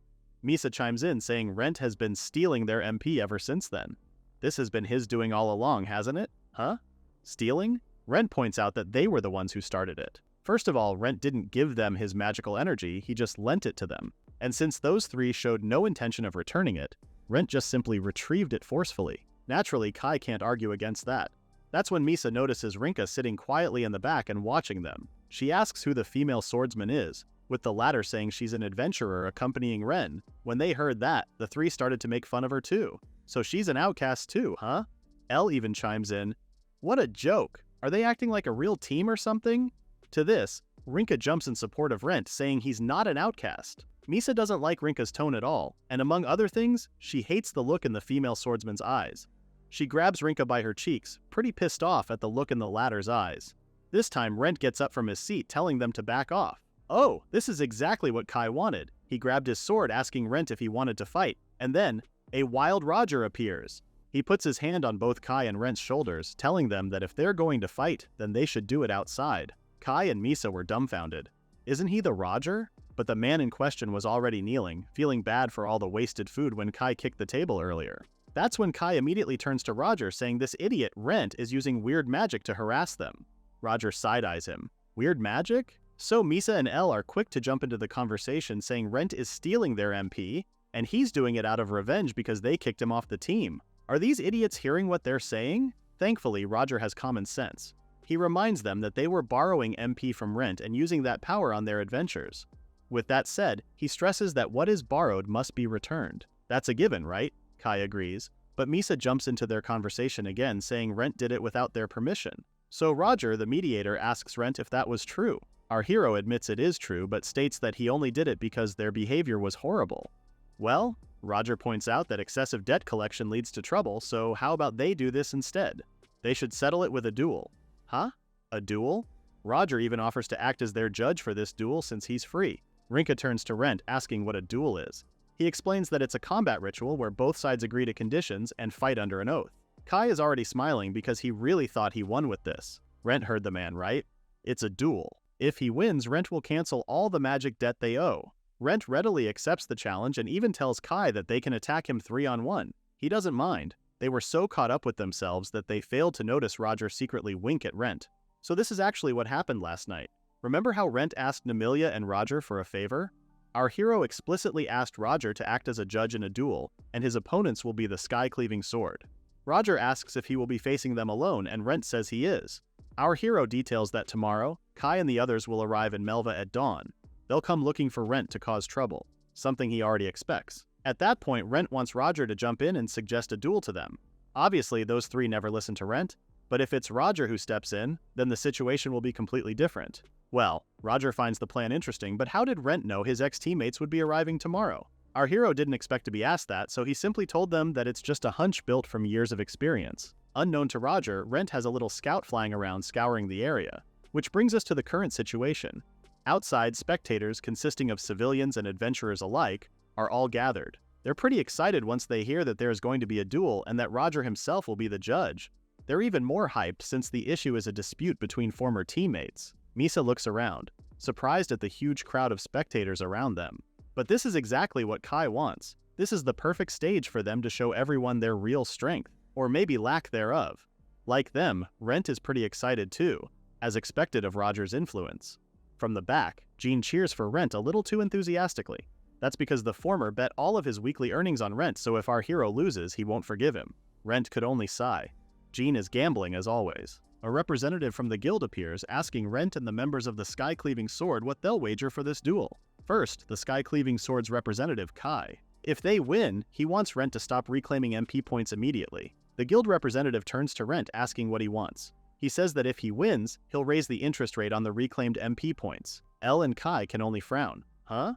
Misa chimes in, saying Rent has been stealing their MP ever since then. This has been his doing all along, hasn't it? Huh? Stealing? Rent points out that they were the ones who started it. First of all, Rent didn't give them his magical energy, he just lent it to them. And since those three showed no intention of returning it, Rent just simply retrieved it forcefully. Naturally, Kai can't argue against that. That's when Misa notices Rinka sitting quietly in the back and watching them. She asks who the female swordsman is, with the latter saying she's an adventurer accompanying Ren. When they heard that, the three started to make fun of her too. So she's an outcast too, huh? Elle even chimes in, "What a joke! Are they acting like a real team or something?" To this, Rinka jumps in support of Rent, saying he's not an outcast. Misa doesn't like Rinka's tone at all, and among other things, she hates the look in the female swordsman's eyes. She grabs Rinka by her cheeks, pretty pissed off at the look in the latter's eyes. This time, Rent gets up from his seat, telling them to back off. Oh, this is exactly what Kai wanted. He grabbed his sword, asking Rent if he wanted to fight, and then, a wild Roger appears. He puts his hand on both Kai and Rent's shoulders, telling them that if they're going to fight, then they should do it outside. Kai and Misa were dumbfounded. Isn't he the Roger? But the man in question was already kneeling, feeling bad for all the wasted food when Kai kicked the table earlier. That's when Kai immediately turns to Roger, saying this idiot, Rent, is using weird magic to harass them. Roger side-eyes him. Weird magic? So Misa and Elle are quick to jump into the conversation, saying Rent is stealing their MP, and he's doing it out of revenge because they kicked him off the team. Are these idiots hearing what they're saying? Thankfully, Roger has common sense. He reminds them that they were borrowing MP from Rent and using that power on their adventures. With that said, he stresses that what is borrowed must be returned. That's a given, right? Kai agrees, but Misa jumps into their conversation again, saying Rent did it without their permission. So Roger, the mediator, asks Rent if that was true. Our hero admits it is true, but states that he only did it because their behavior was horrible. Well, Roger points out that excessive debt collection leads to trouble, so how about they do this instead? They should settle it with a duel. Huh? A duel? Roger even offers to act as their judge for this duel since he's free. Rinka turns to Rent, asking what a duel is. He explains that it's a combat ritual where both sides agree to conditions and fight under an oath. Kai is already smiling because he really thought he won with this. Rent heard the man, right? It's a duel. If he wins, Rent will cancel all the magic debt they owe. Rent readily accepts the challenge and even tells Kai that they can attack him 3-on-1. He doesn't mind. They were so caught up with themselves that they failed to notice Roger secretly wink at Rent. So this is actually what happened last night. Remember how Rent asked Namilia and Roger for a favor? Our hero explicitly asked Roger to act as a judge in a duel, and his opponents will be the Skycleaving sword. Roger asks if he will be facing them alone, and Rent says he is. Our hero details that tomorrow, Kai and the others will arrive in Melva at dawn. They'll come looking for Rent to cause trouble, something he already expects. At that point, Rent wants Roger to jump in and suggest a duel to them. Obviously, those three never listen to Rent, but if it's Roger who steps in, then the situation will be completely different. Well, Roger finds the plan interesting, but how did Rent know his ex-teammates would be arriving tomorrow? Our hero didn't expect to be asked that, so he simply told them that it's just a hunch built from years of experience. Unknown to Roger, Rent has a little scout flying around scouring the area. Which brings us to the current situation. Outside, spectators, consisting of civilians and adventurers alike, are all gathered. They're pretty excited once they hear that there is going to be a duel and that Roger himself will be the judge. They're even more hyped since the issue is a dispute between former teammates. Misa looks around, surprised at the huge crowd of spectators around them. But this is exactly what Kai wants. This is the perfect stage for them to show everyone their real strength, or maybe lack thereof. Like them, Rent is pretty excited too, as expected of Roger's influence. From the back, Jean cheers for Rent a little too enthusiastically. That's because the former bet all of his weekly earnings on Rent, so if our hero loses, he won't forgive him. Rent could only sigh. Jean is gambling as always. A representative from the guild appears, asking Rent and the members of the Skycleaving Sword what they'll wager for this duel. First, the Skycleaving Sword's representative, Kai. If they win, he wants Rent to stop reclaiming MP points immediately. The guild representative turns to Rent, asking what he wants. He says that if he wins, he'll raise the interest rate on the reclaimed MP points. Elle and Kai can only frown. Huh?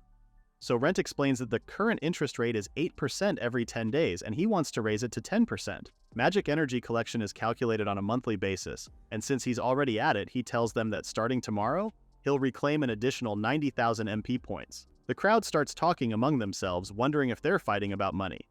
So Rent explains that the current interest rate is 8% every 10 days, and he wants to raise it to 10%. Magic energy collection is calculated on a monthly basis, and since he's already at it, he tells them that starting tomorrow, he'll reclaim an additional 90,000 MP points. The crowd starts talking among themselves, wondering if they're fighting about money.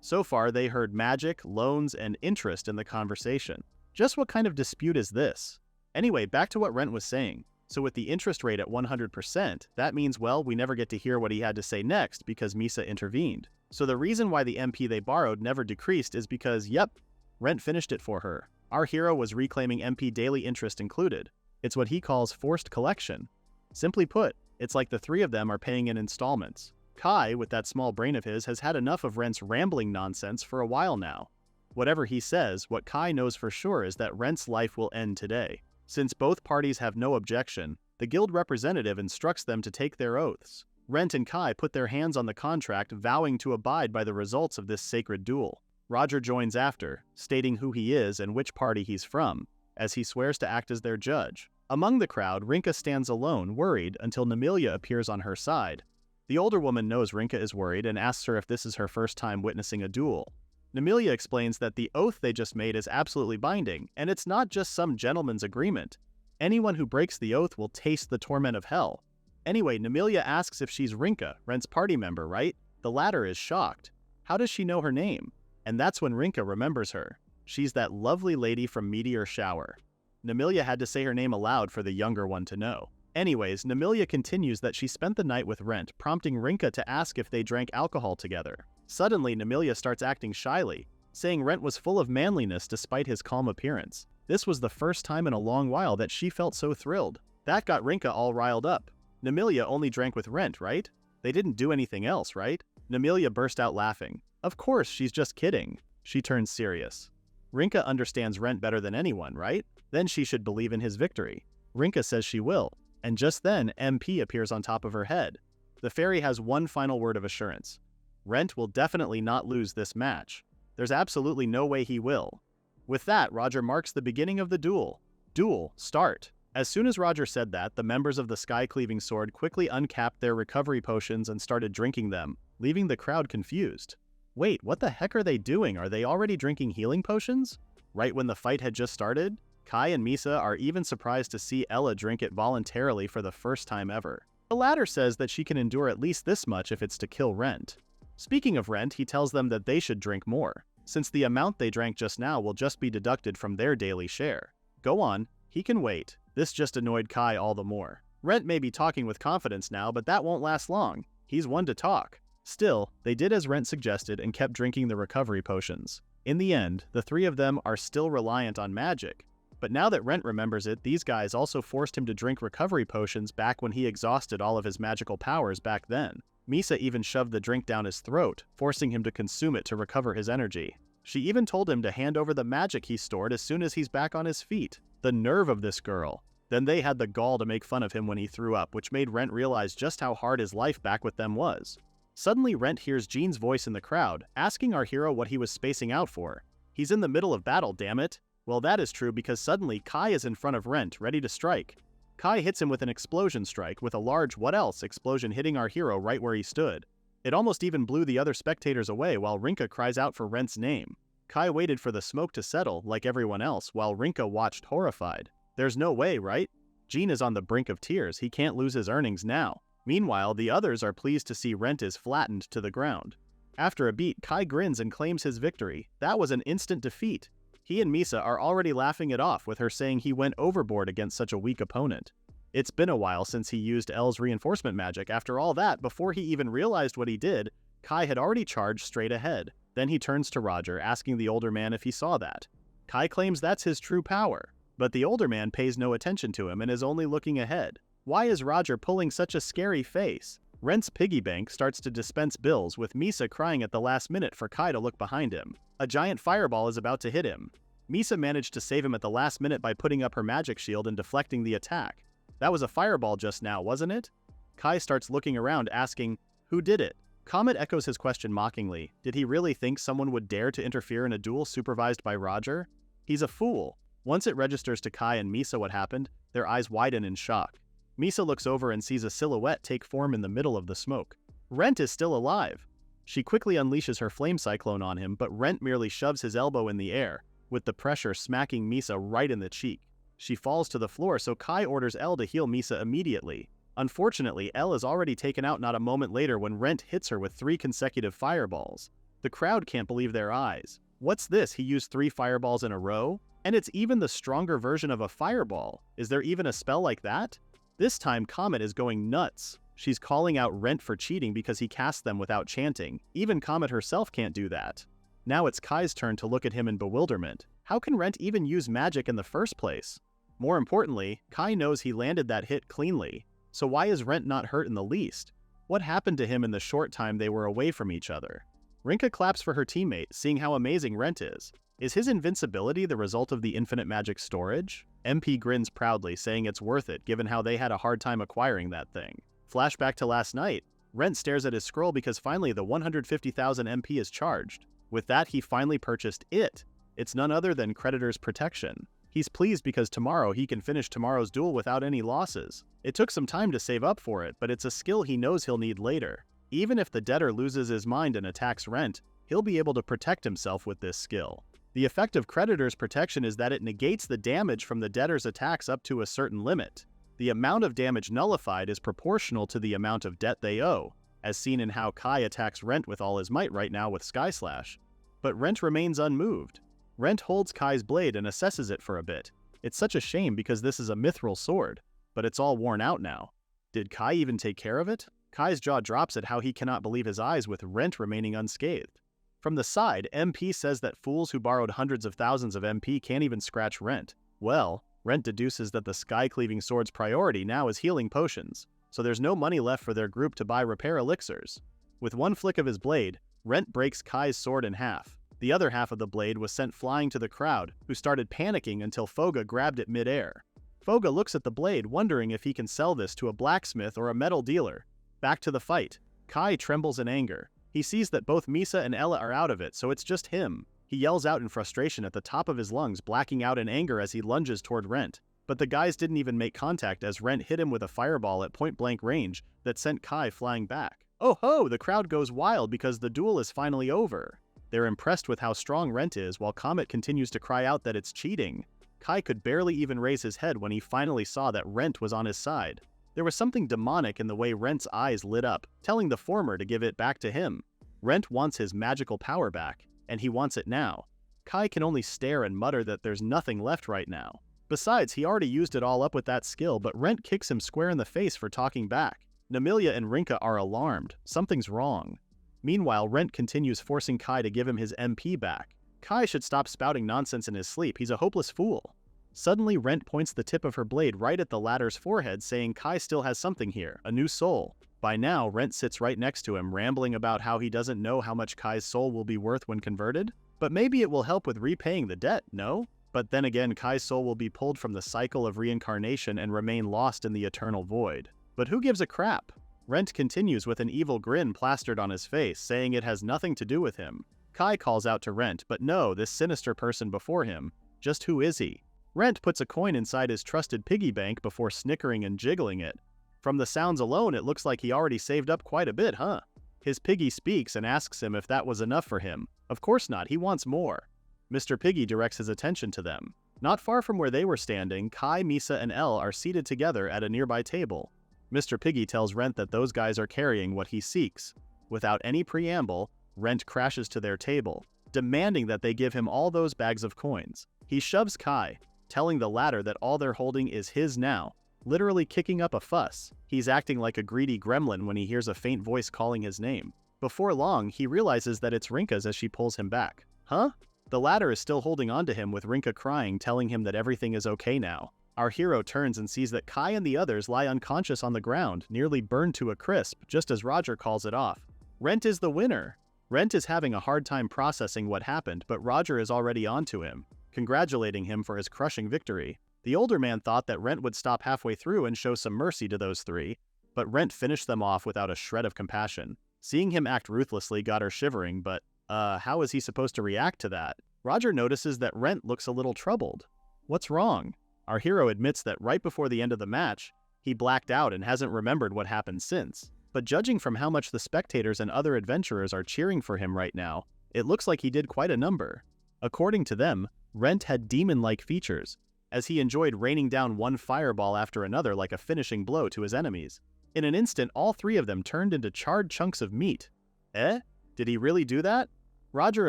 So far, they heard magic, loans, and interest in the conversation. Just what kind of dispute is this? Anyway, back to what Rent was saying. So with the interest rate at 100%, that means, well, we never get to hear what he had to say next because Misa intervened. So the reason why the MP they borrowed never decreased is because, yep, Rent finished it for her. Our hero was reclaiming MP daily interest included. It's what he calls forced collection. Simply put, it's like the three of them are paying in installments. Kai, with that small brain of his, has had enough of Rent's rambling nonsense for a while now. Whatever he says, what Kai knows for sure is that Rent's life will end today. Since both parties have no objection, the guild representative instructs them to take their oaths. Rent and Kai put their hands on the contract, vowing to abide by the results of this sacred duel. Roger joins after, stating who he is and which party he's from, as he swears to act as their judge. Among the crowd, Rinka stands alone, worried, until Nemilia appears on her side. The older woman knows Rinka is worried and asks her if this is her first time witnessing a duel. Nemilia explains that the oath they just made is absolutely binding, and it's not just some gentleman's agreement. Anyone who breaks the oath will taste the torment of hell. Anyway, Nemilia asks if she's Rinka, Rent's party member, right? The latter is shocked. How does she know her name? And that's when Rinka remembers her. She's that lovely lady from Meteor Shower. Nemilia had to say her name aloud for the younger one to know. Anyways, Nemilia continues that she spent the night with Rent, prompting Rinka to ask if they drank alcohol together. Suddenly, Nemilia starts acting shyly, saying Rent was full of manliness despite his calm appearance. This was the first time in a long while that she felt so thrilled. That got Rinka all riled up. Nemilia only drank with Rent, right? They didn't do anything else, right? Nemilia burst out laughing. Of course, she's just kidding. She turns serious. Rinka understands Rent better than anyone, right? Then she should believe in his victory. Rinka says she will. And just then, MP appears on top of her head. The fairy has one final word of assurance. Rent will definitely not lose this match. There's absolutely no way he will. With that, Roger marks the beginning of the duel. Duel, start. As soon as Roger said that, the members of the Sky-Cleaving Sword quickly uncapped their recovery potions and started drinking them, leaving the crowd confused. Wait, what the heck are they doing? Are they already drinking healing potions? Right when the fight had just started? Kai and Misa are even surprised to see Ella drink it voluntarily for the first time ever. The latter says that she can endure at least this much if it's to kill Rent. Speaking of Rent, he tells them that they should drink more, since the amount they drank just now will just be deducted from their daily share. Go on, he can wait. This just annoyed Kai all the more. Rent may be talking with confidence now, but that won't last long. He's one to talk. Still, they did as Rent suggested and kept drinking the recovery potions. In the end, the three of them are still reliant on magic. But now that Rent remembers it, these guys also forced him to drink recovery potions back when he exhausted all of his magical powers back then. Misa even shoved the drink down his throat, forcing him to consume it to recover his energy. She even told him to hand over the magic he stored as soon as he's back on his feet. The nerve of this girl. Then they had the gall to make fun of him when he threw up, which made Rent realize just how hard his life back with them was. Suddenly, Rent hears Jean's voice in the crowd, asking our hero what he was spacing out for. He's in the middle of battle, damn it. Well, that is true because suddenly Kai is in front of Rent, ready to strike. Kai hits him with an explosion strike, with a large what else explosion hitting our hero right where he stood. It almost even blew the other spectators away while Rinka cries out for Rent's name. Kai waited for the smoke to settle, like everyone else, while Rinka watched horrified. There's no way, right? Jean is on the brink of tears, he can't lose his earnings now. Meanwhile, the others are pleased to see Rent is flattened to the ground. After a beat, Kai grins and claims his victory. That was an instant defeat. He and Misa are already laughing it off with her saying he went overboard against such a weak opponent. It's been a while since he used L's reinforcement magic. After all that, before he even realized what he did, Kai had already charged straight ahead. Then he turns to Roger, asking the older man if he saw that. Kai claims that's his true power, but the older man pays no attention to him and is only looking ahead. Why is Roger pulling such a scary face? Rent's piggy bank starts to dispense bills, with Misa crying at the last minute for Kai to look behind him. A giant fireball is about to hit him. Misa managed to save him at the last minute by putting up her magic shield and deflecting the attack. That was a fireball just now, wasn't it? Kai starts looking around, asking, who did it? Comet echoes his question mockingly. Did he really think someone would dare to interfere in a duel supervised by Roger? He's a fool. Once it registers to Kai and Misa what happened, their eyes widen in shock. Misa looks over and sees a silhouette take form in the middle of the smoke. Rent is still alive. She quickly unleashes her flame cyclone on him, but Rent merely shoves his elbow in the air, with the pressure smacking Misa right in the cheek. She falls to the floor, so Kai orders Elle to heal Misa immediately. Unfortunately, Elle is already taken out not a moment later when Rent hits her with 3 consecutive fireballs. The crowd can't believe their eyes. What's this? He used 3 fireballs in a row? And it's even the stronger version of a fireball. Is there even a spell like that? This time, Comet is going nuts. She's calling out Rent for cheating because he cast them without chanting. Even Comet herself can't do that. Now it's Kai's turn to look at him in bewilderment. How can Rent even use magic in the first place? More importantly, Kai knows he landed that hit cleanly. So why is Rent not hurt in the least? What happened to him in the short time they were away from each other? Rinka claps for her teammate, seeing how amazing Rent is. Is his invincibility the result of the infinite magic storage? MP grins proudly, saying it's worth it given how they had a hard time acquiring that thing. Flashback to last night. Rent stares at his scroll because finally the 150,000 MP is charged. With that, he finally purchased it. It's none other than Creditor's Protection. He's pleased because tomorrow he can finish tomorrow's duel without any losses. It took some time to save up for it, but it's a skill he knows he'll need later. Even if the debtor loses his mind and attacks Rent, he'll be able to protect himself with this skill. The effect of creditor's protection is that it negates the damage from the debtor's attacks up to a certain limit. The amount of damage nullified is proportional to the amount of debt they owe, as seen in how Kai attacks Rent with all his might right now with Sky Slash. But Rent remains unmoved. Rent holds Kai's blade and assesses it for a bit. It's such a shame because this is a mithril sword, but it's all worn out now. Did Kai even take care of it? Kai's jaw drops at how he cannot believe his eyes with Rent remaining unscathed. From the side, MP says that fools who borrowed hundreds of thousands of MP can't even scratch Rent. Well, Rent deduces that the sky-cleaving sword's priority now is healing potions, so there's no money left for their group to buy repair elixirs. With one flick of his blade, Rent breaks Kai's sword in half. The other half of the blade was sent flying to the crowd, who started panicking until Foga grabbed it mid-air. Foga looks at the blade, wondering if he can sell this to a blacksmith or a metal dealer. Back to the fight. Kai trembles in anger. He sees that both Misa and Ella are out of it, so it's just him. He yells out in frustration at the top of his lungs, blacking out in anger as he lunges toward Rent. But the guys didn't even make contact as Rent hit him with a fireball at point-blank range that sent Kai flying back. Oh ho! The crowd goes wild because the duel is finally over. They're impressed with how strong Rent is while Comet continues to cry out that it's cheating. Kai could barely even raise his head when he finally saw that Rent was on his side. There was something demonic in the way Rent's eyes lit up, telling the former to give it back to him. Rent wants his magical power back, and he wants it now. Kai can only stare and mutter that there's nothing left right now. Besides, he already used it all up with that skill, but Rent kicks him square in the face for talking back. Namilia and Rinka are alarmed. Something's wrong. Meanwhile, Rent continues forcing Kai to give him his MP back. Kai should stop spouting nonsense in his sleep. He's a hopeless fool. Suddenly, Rent points the tip of her blade right at the latter's forehead, saying Kai still has something here, a new soul. By now, Rent sits right next to him, rambling about how he doesn't know how much Kai's soul will be worth when converted. But maybe it will help with repaying the debt, no? But then again, Kai's soul will be pulled from the cycle of reincarnation and remain lost in the eternal void. But who gives a crap? Rent continues with an evil grin plastered on his face, saying it has nothing to do with him. Kai calls out to Rent, but no, this sinister person before him. Just who is he? Rent puts a coin inside his trusted piggy bank before snickering and jiggling it. From the sounds alone, it looks like he already saved up quite a bit, huh? His piggy speaks and asks him if that was enough for him. Of course not, he wants more. Mr. Piggy directs his attention to them. Not far from where they were standing, Kai, Misa, and Elle are seated together at a nearby table. Mr. Piggy tells Rent that those guys are carrying what he seeks. Without any preamble, Rent crashes to their table, demanding that they give him all those bags of coins. He shoves Kai, telling the latter that all they're holding is his now, literally kicking up a fuss. He's acting like a greedy gremlin when he hears a faint voice calling his name. Before long, he realizes that it's Rinka's as she pulls him back. Huh? The latter is still holding on to him with Rinka crying, telling him that everything is okay now. Our hero turns and sees that Kai and the others lie unconscious on the ground, nearly burned to a crisp, just as Roger calls it off. Rent is the winner. Rent is having a hard time processing what happened, but Roger is already onto him, congratulating him for his crushing victory. The older man thought that Rent would stop halfway through and show some mercy to those three, but Rent finished them off without a shred of compassion. Seeing him act ruthlessly got her shivering, but, how is he supposed to react to that? Roger notices that Rent looks a little troubled. What's wrong? Our hero admits that right before the end of the match, he blacked out and hasn't remembered what happened since. But judging from how much the spectators and other adventurers are cheering for him right now, it looks like he did quite a number. According to them, Rent had demon-like features, as he enjoyed raining down one fireball after another like a finishing blow to his enemies. In an instant, all three of them turned into charred chunks of meat. Eh? Did he really do that? Roger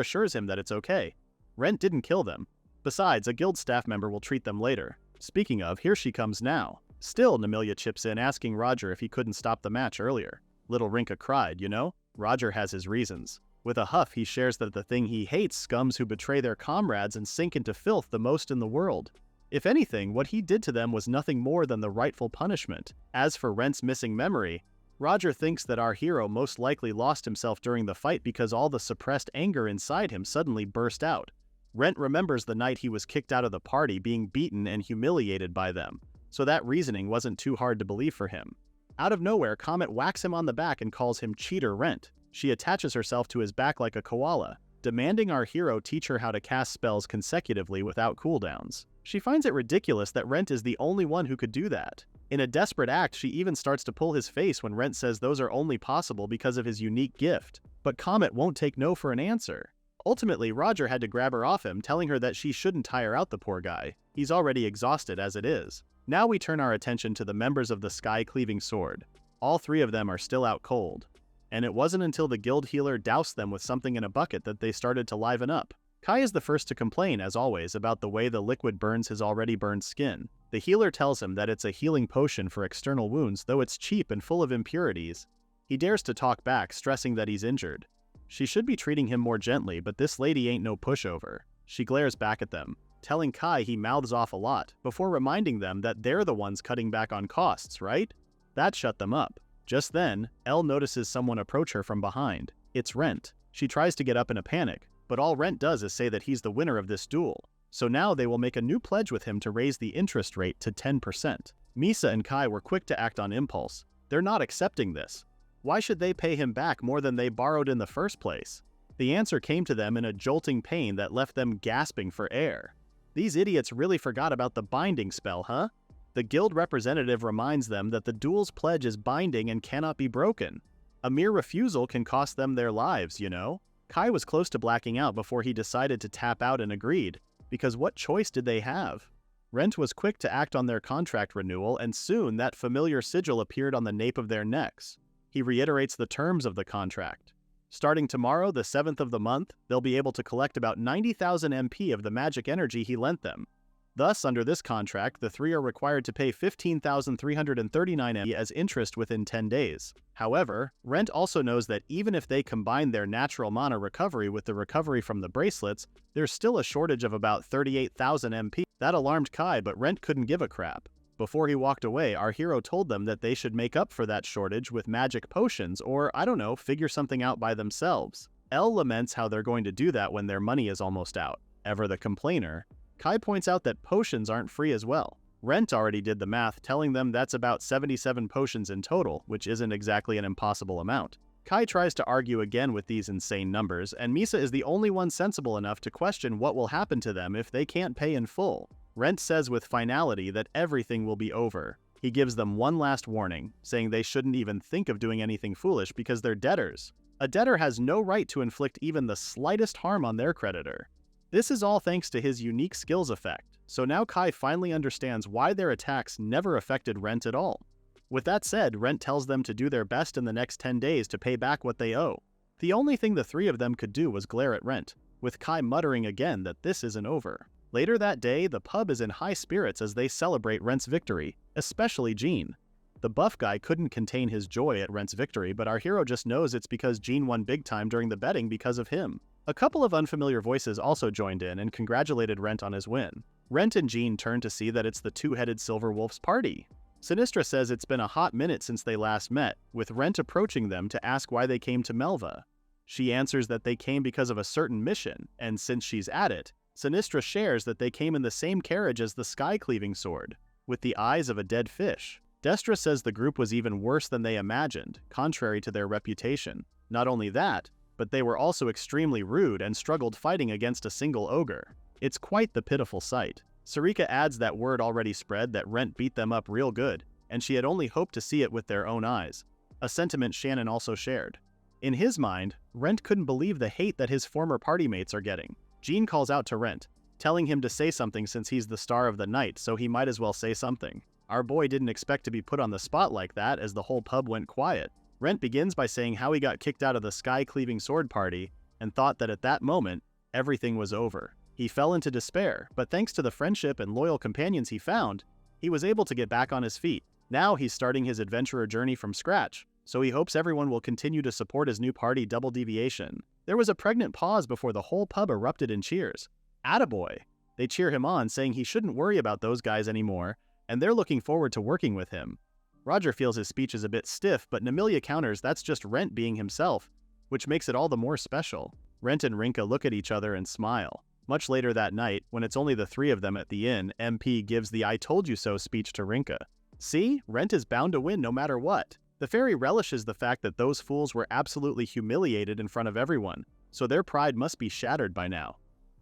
assures him that it's okay. Rent didn't kill them. Besides, a guild staff member will treat them later. Speaking of, here she comes now. Still, Namilia chips in, asking Roger if he couldn't stop the match earlier. Little Rinka cried, you know? Roger has his reasons. With a huff, he shares that the thing he hates scums who betray their comrades and sink into filth the most in the world. If anything, what he did to them was nothing more than the rightful punishment. As for Rent's missing memory, Roger thinks that our hero most likely lost himself during the fight because all the suppressed anger inside him suddenly burst out. Rent remembers the night he was kicked out of the party, being beaten and humiliated by them, so that reasoning wasn't too hard to believe for him. Out of nowhere, Comet whacks him on the back and calls him Cheater Rent. She attaches herself to his back like a koala, demanding our hero teach her how to cast spells consecutively without cooldowns. She finds it ridiculous that Rent is the only one who could do that. In a desperate act, she even starts to pull his face when Rent says those are only possible because of his unique gift. But Comet won't take no for an answer. Ultimately, Roger had to grab her off him, telling her that she shouldn't tire out the poor guy. He's already exhausted as it is. Now we turn our attention to the members of the Sky-Cleaving Sword. All three of them are still out cold. And it wasn't until the guild healer doused them with something in a bucket that they started to liven up. Kai is the first to complain, as always, about the way the liquid burns his already burned skin. The healer tells him that it's a healing potion for external wounds, though it's cheap and full of impurities. He dares to talk back, stressing that he's injured. She should be treating him more gently, but this lady ain't no pushover. She glares back at them, telling Kai he mouths off a lot, before reminding them that they're the ones cutting back on costs, right? That shut them up. Just then, Elle notices someone approach her from behind. It's Rent. She tries to get up in a panic, but all Rent does is say that he's the winner of this duel. So now they will make a new pledge with him to raise the interest rate to 10%. Misa and Kai were quick to act on impulse. They're not accepting this. Why should they pay him back more than they borrowed in the first place? The answer came to them in a jolting pain that left them gasping for air. These idiots really forgot about the binding spell, huh? The guild representative reminds them that the duel's pledge is binding and cannot be broken. A mere refusal can cost them their lives, you know? Kai was close to blacking out before he decided to tap out and agreed, because what choice did they have? Rent was quick to act on their contract renewal, and soon that familiar sigil appeared on the nape of their necks. He reiterates the terms of the contract. Starting tomorrow, the 7th of the month, they'll be able to collect about 90,000 MP of the magic energy he lent them. Thus, under this contract, the three are required to pay 15,339 MP as interest within 10 days. However, Rent also knows that even if they combine their natural mana recovery with the recovery from the bracelets, there's still a shortage of about 38,000 MP. That alarmed Kai, but Rent couldn't give a crap. Before he walked away, our hero told them that they should make up for that shortage with magic potions or, I don't know, figure something out by themselves. Elle laments how they're going to do that when their money is almost out. Ever the complainer, Kai points out that potions aren't free as well. Rent already did the math, telling them that's about 77 potions in total, which isn't exactly an impossible amount. Kai tries to argue again with these insane numbers, and Misa is the only one sensible enough to question what will happen to them if they can't pay in full. Rent says with finality that everything will be over. He gives them one last warning, saying they shouldn't even think of doing anything foolish because they're debtors. A debtor has no right to inflict even the slightest harm on their creditor. This is all thanks to his unique skills effect, so now Kai finally understands why their attacks never affected Rent at all. With that said, Rent tells them to do their best in the next 10 days to pay back what they owe. The only thing the three of them could do was glare at Rent, with Kai muttering again that this isn't over. Later that day, the pub is in high spirits as they celebrate Rent's victory, especially Jean. The buff guy couldn't contain his joy at Rent's victory, but our hero just knows it's because Jean won big time during the betting because of him. A couple of unfamiliar voices also joined in and congratulated Rent on his win. Rent and Jean turn to see that it's the two-headed Silver Wolf's party. Sinistra says it's been a hot minute since they last met, with Rent approaching them to ask why they came to Melva. She answers that they came because of a certain mission, and since she's at it, Sinistra shares that they came in the same carriage as the Sky-Cleaving Sword, with the eyes of a dead fish. Destra says the group was even worse than they imagined, contrary to their reputation. Not only that, but they were also extremely rude and struggled fighting against a single ogre. It's quite the pitiful sight. Sarika adds that word already spread that Rent beat them up real good, and she had only hoped to see it with their own eyes, a sentiment Shannon also shared. In his mind, Rent couldn't believe the hate that his former party mates are getting. Jean calls out to Rent, telling him to say something since he's the star of the night, so he might as well say something. Our boy didn't expect to be put on the spot like that as the whole pub went quiet. Rent begins by saying how he got kicked out of the Sky-Cleaving Sword party and thought that at that moment, everything was over. He fell into despair, but thanks to the friendship and loyal companions he found, he was able to get back on his feet. Now he's starting his adventurer journey from scratch, so he hopes everyone will continue to support his new party Double Deviation. There was a pregnant pause before the whole pub erupted in cheers. Attaboy! They cheer him on, saying he shouldn't worry about those guys anymore, and they're looking forward to working with him. Roger feels his speech is a bit stiff, but Namilia counters that's just Rent being himself, which makes it all the more special. Rent and Rinka look at each other and smile. Much later that night, when it's only the three of them at the inn, MP gives the I told you so speech to Rinka. See, Rent is bound to win no matter what. The fairy relishes the fact that those fools were absolutely humiliated in front of everyone, so their pride must be shattered by now.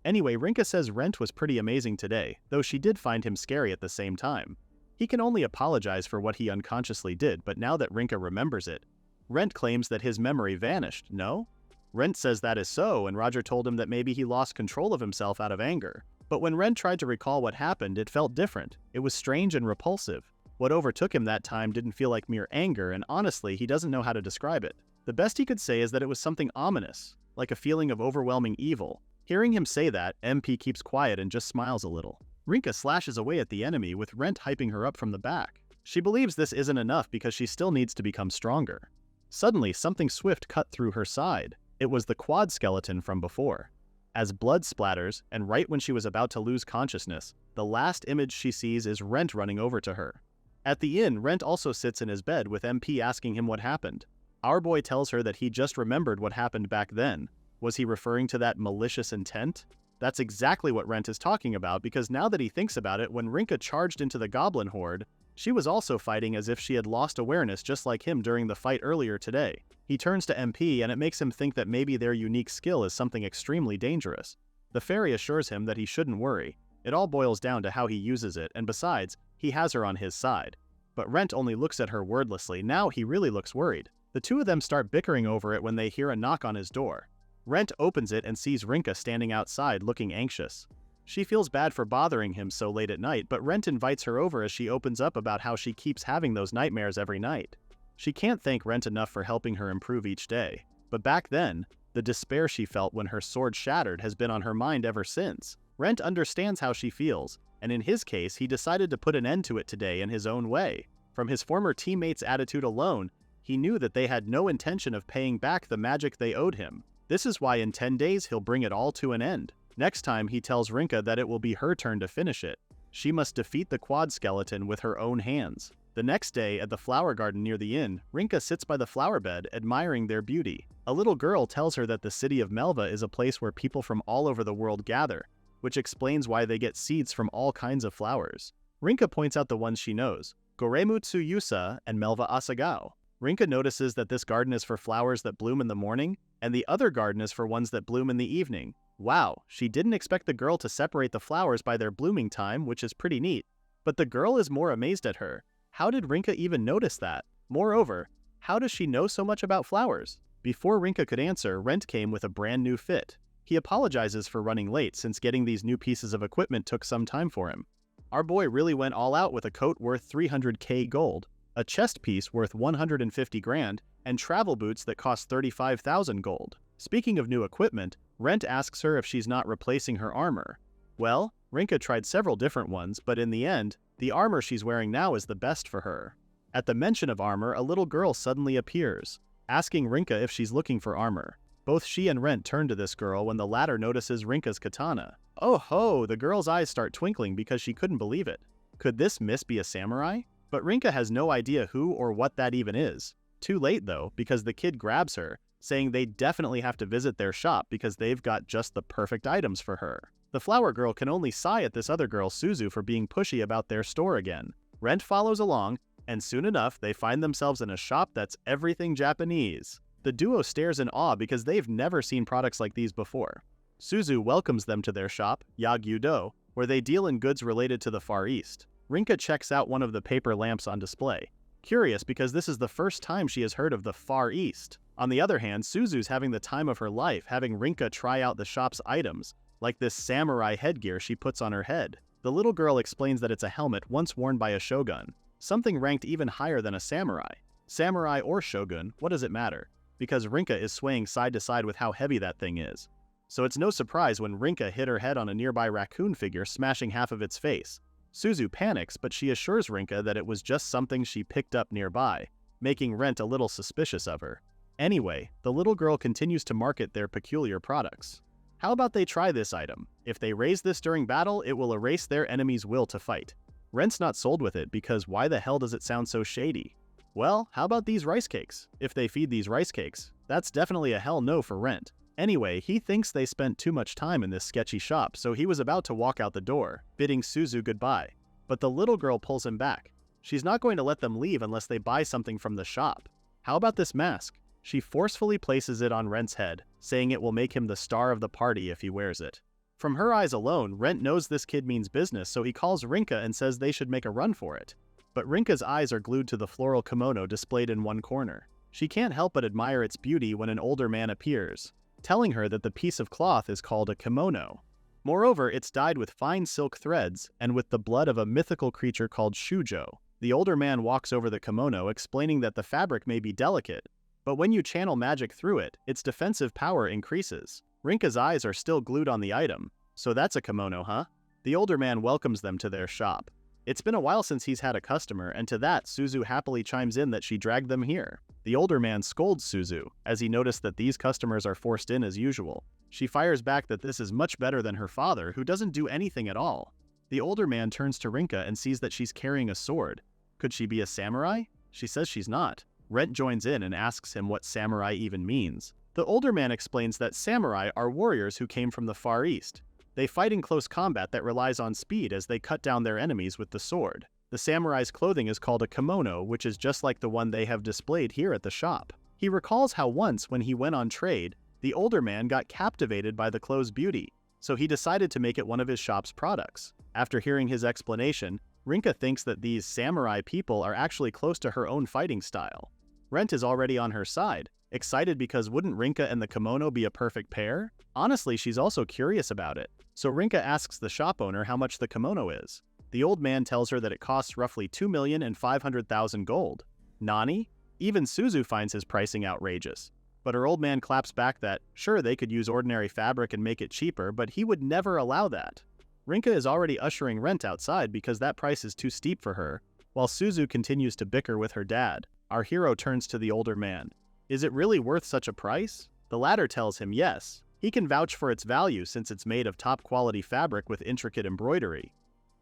Anyway, Rinka says Rent was pretty amazing today, though she did find him scary at the same time. He can only apologize for what he unconsciously did, but now that Rinka remembers it, Rent claims that his memory vanished, no? Rent says that is so, and Roger told him that maybe he lost control of himself out of anger. But when Rent tried to recall what happened, it felt different. It was strange and repulsive. What overtook him that time didn't feel like mere anger, and honestly, he doesn't know how to describe it. The best he could say is that it was something ominous, like a feeling of overwhelming evil. Hearing him say that, MP keeps quiet and just smiles a little. Rinka slashes away at the enemy, with Rent hyping her up from the back. She believes this isn't enough because she still needs to become stronger. Suddenly, something swift cut through her side. It was the quad skeleton from before. As blood splatters, and right when she was about to lose consciousness, the last image she sees is Rent running over to her. At the inn, Rent also sits in his bed with MP asking him what happened. Our boy tells her that he just remembered what happened back then. Was he referring to that malicious intent? That's exactly what Rent is talking about, because now that he thinks about it, when Rinka charged into the goblin horde, she was also fighting as if she had lost awareness just like him during the fight earlier today. He turns to MP and it makes him think that maybe their unique skill is something extremely dangerous. The fairy assures him that he shouldn't worry. It all boils down to how he uses it, and besides, he has her on his side. But Rent only looks at her wordlessly. Now he really looks worried. The two of them start bickering over it when they hear a knock on his door. Rent opens it and sees Rinka standing outside looking anxious. She feels bad for bothering him so late at night, but Rent invites her over as she opens up about how she keeps having those nightmares every night. She can't thank Rent enough for helping her improve each day. But back then, the despair she felt when her sword shattered has been on her mind ever since. Rent understands how she feels, and in his case, he decided to put an end to it today in his own way. From his former teammates' attitude alone, he knew that they had no intention of paying back the magic they owed him. This is why in 10 days he'll bring it all to an end. Next time he tells Rinka that it will be her turn to finish it. She must defeat the quad skeleton with her own hands. The next day, at the flower garden near the inn, Rinka sits by the flower bed, admiring their beauty. A little girl tells her that the city of Melva is a place where people from all over the world gather, which explains why they get seeds from all kinds of flowers. Rinka points out the ones she knows, Goremutsu Yusa and Melva Asagao. Rinka notices that this garden is for flowers that bloom in the morning, and the other garden is for ones that bloom in the evening. Wow, she didn't expect the girl to separate the flowers by their blooming time, which is pretty neat. But the girl is more amazed at her. How did Rinka even notice that? Moreover, how does she know so much about flowers? Before Rinka could answer, Rent came with a brand new fit. He apologizes for running late since getting these new pieces of equipment took some time for him. Our boy really went all out with a coat worth 300k gold, a chest piece worth 150 grand, and travel boots that cost 35,000 gold. Speaking of new equipment, Rent asks her if she's not replacing her armor. Well, Rinka tried several different ones, but in the end, the armor she's wearing now is the best for her. At the mention of armor, a little girl suddenly appears, asking Rinka if she's looking for armor. Both she and Rent turn to this girl when the latter notices Rinka's katana. Oh ho, the girl's eyes start twinkling because she couldn't believe it. Could this miss be a samurai? But Rinka has no idea who or what that even is. Too late though, because the kid grabs her, saying they definitely have to visit their shop because they've got just the perfect items for her. The flower girl can only sigh at this other girl, Suzu, for being pushy about their store again. Rent follows along, and soon enough they find themselves in a shop that's everything Japanese. The duo stares in awe because they've never seen products like these before. Suzu welcomes them to their shop, Yagyudo, where they deal in goods related to the Far East. Rinka checks out one of the paper lamps on display, curious because this is the first time she has heard of the Far East. On the other hand, Suzu's having the time of her life, having Rinka try out the shop's items, like this samurai headgear she puts on her head. The little girl explains that it's a helmet once worn by a shogun, something ranked even higher than a samurai. Samurai or shogun, what does it matter? Because Rinka is swaying side to side with how heavy that thing is. So it's no surprise when Rinka hit her head on a nearby raccoon figure, smashing half of its face. Suzu panics, but she assures Rinka that it was just something she picked up nearby, making Rent a little suspicious of her. Anyway, the little girl continues to market their peculiar products. How about they try this item? If they raise this during battle, it will erase their enemy's will to fight. Rent's not sold with it because why the hell does it sound so shady? Well, how about these rice cakes? If they feed these rice cakes, that's definitely a hell no for Rent. Anyway, he thinks they spent too much time in this sketchy shop, so he was about to walk out the door, bidding Suzu goodbye. But the little girl pulls him back. She's not going to let them leave unless they buy something from the shop. How about this mask? She forcefully places it on Rent's head, saying it will make him the star of the party if he wears it. From her eyes alone, Rent knows this kid means business, so he calls Rinka and says they should make a run for it. But Rinka's eyes are glued to the floral kimono displayed in one corner. She can't help but admire its beauty when an older man appears, telling her that the piece of cloth is called a kimono. Moreover, it's dyed with fine silk threads and with the blood of a mythical creature called Shujo. The older man walks over the kimono, explaining that the fabric may be delicate, but when you channel magic through it, its defensive power increases. Rinka's eyes are still glued on the item. So that's a kimono, huh? The older man welcomes them to their shop. It's been a while since he's had a customer, and to that, Suzu happily chimes in that she dragged them here. The older man scolds Suzu, as he noticed that these customers are forced in as usual. She fires back that this is much better than her father, who doesn't do anything at all. The older man turns to Rinka and sees that she's carrying a sword. Could she be a samurai? She says she's not. Rent joins in and asks him what samurai even means. The older man explains that samurai are warriors who came from the Far East. They fight in close combat that relies on speed as they cut down their enemies with the sword. The samurai's clothing is called a kimono, which is just like the one they have displayed here at the shop. He recalls how once, when he went on trade, the older man got captivated by the clothes' beauty, so he decided to make it one of his shop's products. After hearing his explanation, Rinka thinks that these samurai people are actually close to her own fighting style. Rent is already on her side, excited because wouldn't Rinka and the kimono be a perfect pair? Honestly, she's also curious about it. So Rinka asks the shop owner how much the kimono is. The old man tells her that it costs roughly 2,500,000 gold. Nani? Even Suzu finds his pricing outrageous. But her old man claps back that, sure, they could use ordinary fabric and make it cheaper, but he would never allow that. Rinka is already ushering Rent outside because that price is too steep for her, while Suzu continues to bicker with her dad. Our hero turns to the older man. Is it really worth such a price? The latter tells him yes. He can vouch for its value since it's made of top-quality fabric with intricate embroidery.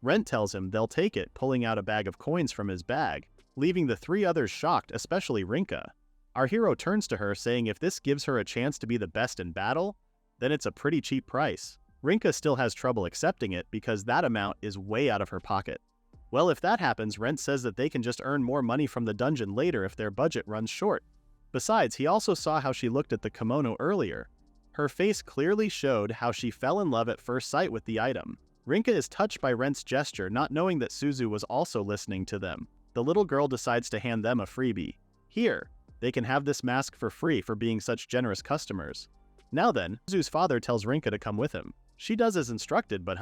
Rent tells him they'll take it, pulling out a bag of coins from his bag, leaving the three others shocked, especially Rinka. Our hero turns to her, saying if this gives her a chance to be the best in battle, then it's a pretty cheap price. Rinka still has trouble accepting it because that amount is way out of her pocket. Well, if that happens, Rent says that they can just earn more money from the dungeon later if their budget runs short. Besides, he also saw how she looked at the kimono earlier. Her face clearly showed how she fell in love at first sight with the item. Rinka is touched by Rent's gesture, not knowing that Suzu was also listening to them. The little girl decides to hand them a freebie. Here, they can have this mask for free for being such generous customers. Now then, Suzu's father tells Rinka to come with him. She does as instructed, but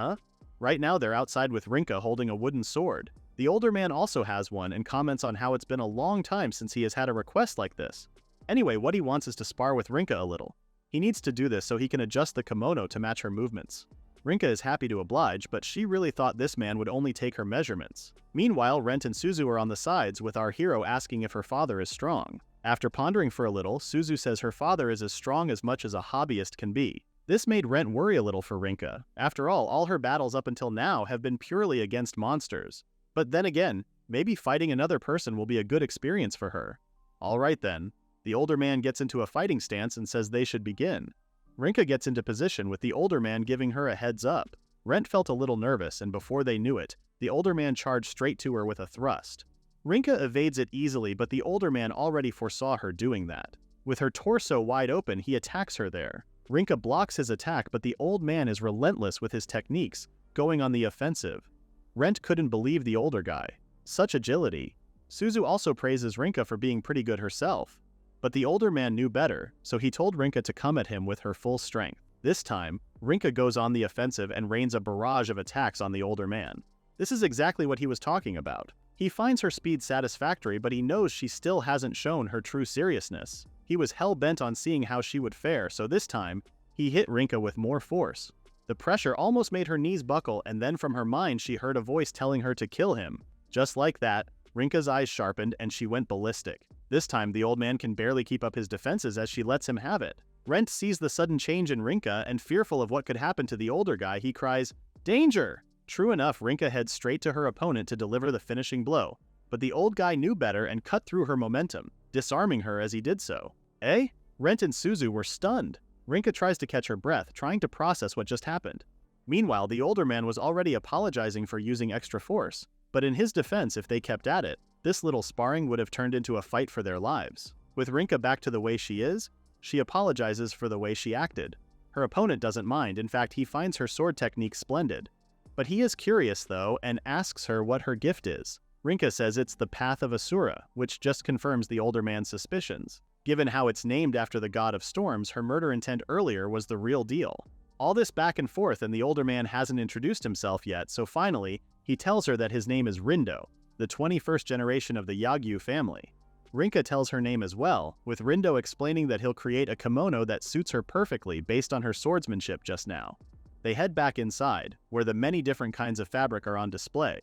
Right now they're outside with Rinka holding a wooden sword. The older man also has one and comments on how it's been a long time since he has had a request like this. Anyway, what he wants is to spar with Rinka a little. He needs to do this so he can adjust the kimono to match her movements. Rinka is happy to oblige, but she really thought this man would only take her measurements. Meanwhile, Rent and Suzu are on the sides, with our hero asking if her father is strong. After pondering for a little, Suzu says her father is as strong as much as a hobbyist can be. This made Rent worry a little for Rinka. After all her battles up until now have been purely against monsters. But then again, maybe fighting another person will be a good experience for her. Alright then. The older man gets into a fighting stance and says they should begin. Rinka gets into position with the older man giving her a heads up. Rent felt a little nervous, and before they knew it, the older man charged straight to her with a thrust. Rinka evades it easily, but the older man already foresaw her doing that. With her torso wide open, he attacks her there. Rinka blocks his attack, but the old man is relentless with his techniques, going on the offensive. Rent couldn't believe the older guy. Such agility. Suzu also praises Rinka for being pretty good herself. But the older man knew better, so he told Rinka to come at him with her full strength. This time, Rinka goes on the offensive and rains a barrage of attacks on the older man. This is exactly what he was talking about. He finds her speed satisfactory, but he knows she still hasn't shown her true seriousness. He was hell-bent on seeing how she would fare, so this time, he hit Rinka with more force. The pressure almost made her knees buckle, and then from her mind she heard a voice telling her to kill him. Just like that, Rinka's eyes sharpened and she went ballistic. This time, the old man can barely keep up his defenses as she lets him have it. Rent sees the sudden change in Rinka, and fearful of what could happen to the older guy, he cries, "Danger!" True enough, Rinka heads straight to her opponent to deliver the finishing blow. But the old guy knew better and cut through her momentum, disarming her as he did so. Rent and Suzu were stunned. Rinka tries to catch her breath, trying to process what just happened. Meanwhile, the older man was already apologizing for using extra force. But in his defense, if they kept at it, this little sparring would have turned into a fight for their lives. With Rinka back to the way she is, she apologizes for the way she acted. Her opponent doesn't mind, in fact he finds her sword technique splendid. But he is curious though and asks her what her gift is. Rinka says it's the Path of Asura, which just confirms the older man's suspicions. Given how it's named after the god of storms, her murder intent earlier was the real deal. All this back and forth and the older man hasn't introduced himself yet, so finally, he tells her that his name is Rindo, the 21st generation of the Yagyu family. Rinka tells her name as well, with Rindo explaining that he'll create a kimono that suits her perfectly based on her swordsmanship just now. They head back inside, where the many different kinds of fabric are on display.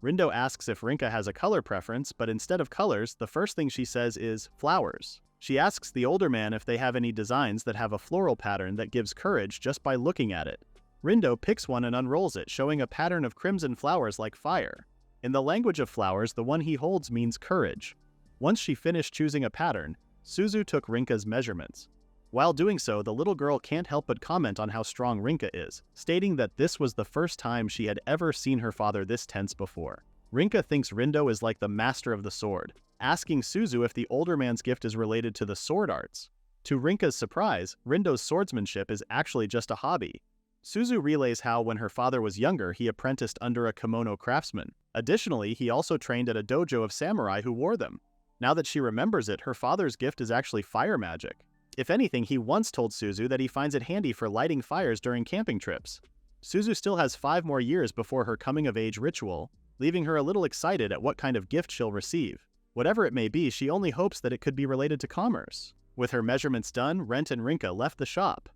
Rindo asks if Rinka has a color preference, but instead of colors, the first thing she says is flowers. She asks the older man if they have any designs that have a floral pattern that gives courage just by looking at it. Rindo picks one and unrolls it, showing a pattern of crimson flowers like fire. In the language of flowers, the one he holds means courage. Once she finished choosing a pattern, Suzu took Rinka's measurements. While doing so, the little girl can't help but comment on how strong Rinka is, stating that this was the first time she had ever seen her father this tense before. Rinka thinks Rindo is like the master of the sword, asking Suzu if the older man's gift is related to the sword arts. To Rinka's surprise, Rindo's swordsmanship is actually just a hobby. Suzu relays how when her father was younger he apprenticed under a kimono craftsman. Additionally, he also trained at a dojo of samurai who wore them. Now that she remembers it, her father's gift is actually fire magic. If anything, he once told Suzu that he finds it handy for lighting fires during camping trips. Suzu still has 5 more years before her coming-of-age ritual, leaving her a little excited at what kind of gift she'll receive. Whatever it may be, she only hopes that it could be related to commerce. With her measurements done, Rent and Rinka left the shop.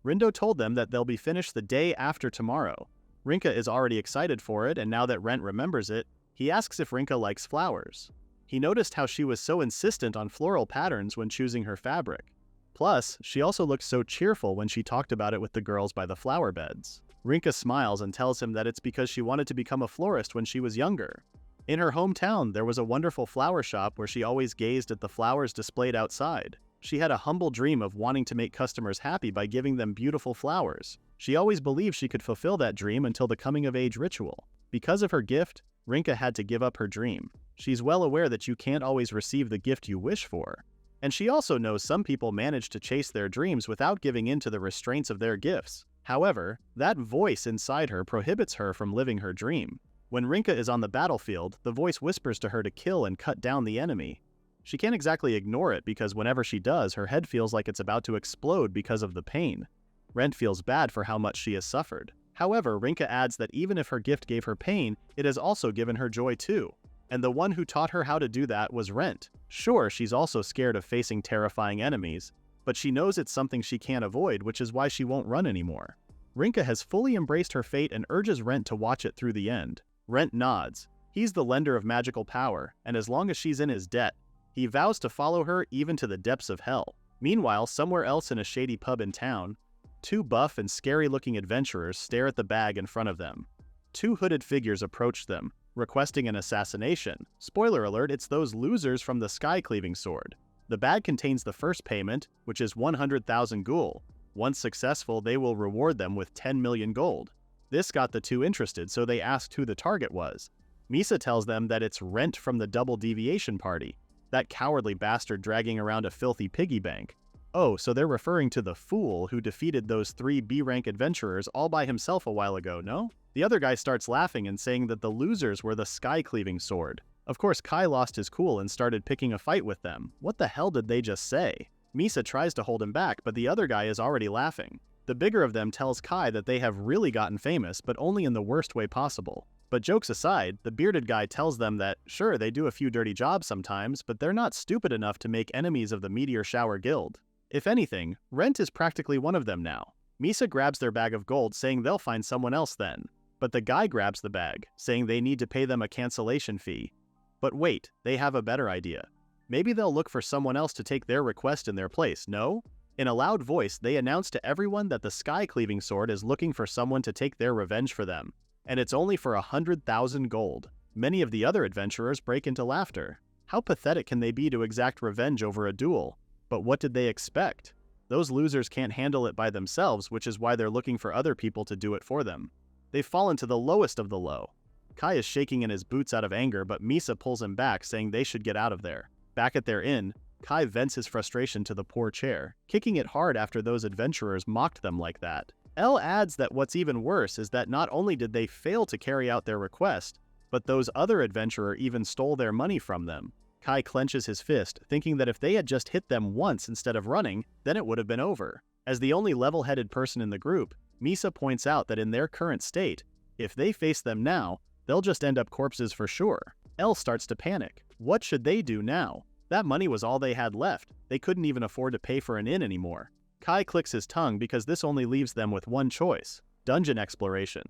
Rindo told them that they'll be finished the day after tomorrow. Rinka is already excited for it, and now that Rent remembers it, he asks if Rinka likes flowers. He noticed how she was so insistent on floral patterns when choosing her fabric. Plus, she also looked so cheerful when she talked about it with the girls by the flower beds. Rinka smiles and tells him that it's because she wanted to become a florist when she was younger. In her hometown, there was a wonderful flower shop where she always gazed at the flowers displayed outside. She had a humble dream of wanting to make customers happy by giving them beautiful flowers. She always believed she could fulfill that dream until the coming-of-age ritual. Because of her gift, Rinka had to give up her dream. She's well aware that you can't always receive the gift you wish for. And she also knows some people manage to chase their dreams without giving in to the restraints of their gifts. However, that voice inside her prohibits her from living her dream. When Rinka is on the battlefield, the voice whispers to her to kill and cut down the enemy. She can't exactly ignore it because whenever she does, her head feels like it's about to explode because of the pain. Rent feels bad for how much she has suffered. However, Rinka adds that even if her gift gave her pain, it has also given her joy too. And the one who taught her how to do that was Rent. Sure, she's also scared of facing terrifying enemies, but she knows it's something she can't avoid, which is why she won't run anymore. Rinka has fully embraced her fate and urges Rent to watch it through the end. Rent nods. He's the lender of magical power, and as long as she's in his debt, he vows to follow her even to the depths of hell. Meanwhile, somewhere else in a shady pub in town, 2 buff and scary-looking adventurers stare at the bag in front of them. 2 hooded figures approach them, requesting an assassination. Spoiler alert, it's those losers from the Skycleaving sword. The bag contains the first payment, which is 100,000 ghoul. Once successful, they will reward them with 10 million gold. This got the 2 interested, so they asked who the target was. Misa tells them that it's Rent from the Double Deviation Party, that cowardly bastard dragging around a filthy piggy bank. Oh, so they're referring to the fool who defeated those 3 B-rank adventurers all by himself a while ago, no? The other guy starts laughing and saying that the losers were the Skycleaving sword. Of course, Kai lost his cool and started picking a fight with them. What the hell did they just say? Misa tries to hold him back, but the other guy is already laughing. The bigger of them tells Kai that they have really gotten famous, but only in the worst way possible. But jokes aside, the bearded guy tells them that, sure, they do a few dirty jobs sometimes, but they're not stupid enough to make enemies of the Meteor Shower Guild. If anything, Rent is practically one of them now. Misa grabs their bag of gold, saying they'll find someone else then. But the guy grabs the bag, saying they need to pay them a cancellation fee. But wait, they have a better idea. Maybe they'll look for someone else to take their request in their place, no? In a loud voice, they announce to everyone that the Skycleaving sword is looking for someone to take their revenge for them. And it's only for 100,000 gold. Many of the other adventurers break into laughter. How pathetic can they be to exact revenge over a duel? But what did they expect? Those losers can't handle it by themselves, which is why they're looking for other people to do it for them. They've fallen to the lowest of the low. Kai is shaking in his boots out of anger, but Misa pulls him back, saying they should get out of there. Back at their inn, Kai vents his frustration to the poor chair, kicking it hard after those adventurers mocked them like that. L adds that what's even worse is that not only did they fail to carry out their request, but those other adventurers even stole their money from them. Kai clenches his fist, thinking that if they had just hit them once instead of running, then it would have been over. As the only level-headed person in the group, Misa points out that in their current state, if they face them now, they'll just end up corpses for sure. L starts to panic. What should they do now? That money was all they had left. They couldn't even afford to pay for an inn anymore. Kai clicks his tongue because this only leaves them with one choice: dungeon exploration.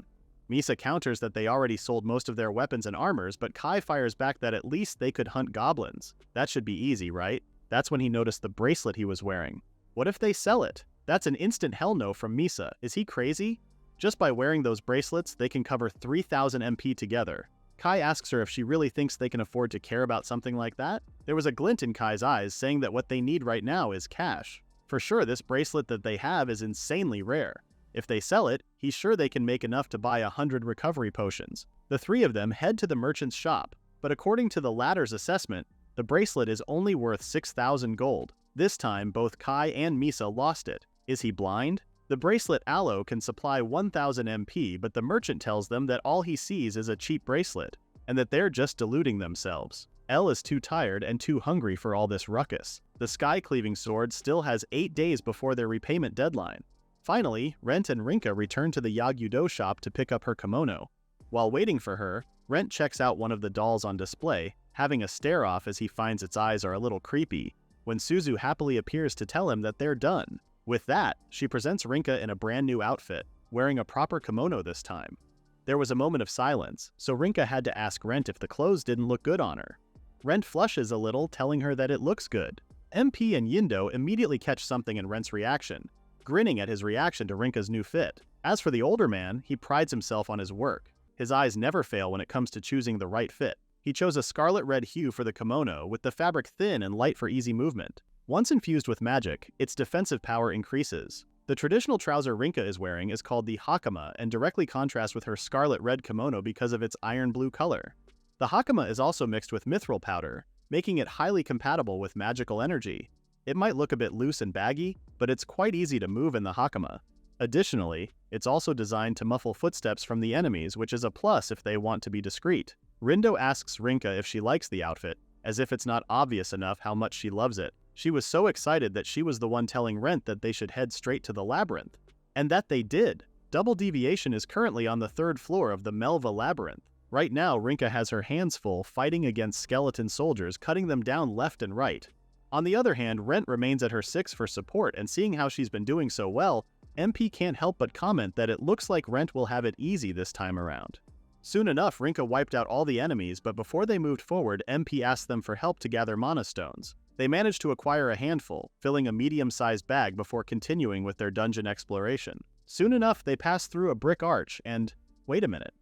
Misa counters that they already sold most of their weapons and armors, but Kai fires back that at least they could hunt goblins. That should be easy, right? That's when he noticed the bracelet he was wearing. What if they sell it? That's an instant hell no from Misa. Is he crazy? Just by wearing those bracelets, they can cover 3,000 MP together. Kai asks her if she really thinks they can afford to care about something like that. There was a glint in Kai's eyes, saying that what they need right now is cash. For sure, this bracelet that they have is insanely rare. If they sell it, he's sure they can make enough to buy 100 recovery potions. The three of them head to the merchant's shop, but according to the latter's assessment, the bracelet is only worth 6,000 gold. This time, both Kai and Misa lost it. Is he blind? The bracelet Aloe can supply 1,000 MP, but the merchant tells them that all he sees is a cheap bracelet, and that they're just deluding themselves. L is too tired and too hungry for all this ruckus. The Skycleaving sword still has 8 days before their repayment deadline. Finally, Rent and Rinka return to the Yagyudo shop to pick up her kimono. While waiting for her, Rent checks out one of the dolls on display, having a stare-off as he finds its eyes are a little creepy, when Suzu happily appears to tell him that they're done. With that, she presents Rinka in a brand new outfit, wearing a proper kimono this time. There was a moment of silence, so Rinka had to ask Rent if the clothes didn't look good on her. Rent flushes a little, telling her that it looks good. MP and Yindo immediately catch something in Rent's reaction, grinning at his reaction to Rinka's new fit. As for the older man, he prides himself on his work. His eyes never fail when it comes to choosing the right fit. He chose a scarlet red hue for the kimono, with the fabric thin and light for easy movement. Once infused with magic, its defensive power increases. The traditional trouser Rinka is wearing is called the hakama and directly contrasts with her scarlet red kimono because of its iron blue color. The hakama is also mixed with mithril powder, making it highly compatible with magical energy. It might look a bit loose and baggy, but it's quite easy to move in the hakama. Additionally, it's also designed to muffle footsteps from the enemies, which is a plus if they want to be discreet. Rindo asks Rinka if she likes the outfit, as if it's not obvious enough how much she loves it. She was so excited that she was the one telling Rent that they should head straight to the labyrinth. And that they did. Double Deviation is currently on the 3rd floor of the Melva Labyrinth. Right now, Rinka has her hands full fighting against skeleton soldiers, cutting them down left and right. On the other hand, Rent remains at her 6 for support, and seeing how she's been doing so well, MP can't help but comment that it looks like Rent will have it easy this time around. Soon enough, Rinka wiped out all the enemies, but before they moved forward, MP asked them for help to gather mana stones. They managed to acquire a handful, filling a medium-sized bag before continuing with their dungeon exploration. Soon enough, they pass through a brick arch and... wait a minute.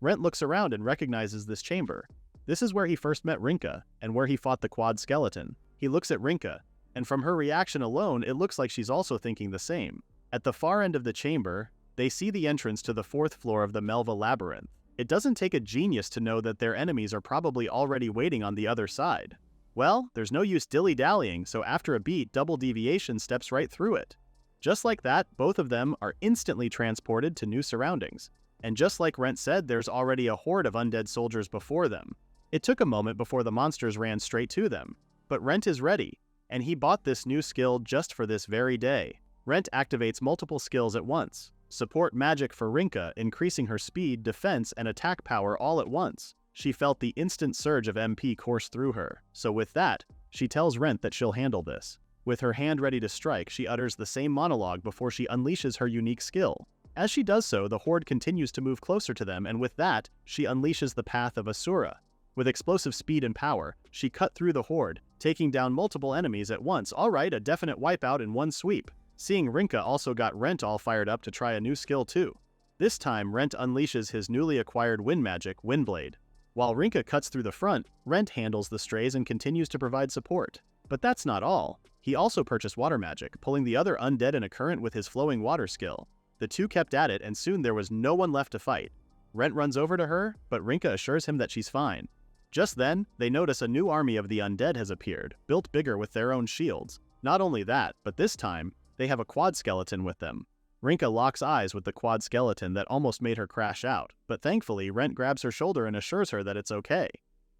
Rent looks around and recognizes this chamber. This is where he first met Rinka, and where he fought the quad skeleton. He looks at Rinka, and from her reaction alone, it looks like she's also thinking the same. At the far end of the chamber, they see the entrance to the 4th floor of the Melva Labyrinth. It doesn't take a genius to know that their enemies are probably already waiting on the other side. Well, there's no use dilly-dallying, so after a beat, Double Deviation steps right through it. Just like that, both of them are instantly transported to new surroundings. And just like Rent said, there's already a horde of undead soldiers before them. It took a moment before the monsters ran straight to them. But Rent is ready, and he bought this new skill just for this very day. Rent activates multiple skills at once. Support magic for Rinka, increasing her speed, defense, and attack power all at once. She felt the instant surge of MP course through her, so with that, she tells Rent that she'll handle this. With her hand ready to strike, she utters the same monologue before she unleashes her unique skill. As she does so, the horde continues to move closer to them, and with that, she unleashes the path of Asura. With explosive speed and power, she cut through the horde, taking down multiple enemies at once. Alright, a definite wipeout in one sweep. Seeing Rinka also got Rent all fired up to try a new skill too. This time, Rent unleashes his newly acquired wind magic, Windblade. While Rinka cuts through the front, Rent handles the strays and continues to provide support. But that's not all. He also purchased water magic, pulling the other undead in a current with his flowing water skill. The two kept at it, and soon there was no one left to fight. Rent runs over to her, but Rinka assures him that she's fine. Just then, they notice a new army of the undead has appeared, built bigger with their own shields. Not only that, but this time, they have a quad skeleton with them. Rinka locks eyes with the quad skeleton that almost made her crash out, but thankfully Rent grabs her shoulder and assures her that it's okay.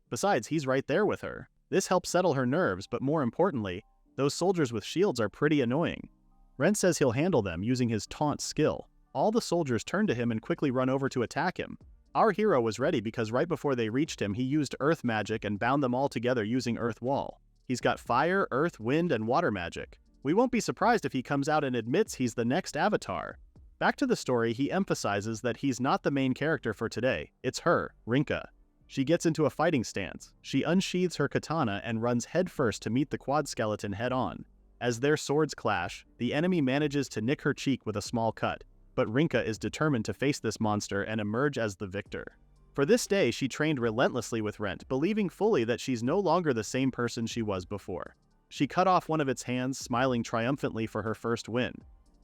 Besides, he's right there with her. This helps settle her nerves, but more importantly, those soldiers with shields are pretty annoying. Rent says he'll handle them using his taunt skill. All the soldiers turn to him and quickly run over to attack him. Our hero was ready because right before they reached him, he used earth magic and bound them all together using earth wall. He's got fire, earth, wind, and water magic. We won't be surprised if he comes out and admits he's the next avatar. Back to the story, he emphasizes that he's not the main character for today. It's her, Rinka. She gets into a fighting stance. She unsheathes her katana and runs headfirst to meet the quad skeleton head-on. As their swords clash, the enemy manages to nick her cheek with a small cut, but Rinka is determined to face this monster and emerge as the victor. For this day, she trained relentlessly with Rent, believing fully that she's no longer the same person she was before. She cut off one of its hands, smiling triumphantly for her first win.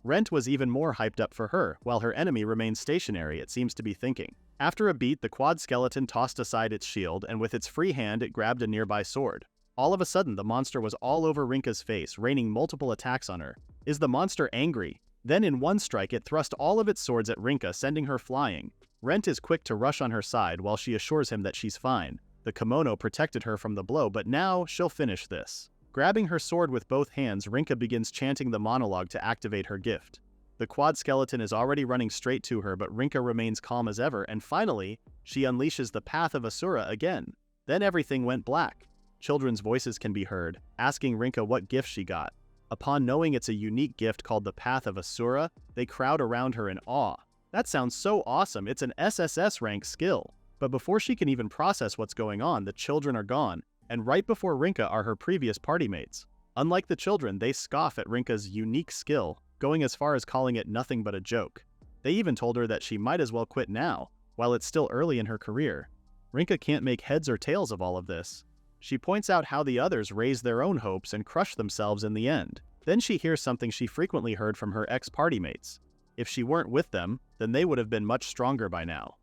Rent was even more hyped up for her, while her enemy remained stationary, it seems to be thinking. After a beat, the quad skeleton tossed aside its shield, and with its free hand it grabbed a nearby sword. All of a sudden, the monster was all over Rinka's face, raining multiple attacks on her. Is the monster angry? Then in one strike it thrust all of its swords at Rinka, sending her flying. Rent is quick to rush on her side while she assures him that she's fine. The kimono protected her from the blow, but now she'll finish this. Grabbing her sword with both hands, Rinka begins chanting the monologue to activate her gift. The quad skeleton is already running straight to her, but Rinka remains calm as ever, and finally, she unleashes the Path of Asura again. Then everything went black. Children's voices can be heard, asking Rinka what gift she got. Upon knowing it's a unique gift called the Path of Asura, they crowd around her in awe. That sounds so awesome, it's an SSS rank skill. But before she can even process what's going on, the children are gone, and right before Rinka are her previous party mates. Unlike the children, they scoff at Rinka's unique skill, going as far as calling it nothing but a joke. They even told her that she might as well quit now, while it's still early in her career. Rinka can't make heads or tails of all of this. She points out how the others raise their own hopes and crush themselves in the end. Then she hears something she frequently heard from her ex-party mates. If she weren't with them, then they would have been much stronger by now.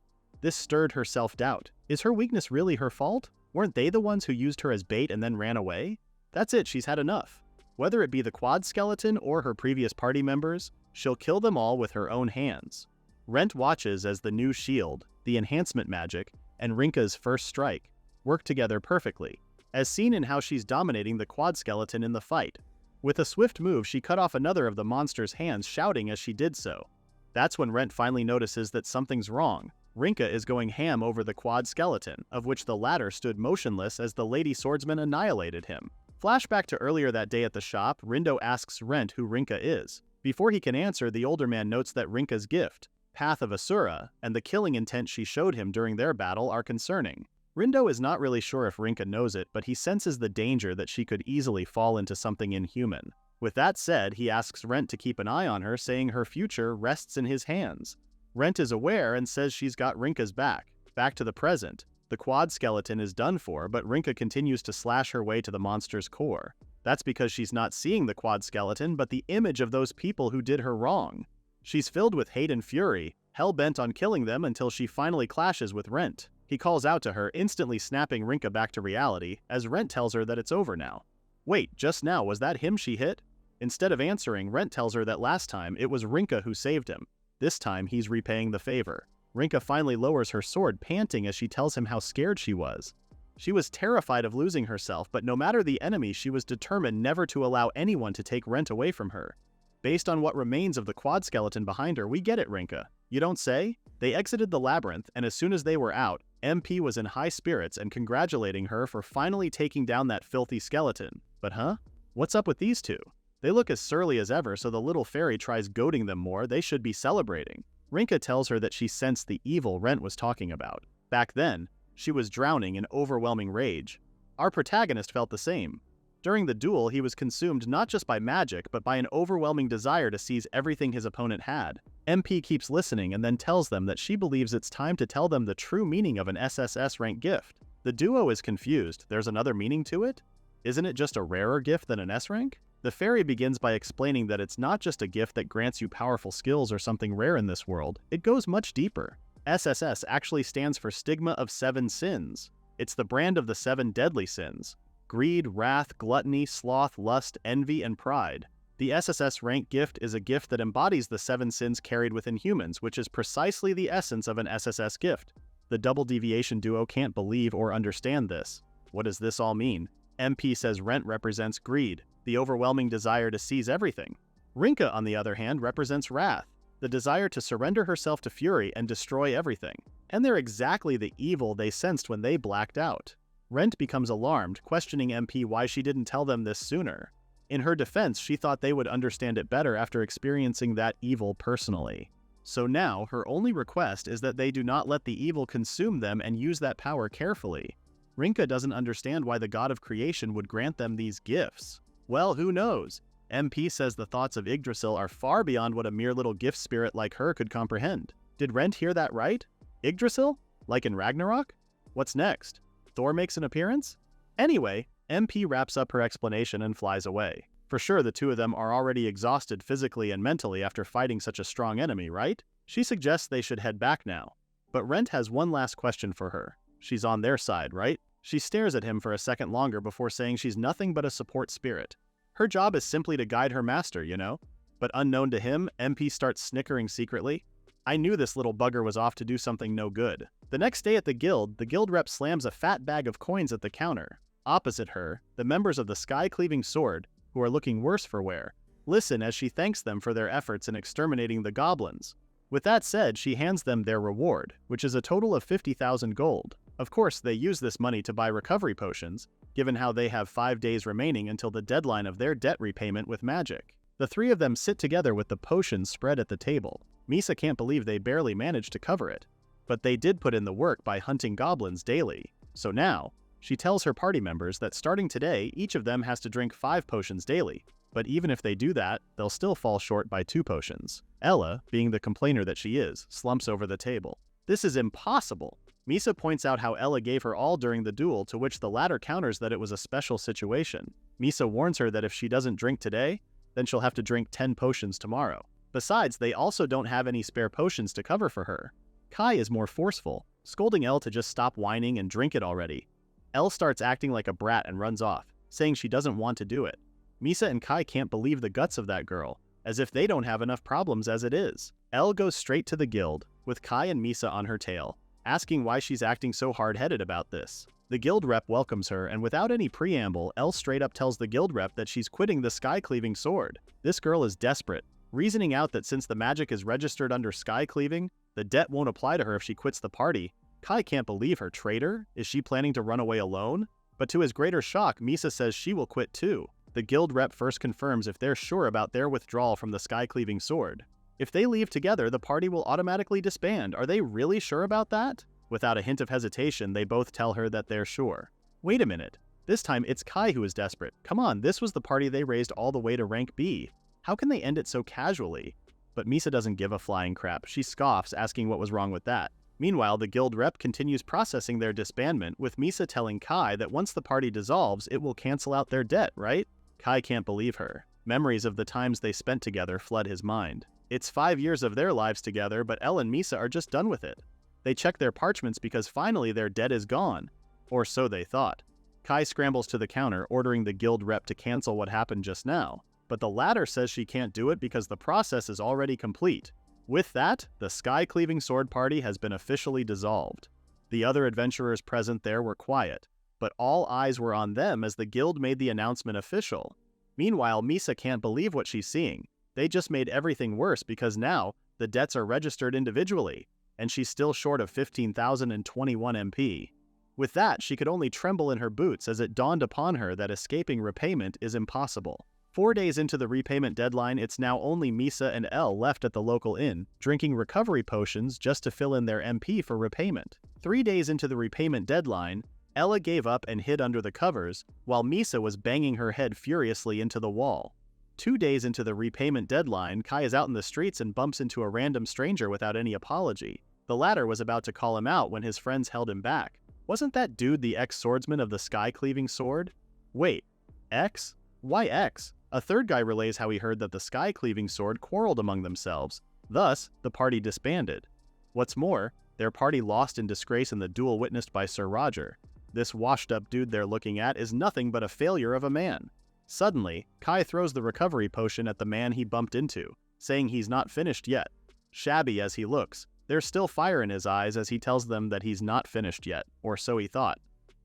This stirred her self-doubt. Is her weakness really her fault? Weren't they the ones who used her as bait and then ran away? That's it, she's had enough. Whether it be the quad skeleton or her previous party members, she'll kill them all with her own hands. Rent watches as the new shield, the enhancement magic, and Rinka's first strike work together perfectly, as seen in how she's dominating the quad skeleton in the fight. With a swift move, she cut off another of the monster's hands, shouting as she did so. That's when Rent finally notices that something's wrong. Rinka is going ham over the quad skeleton, of which the latter stood motionless as the lady swordsman annihilated him. Flashback to earlier that day at the shop, Rindo asks Rent who Rinka is. Before he can answer, the older man notes that Rinka's gift, Path of Asura, and the killing intent she showed him during their battle are concerning. Rindo is not really sure if Rinka knows it, but he senses the danger that she could easily fall into something inhuman. With that said, he asks Rent to keep an eye on her, saying her future rests in his hands. Rent is aware and says she's got Rinka's back. Back to the present. The quad skeleton is done for, but Rinka continues to slash her way to the monster's core. That's because she's not seeing the quad skeleton, but the image of those people who did her wrong. She's filled with hate and fury, hell-bent on killing them until she finally clashes with Rent. He calls out to her, instantly snapping Rinka back to reality, as Rent tells her that it's over now. Wait, just now, was that him she hit? Instead of answering, Rent tells her that last time it was Rinka who saved him. This time, he's repaying the favor. Rinka finally lowers her sword, panting as she tells him how scared she was. She was terrified of losing herself, but no matter the enemy, she was determined never to allow anyone to take Rent away from her. Based on what remains of the quad skeleton behind her, we get it, Rinka. You don't say? They exited the labyrinth, and as soon as they were out, MP was in high spirits and congratulating her for finally taking down that filthy skeleton. But huh? What's up with these two? They look as surly as ever, so the little fairy tries goading them more. They should be celebrating. Rinka tells her that she sensed the evil Rent was talking about. Back then, she was drowning in overwhelming rage. Our protagonist felt the same. During the duel, he was consumed not just by magic, but by an overwhelming desire to seize everything his opponent had. MP keeps listening and then tells them that she believes it's time to tell them the true meaning of an SSS rank gift. The duo is confused. There's another meaning to it? Isn't it just a rarer gift than an S rank? The fairy begins by explaining that it's not just a gift that grants you powerful skills or something rare in this world. It goes much deeper. SSS actually stands for Stigma of 7 Sins. It's the brand of the 7 deadly sins: greed, wrath, gluttony, sloth, lust, envy, and pride. The SSS rank gift is a gift that embodies the 7 sins carried within humans, which is precisely the essence of an SSS gift. The double deviation duo can't believe or understand this. What does this all mean? MP says rent represents greed, the overwhelming desire to seize everything. Rinka, on the other hand, represents wrath, the desire to surrender herself to fury and destroy everything. And they're exactly the evil they sensed when they blacked out. Rent becomes alarmed, questioning MP why she didn't tell them this sooner. In her defense, she thought they would understand it better after experiencing that evil personally. So now, her only request is that they do not let the evil consume them and use that power carefully. Rinka doesn't understand why the god of creation would grant them these gifts. Well, who knows? MP says the thoughts of Yggdrasil are far beyond what a mere little gift spirit like her could comprehend. Did Rent hear that right? Yggdrasil? Like in Ragnarok? What's next? Thor makes an appearance? Anyway, MP wraps up her explanation and flies away. For sure, the two of them are already exhausted physically and mentally after fighting such a strong enemy, right? She suggests they should head back now. But Rent has one last question for her. She's on their side, right? She stares at him for a second longer before saying she's nothing but a support spirit. Her job is simply to guide her master, you know? But unknown to him, MP starts snickering secretly. I knew this little bugger was off to do something no good. The next day at the guild rep slams a fat bag of coins at the counter. Opposite her, the members of the Skycleaving Sword, who are looking worse for wear, listen as she thanks them for their efforts in exterminating the goblins. With that said, she hands them their reward, which is a total of 50,000 gold. Of course, they use this money to buy recovery potions, given how they have 5 days remaining until the deadline of their debt repayment with magic. The three of them sit together with the potions spread at the table. Misa can't believe they barely managed to cover it. But they did put in the work by hunting goblins daily. So now, she tells her party members that starting today, each of them has to drink 5 potions daily. But even if they do that, they'll still fall short by 2 potions. Ella, being the complainer that she is, slumps over the table. This is impossible! Misa points out how Ella gave her all during the duel, to which the latter counters that it was a special situation. Misa warns her that if she doesn't drink today, then she'll have to drink 10 potions tomorrow. Besides, they also don't have any spare potions to cover for her. Kai is more forceful, scolding Elle to just stop whining and drink it already. Elle starts acting like a brat and runs off, saying she doesn't want to do it. Misa and Kai can't believe the guts of that girl, as if they don't have enough problems as it is. Elle goes straight to the guild, with Kai and Misa on her tail, asking why she's acting so hard-headed about this. The guild rep welcomes her, and without any preamble, Elle straight up tells the guild rep that she's quitting the Skycleaving Sword. This girl is desperate, reasoning out that since the magic is registered under Skycleaving, the debt won't apply to her if she quits the party. Kai can't believe her. Traitor? Is she planning to run away alone? But to his greater shock, Misa says she will quit too. The guild rep first confirms if they're sure about their withdrawal from the Skycleaving Sword. If they leave together, the party will automatically disband. Are they really sure about that? Without a hint of hesitation, they both tell her that they're sure. Wait a minute. This time it's Kai who is desperate. Come on, this was the party they raised all the way to rank B. How can they end it so casually? But Misa doesn't give a flying crap. She scoffs, asking what was wrong with that. Meanwhile, the guild rep continues processing their disbandment, with Misa telling Kai that once the party dissolves, it will cancel out their debt, right? Kai can't believe her. Memories of the times they spent together flood his mind. It's 5 years of their lives together, but Elle and Misa are just done with it. They check their parchments because finally their debt is gone. Or so they thought. Kai scrambles to the counter, ordering the guild rep to cancel what happened just now. But the latter says she can't do it because the process is already complete. With that, the Skycleaving Sword Party has been officially dissolved. The other adventurers present there were quiet, but all eyes were on them as the guild made the announcement official. Meanwhile, Misa can't believe what she's seeing. They just made everything worse because now, the debts are registered individually, and she's still short of 15,021 MP. With that, she could only tremble in her boots as it dawned upon her that escaping repayment is impossible. 4 days into the repayment deadline, it's now only Misa and Elle left at the local inn, drinking recovery potions just to fill in their MP for repayment. 3 days into the repayment deadline, Ella gave up and hid under the covers, while Misa was banging her head furiously into the wall. 2 days into the repayment deadline, Kai is out in the streets and bumps into a random stranger without any apology. The latter was about to call him out when his friends held him back. Wasn't that dude the ex-swordsman of the Skycleaving Sword? Wait, X? Why X? A third guy relays how he heard that the Skycleaving Sword quarreled among themselves. Thus, the party disbanded. What's more, their party lost in disgrace in the duel witnessed by Sir Roger. This washed-up dude they're looking at is nothing but a failure of a man. Suddenly, Kai throws the recovery potion at the man he bumped into, saying he's not finished yet. Shabby as he looks, there's still fire in his eyes as he tells them that he's not finished yet, or so he thought.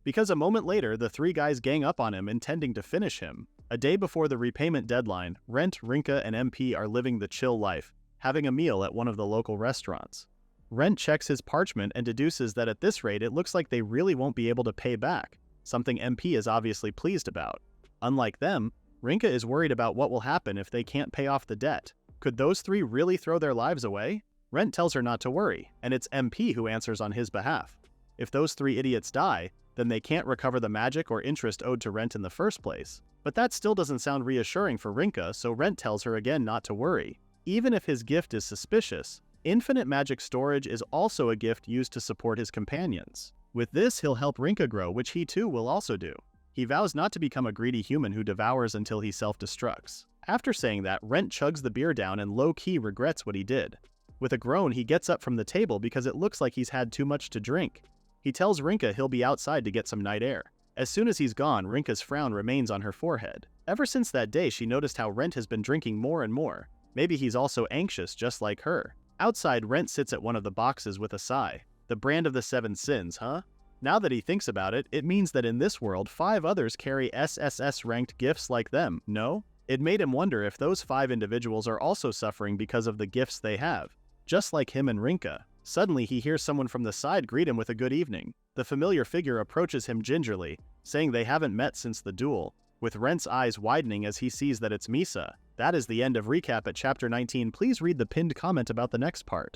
Because a moment later, the three guys gang up on him intending to finish him. A day before the repayment deadline, Rent, Rinka, and MP are living the chill life, having a meal at one of the local restaurants. Rent checks his parchment and deduces that at this rate it looks like they really won't be able to pay back, something MP is obviously pleased about. Unlike them, Rinka is worried about what will happen if they can't pay off the debt. Could those three really throw their lives away? Rent tells her not to worry, and it's MP who answers on his behalf. If those three idiots die, then they can't recover the magic or interest owed to Rent in the first place. But that still doesn't sound reassuring for Rinka, so Rent tells her again not to worry. Even if his gift is suspicious, infinite magic storage is also a gift used to support his companions. With this, he'll help Rinka grow, which he too will also do. He vows not to become a greedy human who devours until he self-destructs. After saying that, Rent chugs the beer down and low-key regrets what he did. With a groan, he gets up from the table because it looks like he's had too much to drink. He tells Rinka he'll be outside to get some night air. As soon as he's gone, Rinka's frown remains on her forehead. Ever since that day, she noticed how Rent has been drinking more and more. Maybe he's also anxious just like her. Outside, Rent sits at one of the boxes with a sigh. The brand of the 7 sins, huh? Now that he thinks about it, it means that in this world, 5 others carry SSS-ranked gifts like them, no? It made him wonder if those 5 individuals are also suffering because of the gifts they have, just like him and Rinka. Suddenly, he hears someone from the side greet him with a good evening. The familiar figure approaches him gingerly, saying they haven't met since the duel, with Rent's eyes widening as he sees that it's Misa. That is the end of recap at Chapter 19. Please read the pinned comment about the next part.